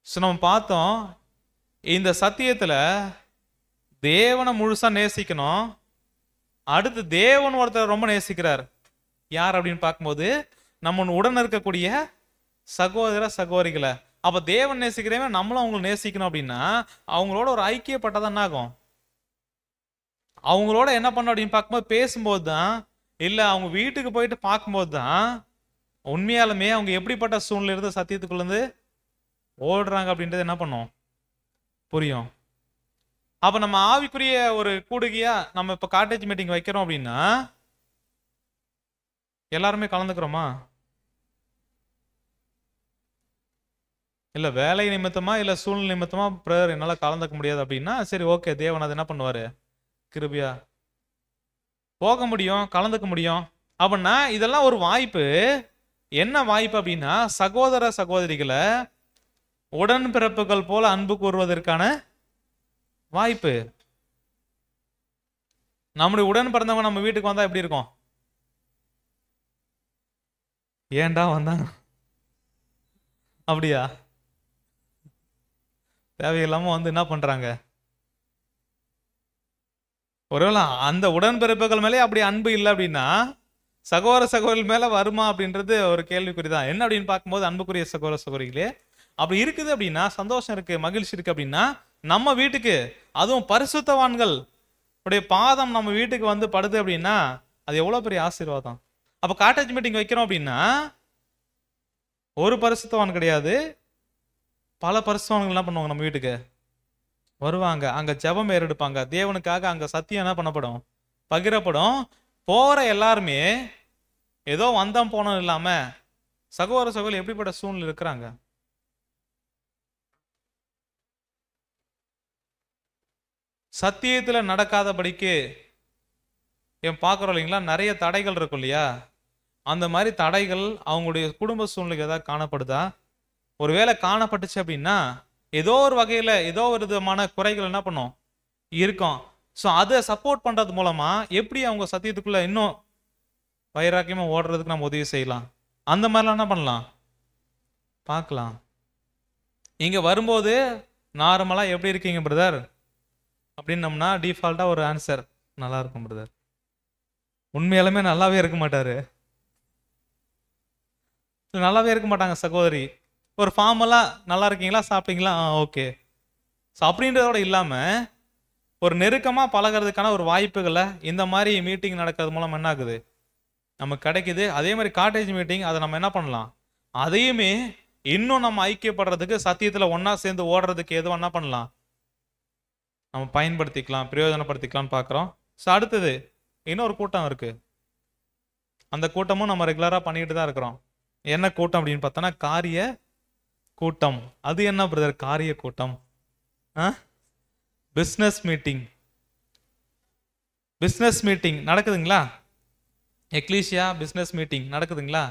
ஸோ நம்ம பார்த்தோம், இந்த சத்தியத்தில் தேவனை முழுசாக நேசிக்கணும். அடுத்து தேவன் ஒருத்தர் ரொம்ப நேசிக்கிறார். யார் அப்படின்னு பார்க்கும்போது நம்ம உடன் இருக்கக்கூடிய சகோதர சகோதரிகளை. அப்போ தேவன் நேசிக்கிறவன் நம்மளும் அவங்களை நேசிக்கணும் அப்படின்னா அவங்களோட ஒரு ஐக்கியப்பட்டதான் என்ன ஆகும்? அவங்களோட என்ன பண்ணணும் அப்படின்னு பார்க்கும்போது பேசும்போது தான், இல்லை அவங்க வீட்டுக்கு போயிட்டு பார்க்கும்போது தான் உண்மையாலுமே அவங்க எப்படிப்பட்ட சூழ்நிலை இருந்து சத்தியத்துக்குள்ளேருந்து ஓடுறாங்க அப்படின்றது என்ன பண்ணும், புரியும். அப்போ நம்ம ஆவிக்குரிய ஒரு கூடுகையா நம்ம இப்போ காட்டேஜ் மீட்டிங் வைக்கிறோம் அப்படின்னா எல்லாருமே கலந்துக்கிறோமா? இல்லை வேலை நிமித்தமா இல்லை சூழ்நிலை நிமித்தமா பிரதர் என்னால் கலந்துக்க முடியாது அப்படின்னா சரி, ஓகே, தேவன் அது என்ன பண்ணுவார், கிருபையா போக முடியும், கலந்துக்க முடியும். அப்படின்னா இதெல்லாம் ஒரு வாய்ப்பு. என்ன வாய்ப்பு அப்படின்னா சகோதர சகோதரிகளை உடன்பிறப்புகள் போல அன்பு கூறுவதற்கான வாய்ப்பு. நம்முடைய உடன் பிறந்தவங்க நம்ம வீட்டுக்கு வந்தா எப்படி இருக்கும்? ஏன்டா வந்தாங்க அப்படியா? தேவையில்லாம வந்து என்ன பண்றாங்க? ஒருவேளை அந்த உடன்பிறப்புகள் மேலே அப்படி அன்பு இல்லை அப்படின்னா சகோதர சகோதரிகள் மேல வருமா அப்படின்றது ஒரு கேள்விக்குறிதான். என்ன அப்படின்னு பார்க்கும்போது அன்புக்குரிய சகோதர சகோதரிகளே, அப்படி இருக்குது அப்படின்னா சந்தோஷம் இருக்கு, மகிழ்ச்சி இருக்கு அப்படின்னா நம்ம வீட்டுக்கு, அதுவும் பரிசுத்தவான்கள் உடைய பாதம் நம்ம வீட்டுக்கு வந்து படுது அப்படின்னா அது எவ்வளவு பெரிய ஆசீர்வாதம். அப்ப காட்டேஜ் மீட்டிங் வைக்கிறோம் அப்படின்னா ஒரு பரிசுத்தவான் கிடையாது, பல பரிசுத்தவான்கள் என்ன பண்ணுவாங்க, நம்ம வீட்டுக்கு வருவாங்க. அங்க ஜெபம் ஏறெடுப்பாங்க, தேவனுக்காக அங்க சத்தியம் என்ன பண்ணப்படும், பகிரப்படும். போற எல்லாருமே ஏதோ வந்தம் போனோம் இல்லாம சகோதர சகோதரி எப்படிப்பட்ட சூழ்நிலை இருக்கிறாங்க. சத்தியத்துல நடக்காதபடிக்கு என் பார்க்குறோம் இல்லைங்களா, நிறைய தடைகள் இருக்கும் இல்லையா? அந்த மாதிரி தடைகள் அவங்களுடைய குடும்ப சூழ்நிலை ஏதாவது காணப்படுதா? ஒருவேளை காணப்பட்டுச்சு அப்படின்னா ஏதோ ஒரு வகையில ஏதோ ஒரு விதமான குறைகள் என்ன பண்ணும், இருக்கும். ஸோ அதை சப்போர்ட் பண்றது மூலமா எப்படி அவங்க சத்தியத்துக்குள்ள இன்னும் வைராக்கியமா ஓடுறதுக்கு நம்ம உதவி செய்யலாம். அந்த மாதிரிலாம் என்ன பண்ணலாம் பார்க்கலாம். இங்க வரும்போது நார்மலா எப்படி இருக்கீங்க பிரதர் அப்படின்னம்னா டிஃபால்ட்டா ஒரு ஆன்சர் நல்லா இருக்கும் பிரதர். உண்மையாலுமே நல்லாவே இருக்க மாட்டாரு, நல்லாவே இருக்க மாட்டாங்க சகோதரி. ஒரு ஃபார்மலாக நல்லா இருக்கீங்களா, சாப்பிட்டீங்களா, ஓகே. ஸோ அப்படின்றதோட இல்லாமல் ஒரு நெருக்கமாக பழகிறதுக்கான ஒரு வாய்ப்புகளை இந்த மாதிரி மீட்டிங் நடக்கிறது மூலம் என்ன ஆகுது, நமக்கு கிடைக்குது. அதே மாதிரி காட்டேஜ் மீட்டிங் அதை நம்ம என்ன பண்ணலாம், அதையுமே இன்னும் நம்ம ஐக்கியப்படுறதுக்கு சத்தியத்தில் ஒன்றா சேர்ந்து ஓடுறதுக்கு எதுவும் என்ன பண்ணலாம், நம்ம பயன்படுத்திக்கலாம், பிரயோஜனப்படுத்திக்கலாம்னு பார்க்குறோம். ஸோ அடுத்தது இன்னொரு கூட்டம் இருக்குது. அந்த கூட்டமும் நம்ம ரெகுலராக பண்ணிக்கிட்டு தான் இருக்கிறோம். என்ன கூட்டம் அப்படின்னு பார்த்தோன்னா காரிய கூட்டம். அது என்ன பிரதர் காரிய கூட்டம்? Business meeting. பிஸ்னஸ் மீட்டிங் நடக்குதுங்களா? எக்லீசியா பிஸ்னஸ் மீட்டிங் நடக்குதுங்களா?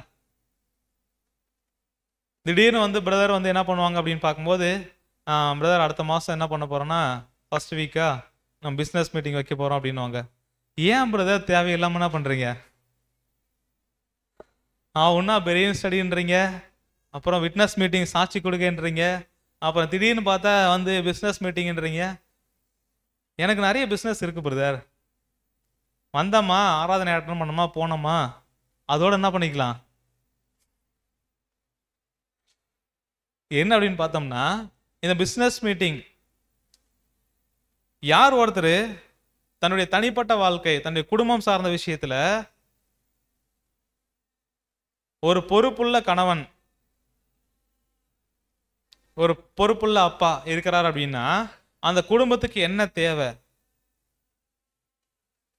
திடீர்னு வந்து பிரதர் வந்து என்ன பண்ணுவாங்க அப்படின்னு பார்க்கும்போது, பிரதர் அடுத்த மாதம் என்ன பண்ண போகிறோன்னா ஃபர்ஸ்ட் வீக்கா நம்ம பிஸ்னஸ் மீட்டிங் வைக்க போகிறோம் அப்படின்வாங்க. ஏன் பிரதர் தேவையில்லாமல் என்ன பண்ணுறீங்க? ஒன்றா பெரிய ஸ்டடின்றீங்க, அப்புறம் விட்னஸ் மீட்டிங் சாட்சி கொடுக்கன்றீங்க, அப்புறம் திடீர்னு பார்த்தா வந்து பிஸ்னஸ் மீட்டிங்ன்றீங்க. எனக்கு நிறைய பிஸ்னஸ் இருக்குது பிரதர். வந்தோமா, ஆராதனை அட்டன் பண்ணோமா, போனோமா, அதோட என்ன பண்ணிக்கலாம். என்ன அப்படின்னு பார்த்தோம்னா இந்த பிஸ்னஸ் மீட்டிங் யார் ஒருத்தர் தன்னுடைய தனிப்பட்ட வாழ்க்கை, தன்னுடைய குடும்பம் சார்ந்த விஷயத்துல ஒரு பொறுப்புள்ள கணவன், ஒரு பொறுப்புள்ள அப்பா இருக்கிறார் அப்படின்னா அந்த குடும்பத்துக்கு என்ன தேவை,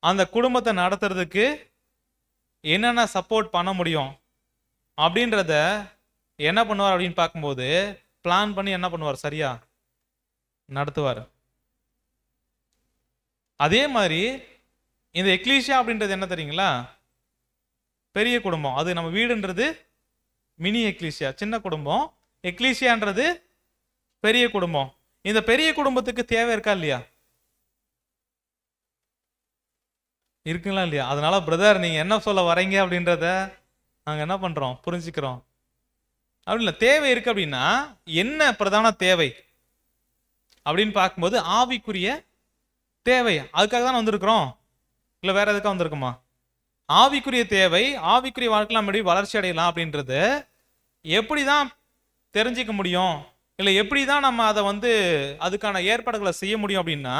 அந்த குடும்பத்தை நடத்துறதுக்கு என்னென்ன சப்போர்ட் பண்ண முடியும் அப்படின்றத என்ன பண்ணுவார் அப்படின்னு பார்க்கும்போது பிளான் பண்ணி என்ன பண்ணுவார், சரியா நடத்துவார். அதே மாதிரி இந்த எக்லீசியா அப்படின்றது என்ன தெரியுங்களா? பெரிய குடும்பம். அது நம்ம வீடுன்றது மினி எக்லீசியா, சின்ன குடும்பம். எக்லீசியான்றது பெரிய குடும்பம். இந்த பெரிய குடும்பத்துக்கு தேவை இருக்கா இல்லையா? இருக்குங்களா இல்லையா? அதனால பிரதர் நீங்க என்ன சொல்ல வரீங்க அப்படின்றத நாங்க என்ன பண்றோம், புரிஞ்சுக்கிறோம். அப்படி இல்லை, தேவை இருக்கு அப்படின்னா என்ன பிரதான தேவை அப்படின்னு பார்க்கும்போது ஆவிக்குரிய தேவை. அதுக்காக தான் வந்திருக்கிறோம், இல்லை வேற எதுக்காக வந்திருக்குமா? ஆவிக்குரிய தேவை, ஆவிக்குரிய வாழ்க்கையில் நம்ம எப்படி வளர்ச்சி அடையலாம் அப்படின்றது எப்படி தான் தெரிஞ்சிக்க முடியும், இல்லை எப்படி தான் நம்ம அதை அதுக்கான ஏற்பாடுகளை செய்ய முடியும் அப்படின்னா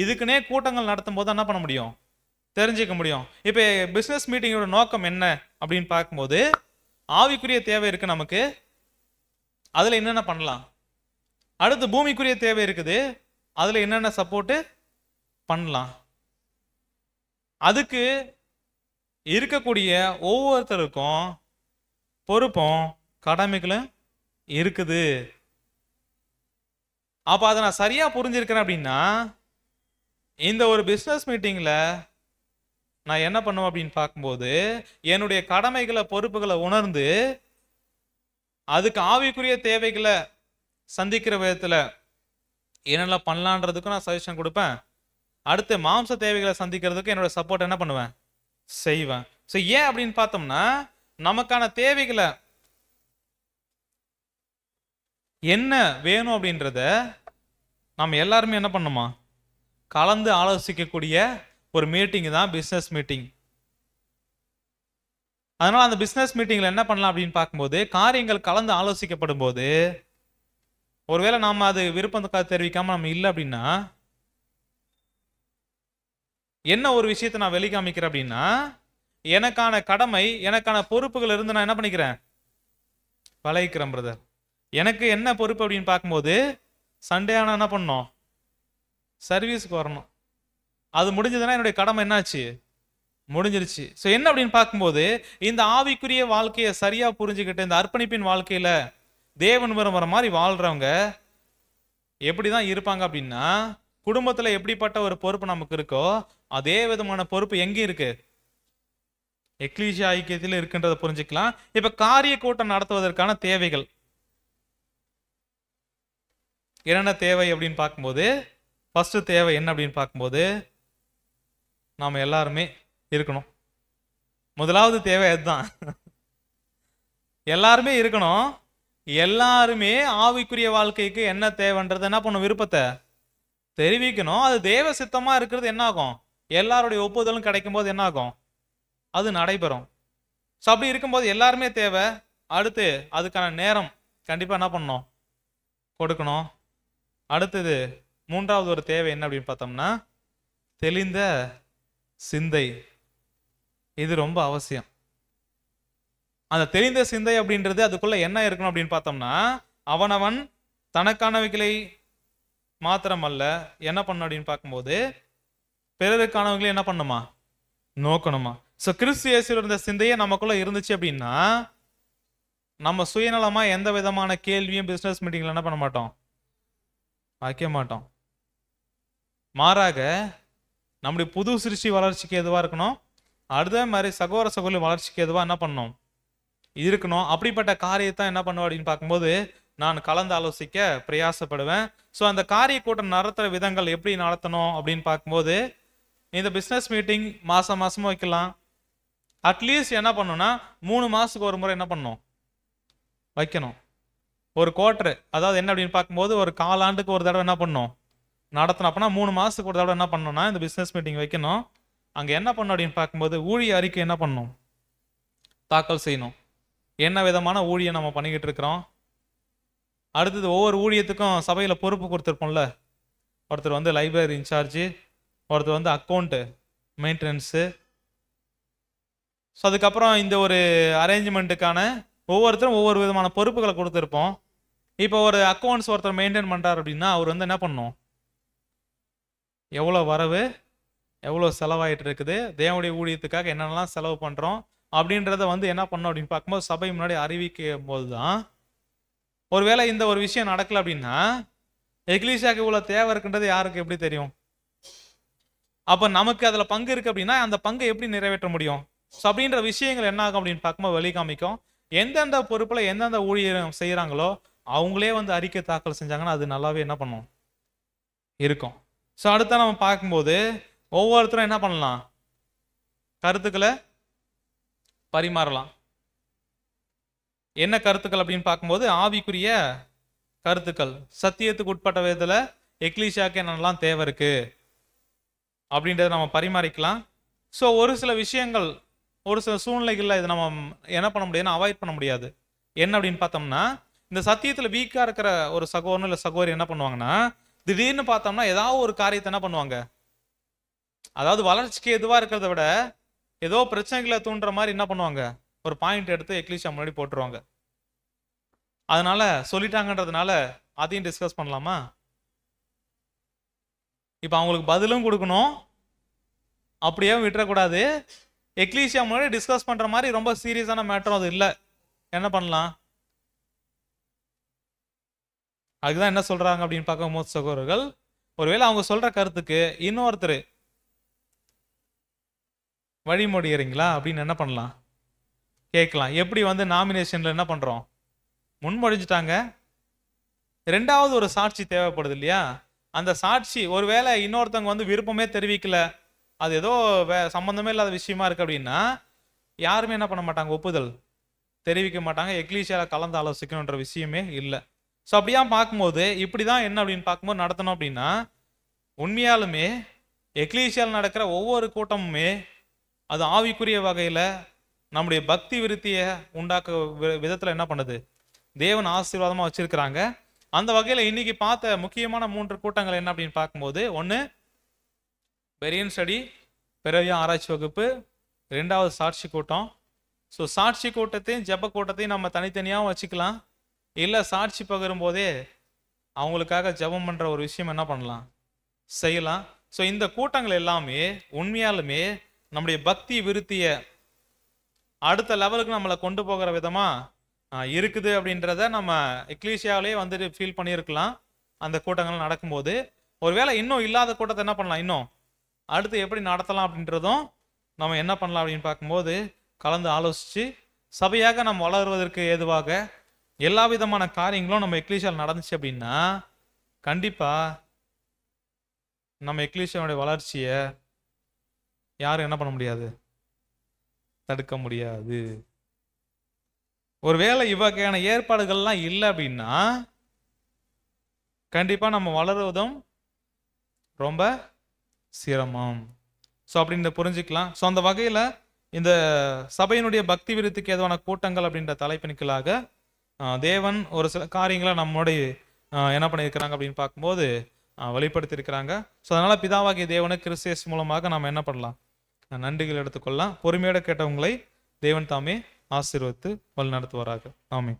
இதுக்குன்னே கூட்டங்கள் நடத்தும் போது என்ன பண்ண முடியும், தெரிஞ்சிக்க முடியும். இப்போ பிஸ்னஸ் மீட்டிங்கோட நோக்கம் என்ன அப்படின்னு பார்க்கும்போது ஆவிக்குரிய தேவை இருக்கு நமக்கு, அதில் என்னென்ன பண்ணலாம். அடுத்து பூமிக்குரிய தேவை இருக்குது, அதில் என்னென்ன சப்போர்ட்டு பண்ணலாம். அதுக்கு இருக்கக்கூடிய ஒவ்வொருத்தருக்கும் பொறுப்பும் கடமைகளும் இருக்குது. அப்போ அதை நான் சரியாக புரிஞ்சிருக்கிறேன் அப்படின்னா இந்த ஒரு பிஸ்னஸ் மீட்டிங்கில் நான் என்ன பண்ணுவேன் அப்படின்னு பார்க்கும்போது என்னுடைய கடமைகளை பொறுப்புகளை உணர்ந்து அதுக்கு ஆவிக்குரிய தேவைகளை சந்திக்கிற விதத்தில் என்னெல்லாம் பண்ணலான்றதுக்கும் நான் சஜஷன் கொடுப்பேன். அடுத்து மாம்ச தேவைகளை சந்திக்கிறதுக்கு என்னோட சப்போர்ட் என்ன பண்ணுவேன், செய்வேன். ஸோ ஏன் அப்படின்னு பார்த்தோம்னா நமக்கான தேவைகளை என்ன வேணும் அப்படின்றத நம்ம எல்லாருமே என்ன பண்ணுமா, கலந்து ஆலோசிக்கக்கூடிய ஒரு மீட்டிங் தான் பிஸ்னஸ் மீட்டிங். அதனால அந்த பிஸ்னஸ் மீட்டிங்ல என்ன பண்ணலாம் அப்படின்னு பார்க்கும்போது காரியங்கள் கலந்து ஆலோசிக்கப்படும் போது ஒருவேளை நாம அது விருப்பத்துக்காக தெரிவிக்காம நம்ம இல்லை அப்படின்னா என்ன ஒரு விஷயத்தை நான் வெளிக்காமிக்கிறேன் அப்படின்னா எனக்கான கடமை எனக்கான பொறுப்புகள் இருந்து நான் என்ன பண்ணிக்கிறேன், விளைவிக்கிறேன் பிரதர். எனக்கு என்ன பொறுப்பு அப்படின்னு பார்க்கும்போது சண்டே ஆனால் என்ன பண்ணணும், சர்வீஸுக்கு வரணும். அது முடிஞ்சதுன்னா என்னுடைய கடமை என்னாச்சு, முடிஞ்சிருச்சு. ஸோ என்ன அப்படின்னு பார்க்கும்போது இந்த ஆவிக்குரிய வாழ்க்கையை சரியா புரிஞ்சுக்கிட்டு இந்த அர்ப்பணிப்பின் வாழ்க்கையில தேவன் வர மாதிரி வாழ்றவங்க எப்படிதான் இருப்பாங்க அப்படின்னா குடும்பத்துல எப்படிப்பட்ட ஒரு பொறுப்பு நமக்கு இருக்கோ அதே விதமான பொறுப்பு எங்க இருக்கு, எக்லீசியா ஐக்கியத்தில் இருக்குன்றதை புரிஞ்சுக்கலாம். இப்ப காரிய கூட்டம் நடத்துவதற்கான தேவைகள் என்னென்ன தேவை அப்படின்னு பார்க்கும்போது ஃபர்ஸ்ட் தேவை என்ன அப்படின்னு பார்க்கும்போது நாம எல்லாருமே இருக்கணும். முதலாவது தேவை அதுதான், எல்லாருமே இருக்கணும். எல்லாருமே ஆவிக்குரிய வாழ்க்கைக்கு என்ன தேவைன்றது என்ன பண்ணும், விருப்பத்தை தெரிவிக்கணும். அது தேவ சித்தமா இருக்கிறது என்ன ஆகும், எல்லாருடைய ஒப்புதலும் கிடைக்கும் போது என்ன ஆகும், அது நடைபெறும். ஸோ அப்படி இருக்கும்போது எல்லாருமே தேவை. அடுத்து அதுக்கான நேரம் கண்டிப்பா என்ன பண்ணணும், கொடுக்கணும். அடுத்தது மூன்றாவது ஒரு தேவை என்ன அப்படின்னு பார்த்தோம்னா தெளிந்த சிந்தை. இது ரொம்ப அவசியம். அந்த தெளிந்த சிந்தை அப்படின்றது அதுக்குள்ள என்ன இருக்கணும் அப்படின்னு பார்த்தோம்னா அவனவன் தனக்கானவைகளை மாத்திரமல்ல என்ன பண்ணணும் அப்படின்னு பார்க்கும்போது பிறருக்கானவங்களை என்ன பண்ணுமா, நோக்கணுமா. ஸோ கிறிஸ்து இயேசுல இருந்த சிந்தையே நமக்குள்ள இருந்துச்சு அப்படின்னா நம்ம சுயநலமா எந்த விதமான கேள்வியும் பிசினஸ் மீட்டிங்ல என்ன பண்ண மாட்டோம், வைக்க மாட்டோம். மாறாக நம்முடைய புது சிருஷ்டி வளர்ச்சிக்கு எதுவா இருக்கணும், அடுத்த மாதிரி சகோதர சகோதரி வளர்ச்சிக்கு எதுவா என்ன பண்ணணும், இருக்கணும். அப்படிப்பட்ட காரியத்தை என்ன பண்ணுவோம் அப்படின்னு பார்க்கும்போது நான் கலந்து ஆலோசிக்க பிரயாசப்படுவேன். ஸோ அந்த காரிய கூட்டம் நடத்துகிற விதங்கள் எப்படி நடத்தணும் அப்படின்னு பார்க்கும்போது இந்த பிஸ்னஸ் மீட்டிங் மாதம் மாதமும் வைக்கலாம். அட்லீஸ்ட் என்ன பண்ணணும்னா 3 மாதத்துக்கு ஒரு முறை என்ன பண்ணணும், வைக்கணும். ஒரு குவார்டர், அதாவது என்ன அப்படின்னு பார்க்கும்போது ஒரு காலாண்டுக்கு ஒரு தடவை என்ன பண்ணணும் நடத்தணும். அப்படின்னா 3 மாதத்துக்கு ஒரு தடவை என்ன பண்ணணும்னா இந்த பிஸ்னஸ் மீட்டிங் வைக்கணும். அங்கே என்ன பண்ணணும் அப்படின்னு பார்க்கும்போது ஊழிய அறிக்கை என்ன பண்ணணும், தாக்கல் செய்யணும். என்ன விதமான ஊழியம் நம்ம பண்ணிக்கிட்டு இருக்கிறோம். அடுத்தது ஒவ்வொரு ஊழியத்துக்கும் சபையில் பொறுப்பு கொடுத்துருப்போம்ல, ஒருத்தர் லைப்ரரி இன்சார்ஜு, ஒருத்தர் அக்கௌண்ட்டு மெயின்டெனன்ஸு. ஸோ அதுக்கப்புறம் இந்த ஒரு அரேஞ்ச்மெண்ட்டுக்கான ஒவ்வொருத்தரும் ஒவ்வொரு விதமான பொறுப்புகளை கொடுத்துருப்போம். இப்போ ஒரு அக்கௌண்ட்ஸ் ஒருத்தர் மெயின்டைன் பண்ணுறாரு அப்படின்னா அவர் என்ன பண்ணணும், எவ்வளோ வரவு எவ்வளோ செலவாயிட்டு இருக்குது, தேவனுடைய ஊழியத்துக்காக என்னென்னலாம் செலவு பண்ணுறோம் அப்படின்றத என்ன பண்ணணும் அப்படின்னு பார்க்கும்போது சபை முன்னாடி அறிவிக்கும் போது தான் ஒருவேளை இந்த ஒரு விஷயம் நடக்கல அப்படின்னா எக்லீசியாவுக்கு இவ்வளவு தேவை இருக்குன்றது யாருக்கு எப்படி தெரியும்? அப்ப நமக்கு அதுல பங்கு இருக்கு அப்படின்னா அந்த பங்கை எப்படி நிறைவேற்ற முடியும்? ஸோ அப்படின்ற விஷயங்கள் என்ன ஆகும் அப்படின்னு பார்க்கும்போது வெளி காமிக்கும். எந்தெந்த பொறுப்புல எந்தெந்த ஊழியர் செய்யறாங்களோ அவங்களே வந்து அறிக்கை தாக்கல் செஞ்சாங்கன்னா அது நல்லாவே என்ன பண்ணும் இருக்கும். ஸோ அடுத்த நம்ம பார்க்கும்போது ஒவ்வொருத்தரும் என்ன பண்ணலாம், கருத்துக்களை பரிமாறலாம். என்ன கருத்துக்கள் அப்படின்னு பார்க்கும்போது ஆவிக்குரிய கருத்துக்கள், சத்தியத்துக்கு உட்பட்ட விதத்துல எக்லீசியாவுக்கு என்னெல்லாம் தேவை இருக்கு அப்படின்றத நம்ம பரிமாறிக்கலாம். ஸோ ஒரு சில விஷயங்கள் ஒரு சில சூழ்நிலைகளில் இதை நம்ம என்ன பண்ண முடியாதுன்னா அவாய்ட் பண்ண முடியாது. என்ன அப்படின்னு பார்த்தோம்னா, இந்த சத்தியத்தில் வீக்காக இருக்கிற ஒரு சகோதரன் இல்லை சகோதரி என்ன பண்ணுவாங்கன்னா, திடீர்னு பார்த்தோம்னா ஏதாவது ஒரு காரியத்தை என்ன பண்ணுவாங்க, அதாவது வளர்ச்சிக்கு எதுவாக இருக்கிறத விட ஏதோ பிரச்சனைகளை தூண்டுற மாதிரி என்ன பண்ணுவாங்க, ஒரு பாயிண்ட் எடுத்து எக்லீசியா முன்னாடி போட்டுருவாங்க. அதனால சொல்லிட்டாங்கன்றதுனால அதையும் டிஸ்கஸ் பண்ணலாமா? இப்போ அவங்களுக்கு பதிலும் கொடுக்கணும், அப்படியே விட்டுறக்கூடாது. எக்லீசியா முன்னாடி டிஸ்கஸ் பண்ற மாதிரி ரொம்ப சீரியஸான மேட்டரும் அது இல்லை. என்ன பண்ணலாம், அதுதான் என்ன சொல்றாங்க அப்படின்னு பார்க்கும்போது சகோதரர்கள், ஒருவேளை அவங்க சொல்ற கருத்துக்கு இன்னொருத்தர் வழிமொழியறீங்களா அப்படின்னு என்ன பண்ணலாம் கேட்கலாம். எப்படி வந்து நாமினேஷன்ல என்ன பண்றோம், முன்மொழிஞ்சிட்டாங்க, ரெண்டாவது ஒரு சாட்சி தேவைப்படுது இல்லையா? அந்த சாட்சி ஒருவேளை இன்னொருத்தவங்க வந்து விருப்பமே தெரிவிக்கல, அது ஏதோ சம்பந்தமே இல்லாத விஷயமா இருக்கு அப்படின்னா யாருமே என்ன பண்ண மாட்டாங்க, ஒப்புதல் தெரிவிக்க மாட்டாங்க. எக்லீசியால கலந்து ஆலோசிக்கணுன்ற விஷயமே இல்லை. ஸோ அப்படியா பார்க்கும்போது இப்படிதான் என்ன அப்படின்னு பார்க்கும்போது நடத்தணும் அப்படின்னா, உண்மையாலுமே எக்லீசியால் நடக்கிற ஒவ்வொரு கூட்டமுமே அது ஆவிக்குரிய வகையில நம்முடைய பக்தி விருத்தியை உண்டாக்க விதத்துல என்ன பண்ணுது, தேவன் ஆசீர்வாதமா வச்சிருக்கிறாங்க. அந்த வகையில இன்னைக்கு பார்த்த முக்கியமான 3 கூட்டங்கள் என்ன அப்படின்னு பார்க்கும்போது, ஒன்று பெரியன் ஸ்டடி, பிறவியா ஆராய்ச்சி வகுப்பு, 2வது சாட்சி கூட்டம். ஸோ சாட்சி கூட்டத்தையும் ஜெப கூட்டத்தையும் நம்ம தனித்தனியாகவும் வச்சுக்கலாம், இல்லை சாட்சி பகிரும் போதே அவங்களுக்காக ஜெபம் பண்ற ஒரு விஷயம் என்ன பண்ணலாம், செய்யலாம். ஸோ இந்த கூட்டங்கள் எல்லாமே உண்மையாலுமே நம்முடைய பக்தி விருத்தியை அடுத்த லெவலுக்கு நம்மளை கொண்டு போகிற விதமா இருக்குது அப்படின்றத நம்ம எக்லீசியாவிலே வந்துட்டு ஃபீல் பண்ணியிருக்கலாம் அந்த கூட்டங்கள் நடக்கும்போது. ஒருவேளை இன்னும் இல்லாத கூட்டத்தை என்ன பண்ணலாம், இன்னும் அடுத்து எப்படி நடத்தலாம் அப்படின்றதும் நம்ம என்ன பண்ணலாம் அப்படின்னு பார்க்கும்போது கலந்து ஆலோசித்து சபையாக நம்ம வளருவதற்கு ஏதுவாக எல்லா விதமான காரியங்களும் நம்ம எக்லீசியாவில் நடந்துச்சு அப்படின்னா கண்டிப்பாக நம்ம எக்லீசியாவுடைய வளர்ச்சியை யாரும் என்ன பண்ண முடியாது, தடுக்க முடியாது. ஒருவேளை இவ்வகையான ஏற்பாடுகள்லாம் இல்லை அப்படின்னா கண்டிப்பாக நம்ம வளருவதும் ரொம்ப சிரமம். ஸோ அப்படின்னு புரிஞ்சுக்கலாம். ஸோ அந்த வகையில் இந்த சபையினுடைய பக்தி விருத்திக்கு ஏதுவான கூட்டங்கள் அப்படின்ற தலைப்பினுக்களாக தேவன் ஒரு சில காரியங்களை நம்மளுடைய என்ன பண்ணியிருக்கிறாங்க அப்படின்னு பார்க்கும்போது வெளிப்படுத்தியிருக்கிறாங்க. ஸோ அதனால பிதாவாகிய தேவனுக்கு கிறிஸ்து மூலமாக நாம் என்ன பண்ணலாம், நன்றிகள் எடுத்துக்கொள்ளலாம். பொறுமையோடு கேட்டவங்களை தேவன் தாமே ஆசீர்வதித்து வழி நடத்துவாராக. ஆமென்.